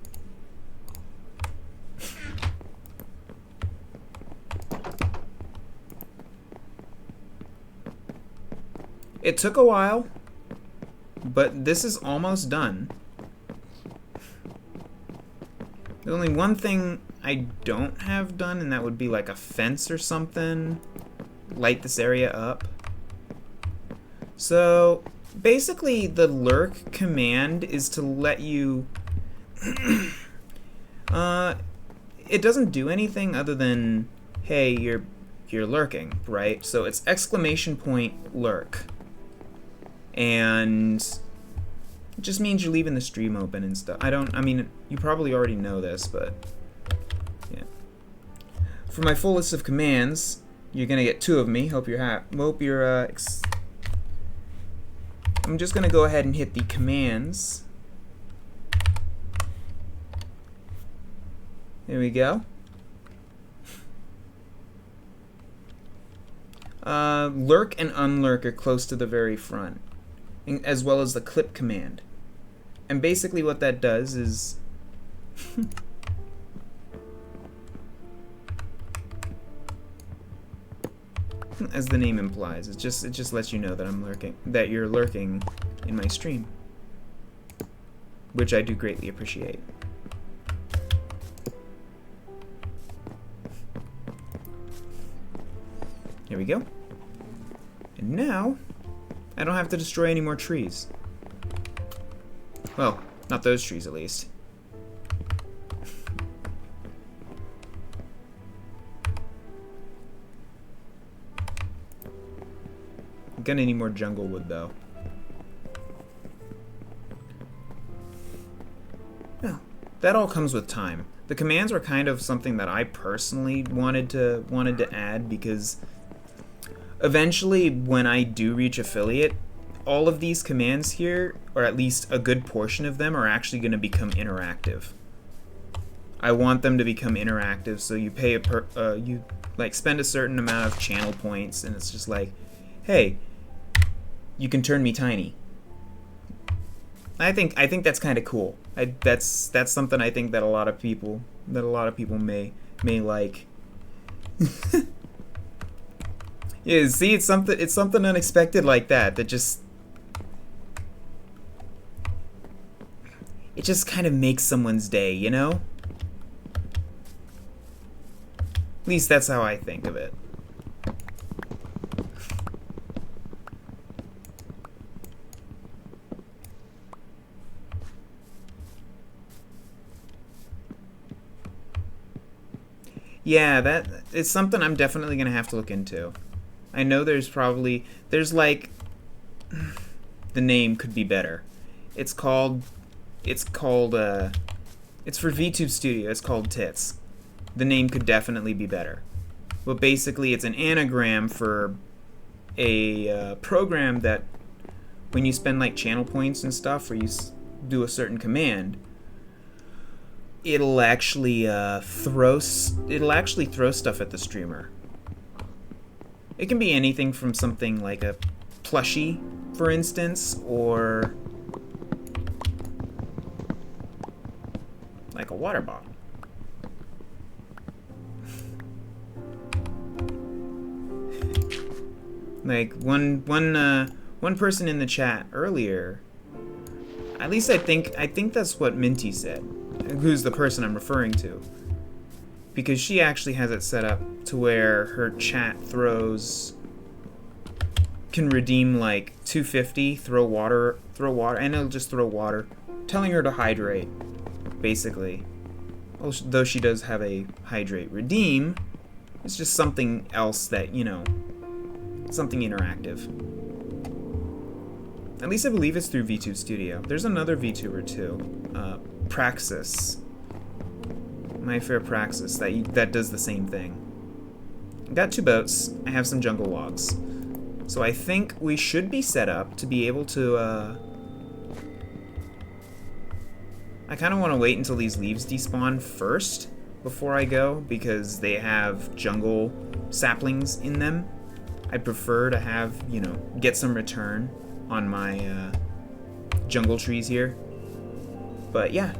It took a while, but this is almost done. There's only one thing I don't have done, and that would be like a fence or something. Light this area up. So basically the lurk command is to let you it doesn't do anything other than, hey, you're lurking, right? So it's exclamation point lurk. And it just means you're leaving the stream open and stuff. I mean, you probably already know this, but yeah. For my full list of commands, you're gonna get 2 of me. Hope you're I'm just gonna go ahead and hit the commands. There we go. Lurk and unlurk are close to the very front, as well as the clip command. And basically what that does is as the name implies, it just lets you know that you're lurking in my stream, which I do greatly appreciate. Here we go. And now I don't have to destroy any more trees. Well, not those trees at least. I'm gonna need more jungle wood though. Well, that all comes with time. The commands were kind of something that I personally wanted to add because eventually when I do reach affiliate, all of these commands here, or at least a good portion of them, are actually going to become interactive. I want them to become interactive, so you pay you like spend a certain amount of channel points, and it's just like, hey, you can turn me tiny. I think that's kind of cool. That's something I think that a lot of people may like. Yeah, see, it's something unexpected like that just it just kind of makes someone's day, you know? At least that's how I think of it. Yeah, that is something I'm definitely gonna have to look into. I know there's like the name could be better. It's for VTube Studio. It's called Tits. The name could definitely be better. But basically, it's an anagram for a program that when you spend like channel points and stuff, or you do a certain command, it'll actually throw stuff at the streamer. It can be anything from something like a plushie, for instance, or like a water bottle. Like one person in the chat earlier. At least I think that's what Minty said. Who's the person I'm referring to? Because she actually has it set up to where her chat can redeem like 250, throw water, and it'll just throw water, telling her to hydrate, basically. Though she does have a hydrate redeem, it's just something else that, you know, something interactive. At least I believe it's through VTube Studio. There's another VTuber too, Praxis. My fair Praxis that does the same thing. I got 2 boats. I have some jungle logs. So I think we should be set up to be able to, I kind of want to wait until these leaves despawn first before I go, because they have jungle saplings in them. I'd prefer to have, you know, get some return on my jungle trees here. But yeah.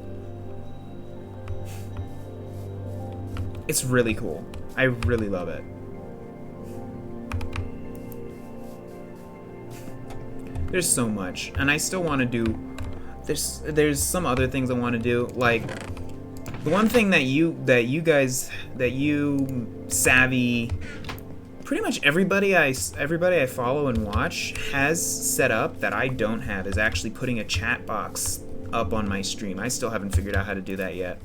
It's really cool. I really love it. There's so much, and I still want to do. There's some other things I want to do, like the one thing that you savvy, pretty much everybody I follow and watch has set up that I don't have is actually putting a chat box up on my stream. I still haven't figured out how to do that yet.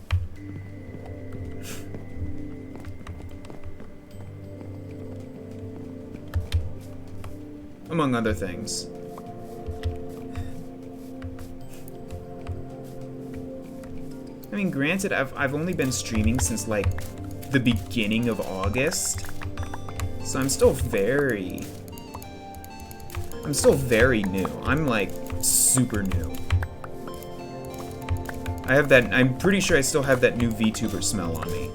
Among other things. I mean, granted, I've only been streaming since like the beginning of August, so I'm still very new. I'm like super new. I'm pretty sure I still have that new VTuber smell on me.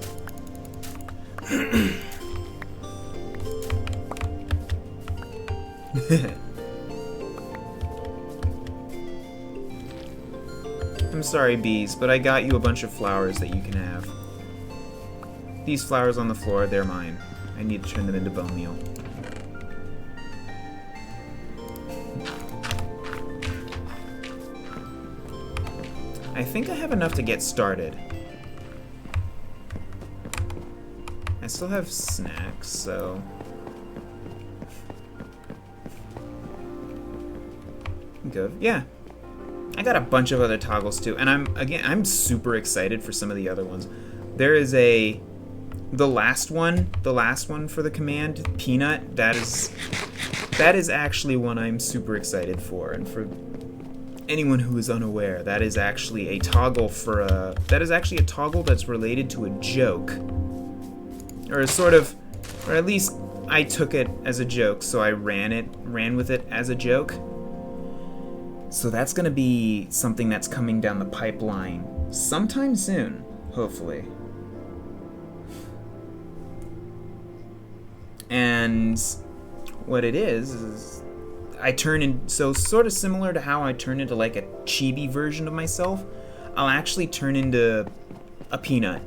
I'm sorry, bees, but I got you a bunch of flowers that you can have. These flowers on the floor, they're mine. I need to turn them into bone meal. I think I have enough to get started. I still have snacks, so... Good. Yeah. I got a bunch of other toggles too, and I'm super excited for some of the other ones. There is the last one for the command, Peanut, that is actually one I'm super excited for. And for anyone who is unaware, that is actually a toggle that's related to a joke. Or at least I took it as a joke, so I ran with it as a joke. So that's going to be something that's coming down the pipeline sometime soon, hopefully. And what it is I turn in, so sort of similar to how I turn into like a chibi version of myself, I'll actually turn into a peanut.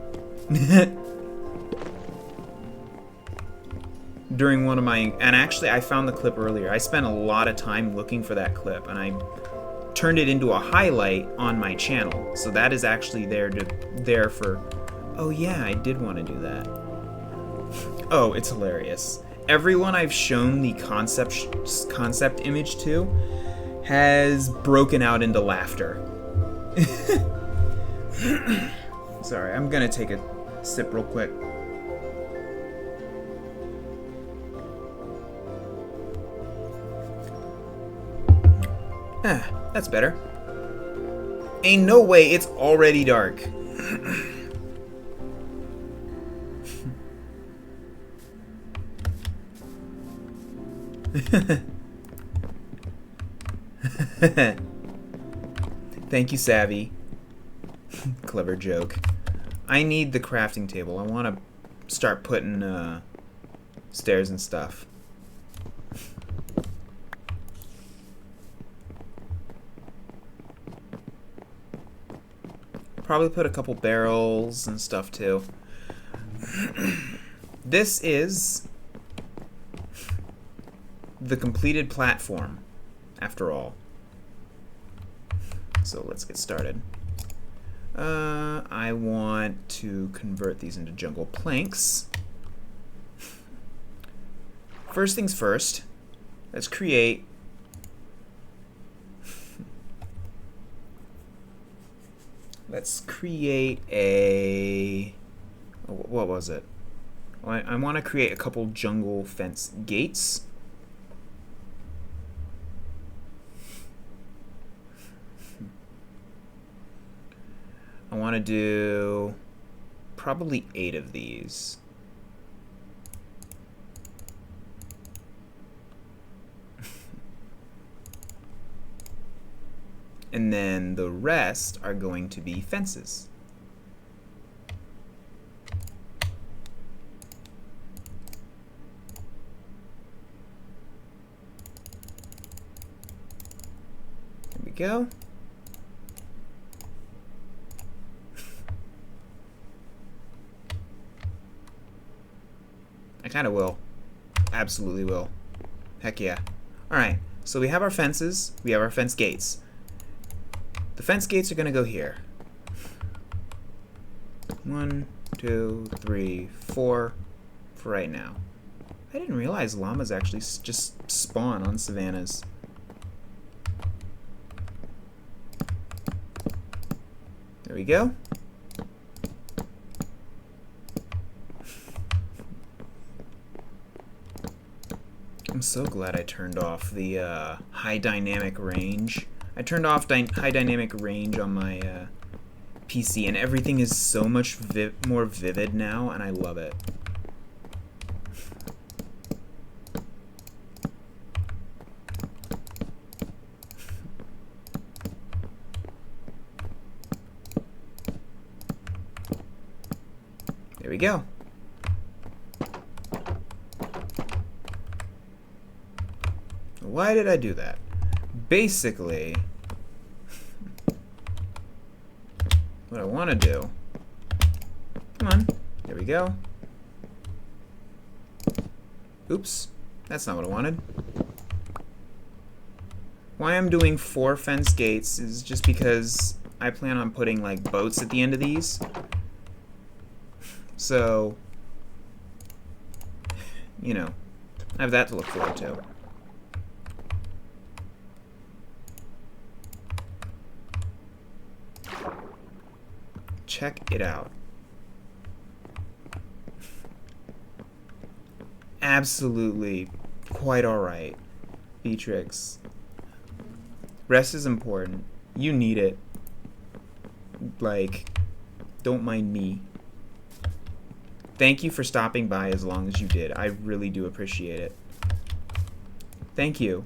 During one of my, and actually I found the clip earlier. I spent a lot of time looking for that clip, and I turned it into a highlight on my channel. So that is actually there for, oh yeah, I did want to do that. Oh, it's hilarious. Everyone I've shown the concept image to has broken out into laughter. Sorry, I'm gonna take a sip real quick. Ah, that's better. Ain't no way it's already dark. Thank you, Savvy. Clever joke. I need the crafting table. I want to start putting stairs and stuff. Probably put a couple barrels and stuff too. the completed platform, after all. So let's get started. I want to convert these into jungle planks. First things first, let's create a, what was it? I want to create a couple jungle fence gates. I want to do probably 8 of these. And then the rest are going to be fences. There we go. I kind of will. Absolutely will. Heck yeah. Alright, so we have our fences, we have our fence gates. The fence gates are going to go here. 1, 2, 3, 4 for right now. I didn't realize llamas actually just spawn on savannas. There we go. I'm so glad I turned off the high dynamic range. I turned off high dynamic range on my PC, and everything is so much more vivid now, and I love it. There we go. Why did I do that? Basically, what I want to do, come on, there we go. Oops, that's not what I wanted. Why I'm doing 4 fence gates is just because I plan on putting like boats at the end of these. So, you know, I have that to look forward to. Check it out. Absolutely quite alright, Beatrix. Rest is important. You need it. Like, don't mind me. Thank you for stopping by as long as you did. I really do appreciate it. Thank you.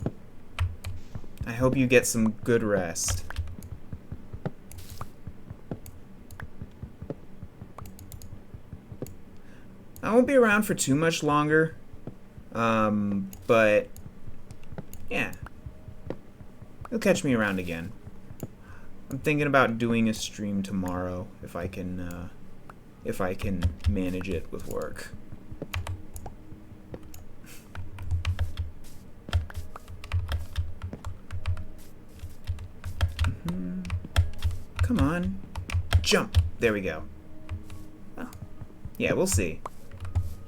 I hope you get some good rest. I won't be around for too much longer, but yeah, you'll catch me around again. I'm thinking about doing a stream tomorrow if I can manage it with work. Come on, jump. There we go. Oh. Yeah, we'll see.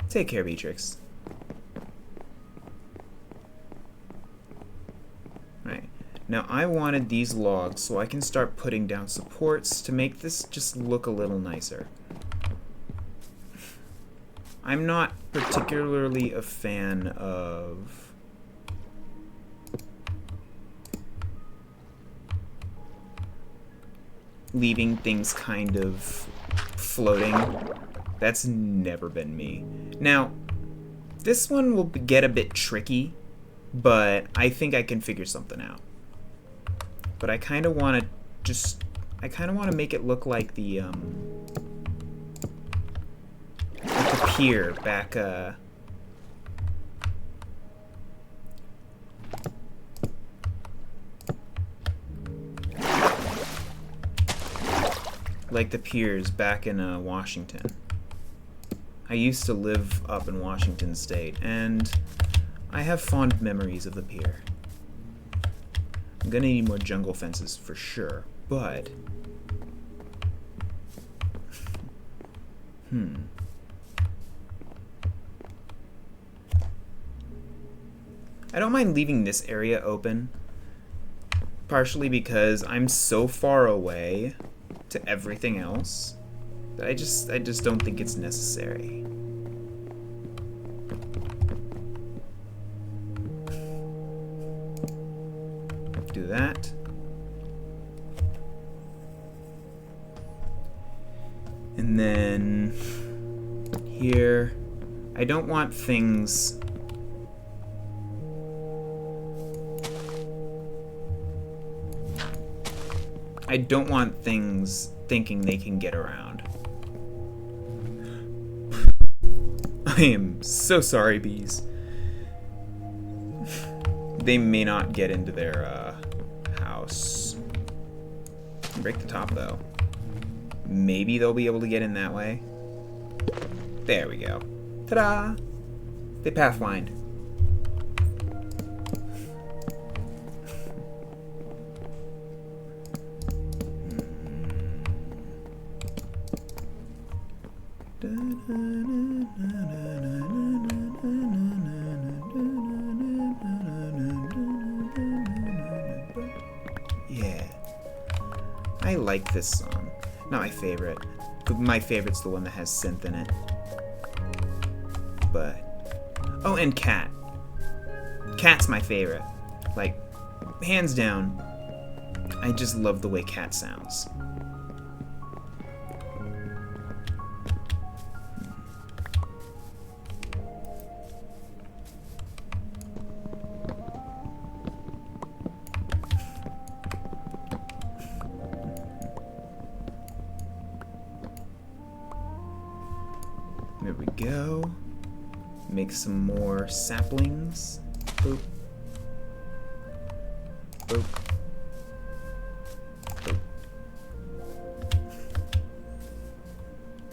Take care, Beatrix. Right. Now I wanted these logs so I can start putting down supports to make this just look a little nicer. I'm not particularly a fan of leaving things kind of floating. That's never been me. Now, this one will get a bit tricky, but I think I can figure something out. But I kind of want to make it look like the pier back, like the piers back in Washington. I used to live up in Washington State, and I have fond memories of the pier. I'm gonna need more jungle fences for sure, but... I don't mind leaving this area open, partially because I'm so far away to everything else that I just don't think it's necessary. Do that. And then here, I don't want things... I don't want things thinking they can get around. I am so sorry, bees. They may not get into their house. Break the top, though. Maybe they'll be able to get in that way. There we go. Ta-da! They pathlined. Yeah. I like this song. Not my favorite. My favorite's the one that has synth in it. But... oh, and Cat. Cat's my favorite. Like, hands down. I just love the way Cat sounds. There we go. Make some more saplings. Boop. Boop. Boop.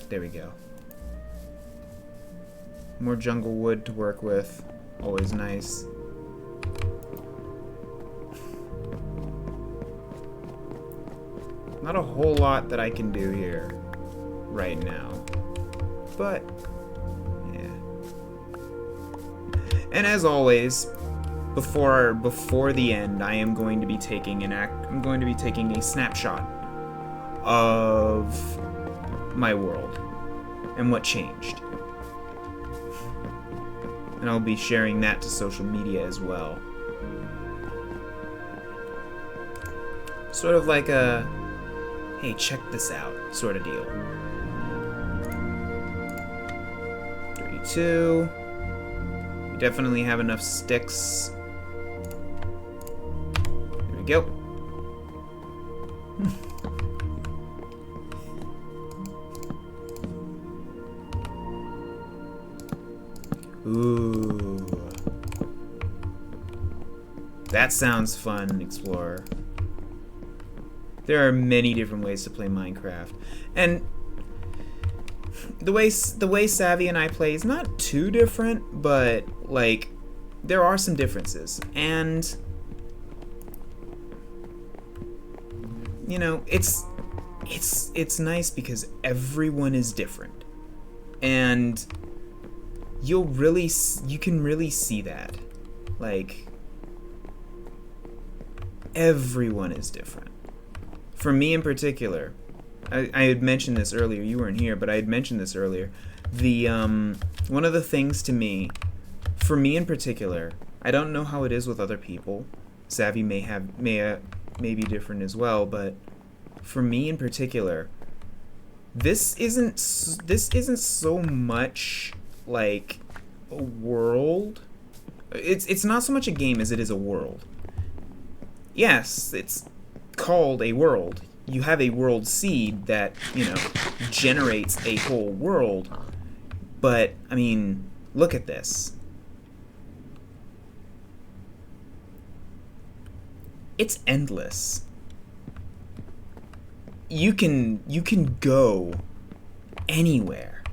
There we go. More jungle wood to work with. Always nice. Not a whole lot that I can do here right now. But yeah. And as always, before the end, I am going to be taking a snapshot of my world and what changed. And I'll be sharing that to social media as well. Sort of like a, hey, check this out sort of deal. 32. We definitely have enough sticks. There we go. Ooh. That sounds fun, Explorer. There are many different ways to play Minecraft. And the way Savvy and I play is not too different, but like there are some differences. And you know, it's nice because everyone is different. And you can really see that. Like everyone is different. For me in particular, I had mentioned this earlier. You weren't here, but I had mentioned this earlier. The one of the things to me, for me in particular, I don't know how it is with other people. Savvy may be different as well, but for me in particular, this isn't so much like a world. It's not so much a game as it is a world. Yes, it's called a world. You have a world seed that, you know, generates a whole world. But, I mean, look at this. It's endless. You can go anywhere.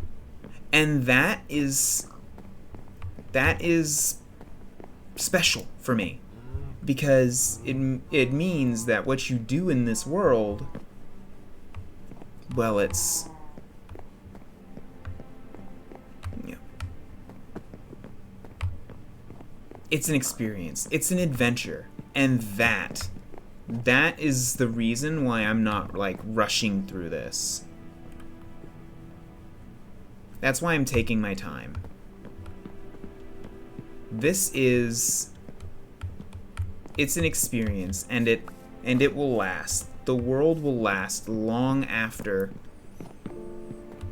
And that is special for me, because it means that what you do in this world, well, it's, you know, it's an experience, it's an adventure, and that is the reason why I'm not like rushing through this. That's why I'm taking my time. It's an experience, and it will last. The world will last long after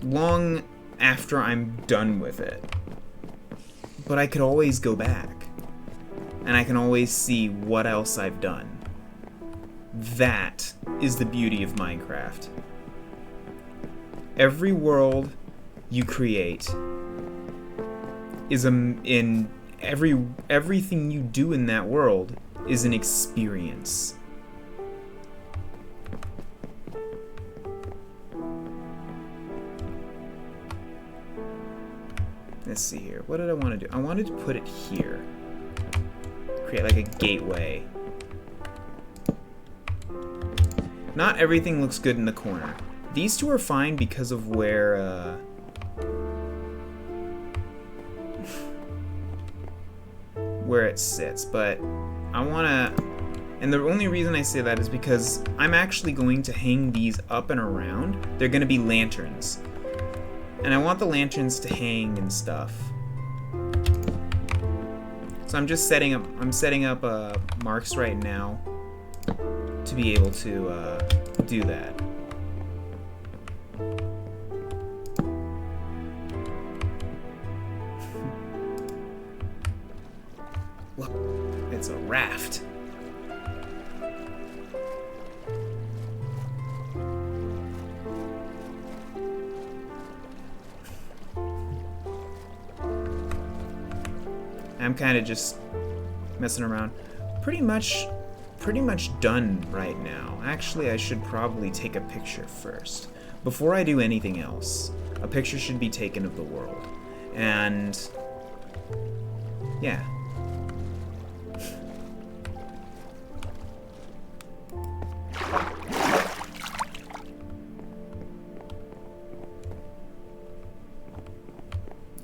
I'm done with it. But I could always go back, and I can always see what else I've done. That is the beauty of Minecraft. Every world you create is everything you do in that world is an experience. Let's see here. What did I want to do? I wanted to put it here. Create like a gateway. Not everything looks good in the corner. These two are fine because of where it sits, but I wanna, and the only reason I say that is because I'm actually going to hang these up and around. They're gonna be lanterns, and I want the lanterns to hang and stuff. So I'm just setting up marks right now to be able to do that. Look, it's a raft. I'm kind of just messing around. Pretty much done right now. Actually, I should probably take a picture first. Before I do anything else, a picture should be taken of the world. And yeah.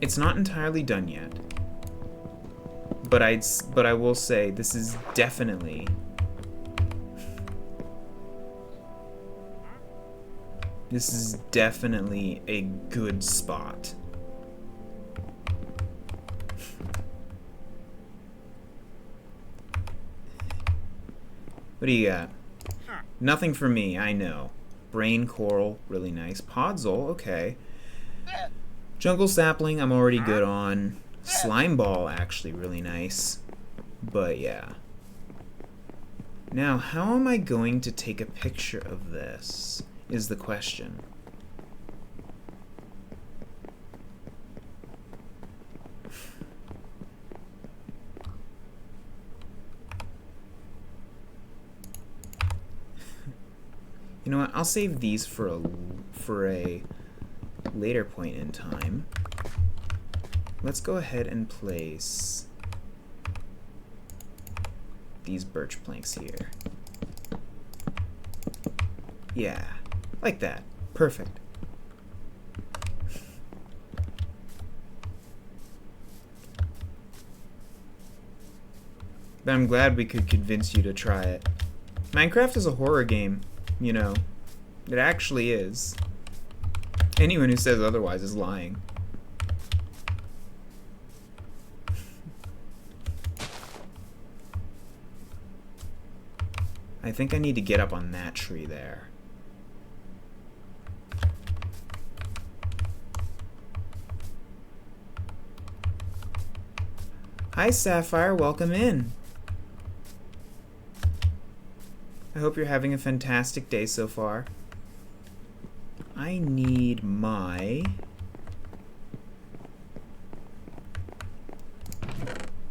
It's not entirely done yet. But I will say this is definitely a good spot. What do you got? Nothing for me, I know. Brain coral, really nice. Podzol, okay. Jungle sapling, I'm already good on. Slime ball, actually really nice. But yeah. Now, how am I going to take a picture of this, is the question. You know what? I'll save these for a later point in time. Let's go ahead and place these birch planks here. Yeah, like that. Perfect. But I'm glad we could convince you to try it. Minecraft is a horror game, you know. It actually is. Anyone who says otherwise is lying. I think I need to get up on that tree there. Hi Sapphire, welcome in. I hope you're having a fantastic day so far. I need my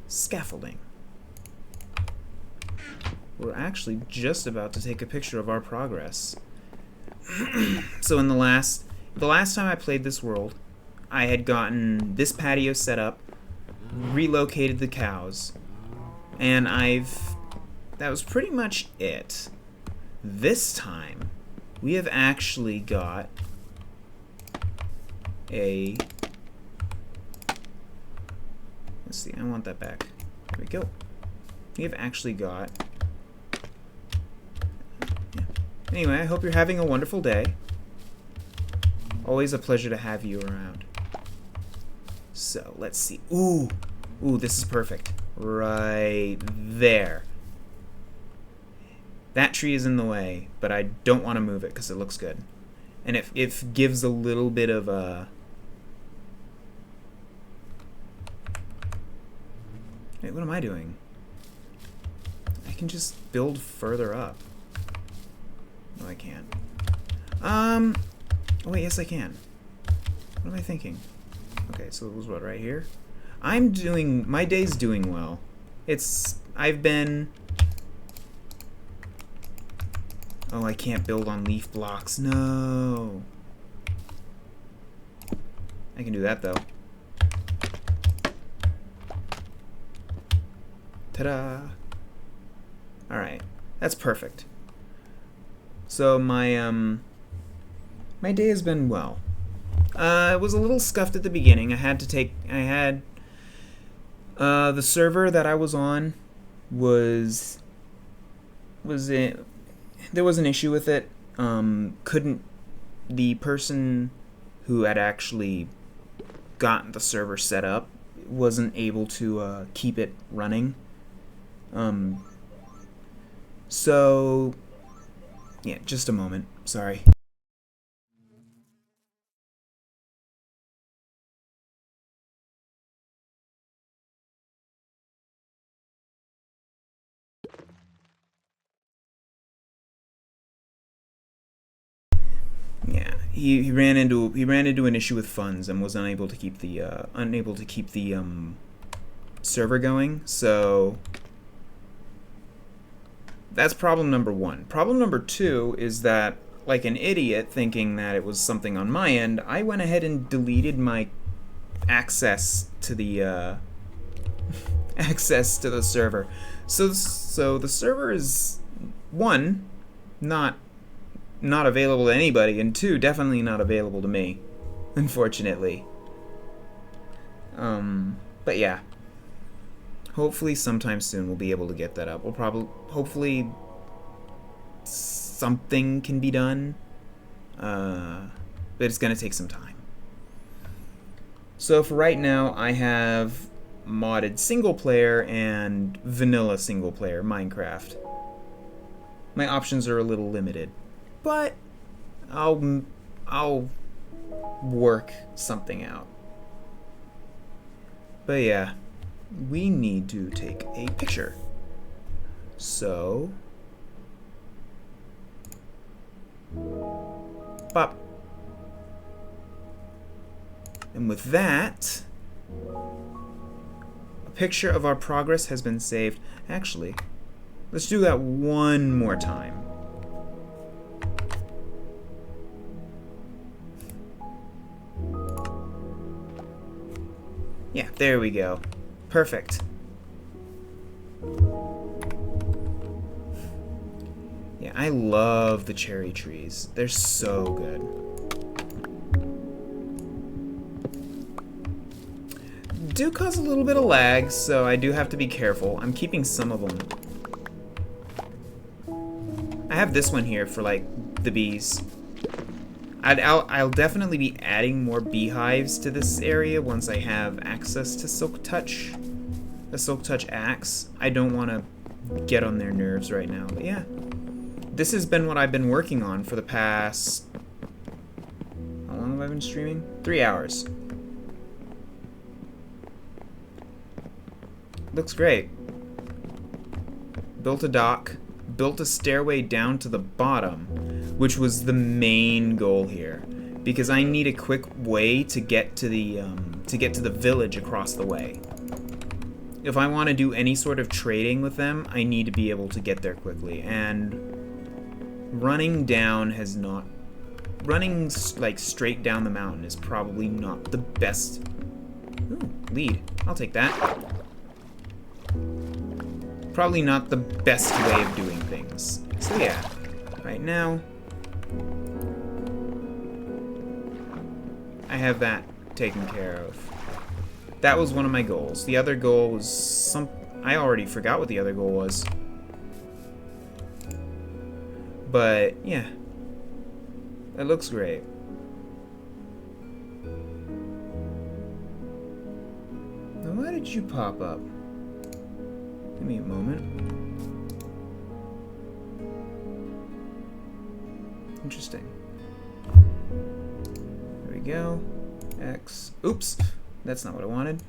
scaffolding. We're actually just about to take a picture of our progress. So in the last time I played this world, I had gotten this patio set up, relocated the cows, And that was pretty much it. This time, we have actually got a... Let's see, I want that back. There we go. We have actually got... Yeah. Anyway, I hope you're having a wonderful day. Always a pleasure to have you around. So, let's see. Ooh, this is perfect. Right there. That tree is in the way, but I don't want to move it because it looks good. And it gives a little bit of a... Wait, what am I doing? I can just build further up. No, I can't. Oh wait, yes I can. What am I thinking? Okay, so it was what, right here? My day's doing well. I've been... Oh, I can't build on leaf blocks. No. I can do that, though. Ta-da! Alright. That's perfect. So, my day has been well. It was a little scuffed at the beginning. The server that I was on there was an issue with it. The person who had actually gotten the server set up wasn't able to keep it running. So, yeah, just a moment. Sorry. Yeah, he ran into an issue with funds and was unable to keep the server going. So that's problem number one. Problem number two is that, like an idiot, thinking that it was something on my end, I went ahead and deleted my access to the access to the server. So the server is, one, not available to anybody, and two, definitely not available to me, unfortunately. But yeah, hopefully sometime soon we'll be able to get that up. Hopefully something can be done, but it's gonna take some time. So for right now, I have modded single player and vanilla single player Minecraft. My options are a little limited, but I'll work something out. But yeah, we need to take a picture. So, pop. And with that, a picture of our progress has been saved. Actually, let's do that one more time. Yeah, there we go. Perfect. Yeah, I love the cherry trees. They're so good. Do cause a little bit of lag, so I do have to be careful. I'm keeping some of them. I have this one here for, like, the bees. I'll definitely be adding more beehives to this area once I have access to Silk Touch. A Silk Touch axe. I don't want to get on their nerves right now, but yeah. This has been what I've been working on for the past... How long have I been streaming? 3 hours. Looks great. Built a dock. Built a stairway down to the bottom, which was the main goal here, because I need a quick way to get to the village across the way. If I want to do any sort of trading with them, I need to be able to get there quickly, and running like straight down the mountain is probably not the best. Ooh, lead. I'll take that. probably not the best way of doing things. So yeah, right now, I have that taken care of. That was one of my goals. The other goal was I already forgot what the other goal was. But, yeah. That looks great. Now, why did you pop up? Give me a moment. Interesting. There we go. X. Oops! That's not what I wanted.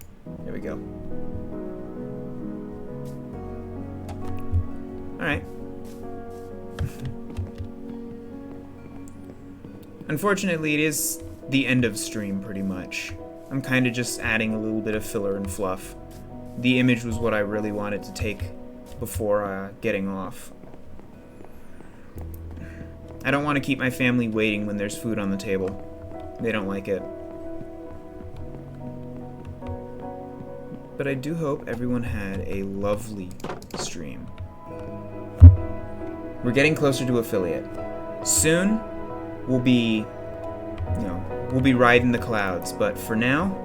There we go. Alright. Unfortunately, it is the end of stream, pretty much. I'm kind of just adding a little bit of filler and fluff. The image was what I really wanted to take before getting off. I don't want to keep my family waiting when there's food on the table. They don't like it. But I do hope everyone had a lovely stream. We're getting closer to affiliate. Soon, we'll be riding the clouds. But for now,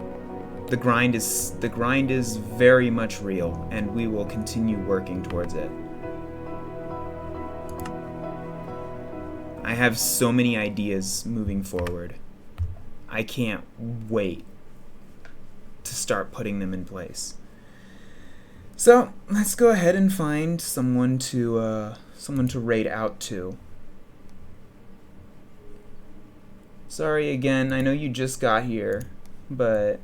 the grind is very much real, and we will continue working towards it. I have so many ideas moving forward. I can't wait to start putting them in place. So let's go ahead and find someone to raid out to. Sorry again, I know you just got here, but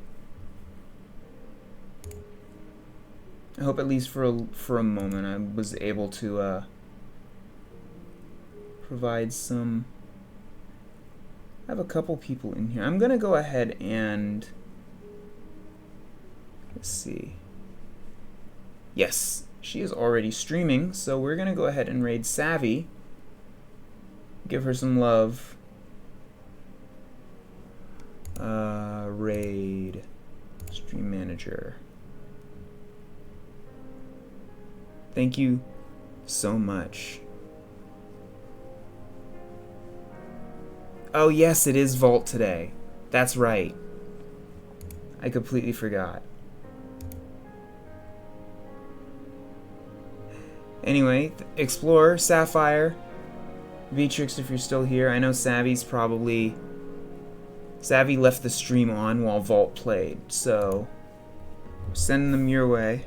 I hope at least for a moment I was able to provide some. I have a couple people in here. I'm gonna go ahead and let's see. Yes, she is already streaming, so we're gonna go ahead and raid Savvy. Give her some love. Raid stream manager. Thank you so much. Oh yes, it is Vault today. That's right. I completely forgot. Anyway, Explorer, Sapphire, Vtrix if you're still here. I know Savvy left the stream on while Vault played, so send them your way.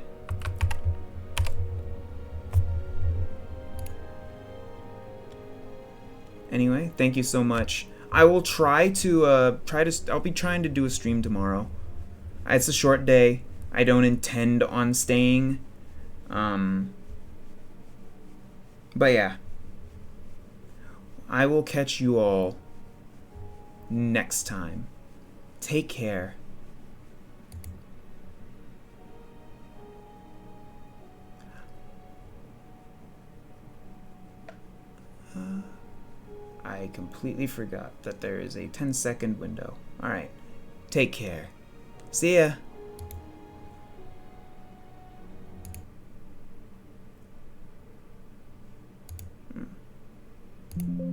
Anyway, thank you so much. I will try to I'll be trying to do a stream tomorrow. It's a short day. I don't intend on staying. But yeah. I will catch you all next time. Take care. I completely forgot that there is a 10-second window. Alright. Take care. See ya. Hmm.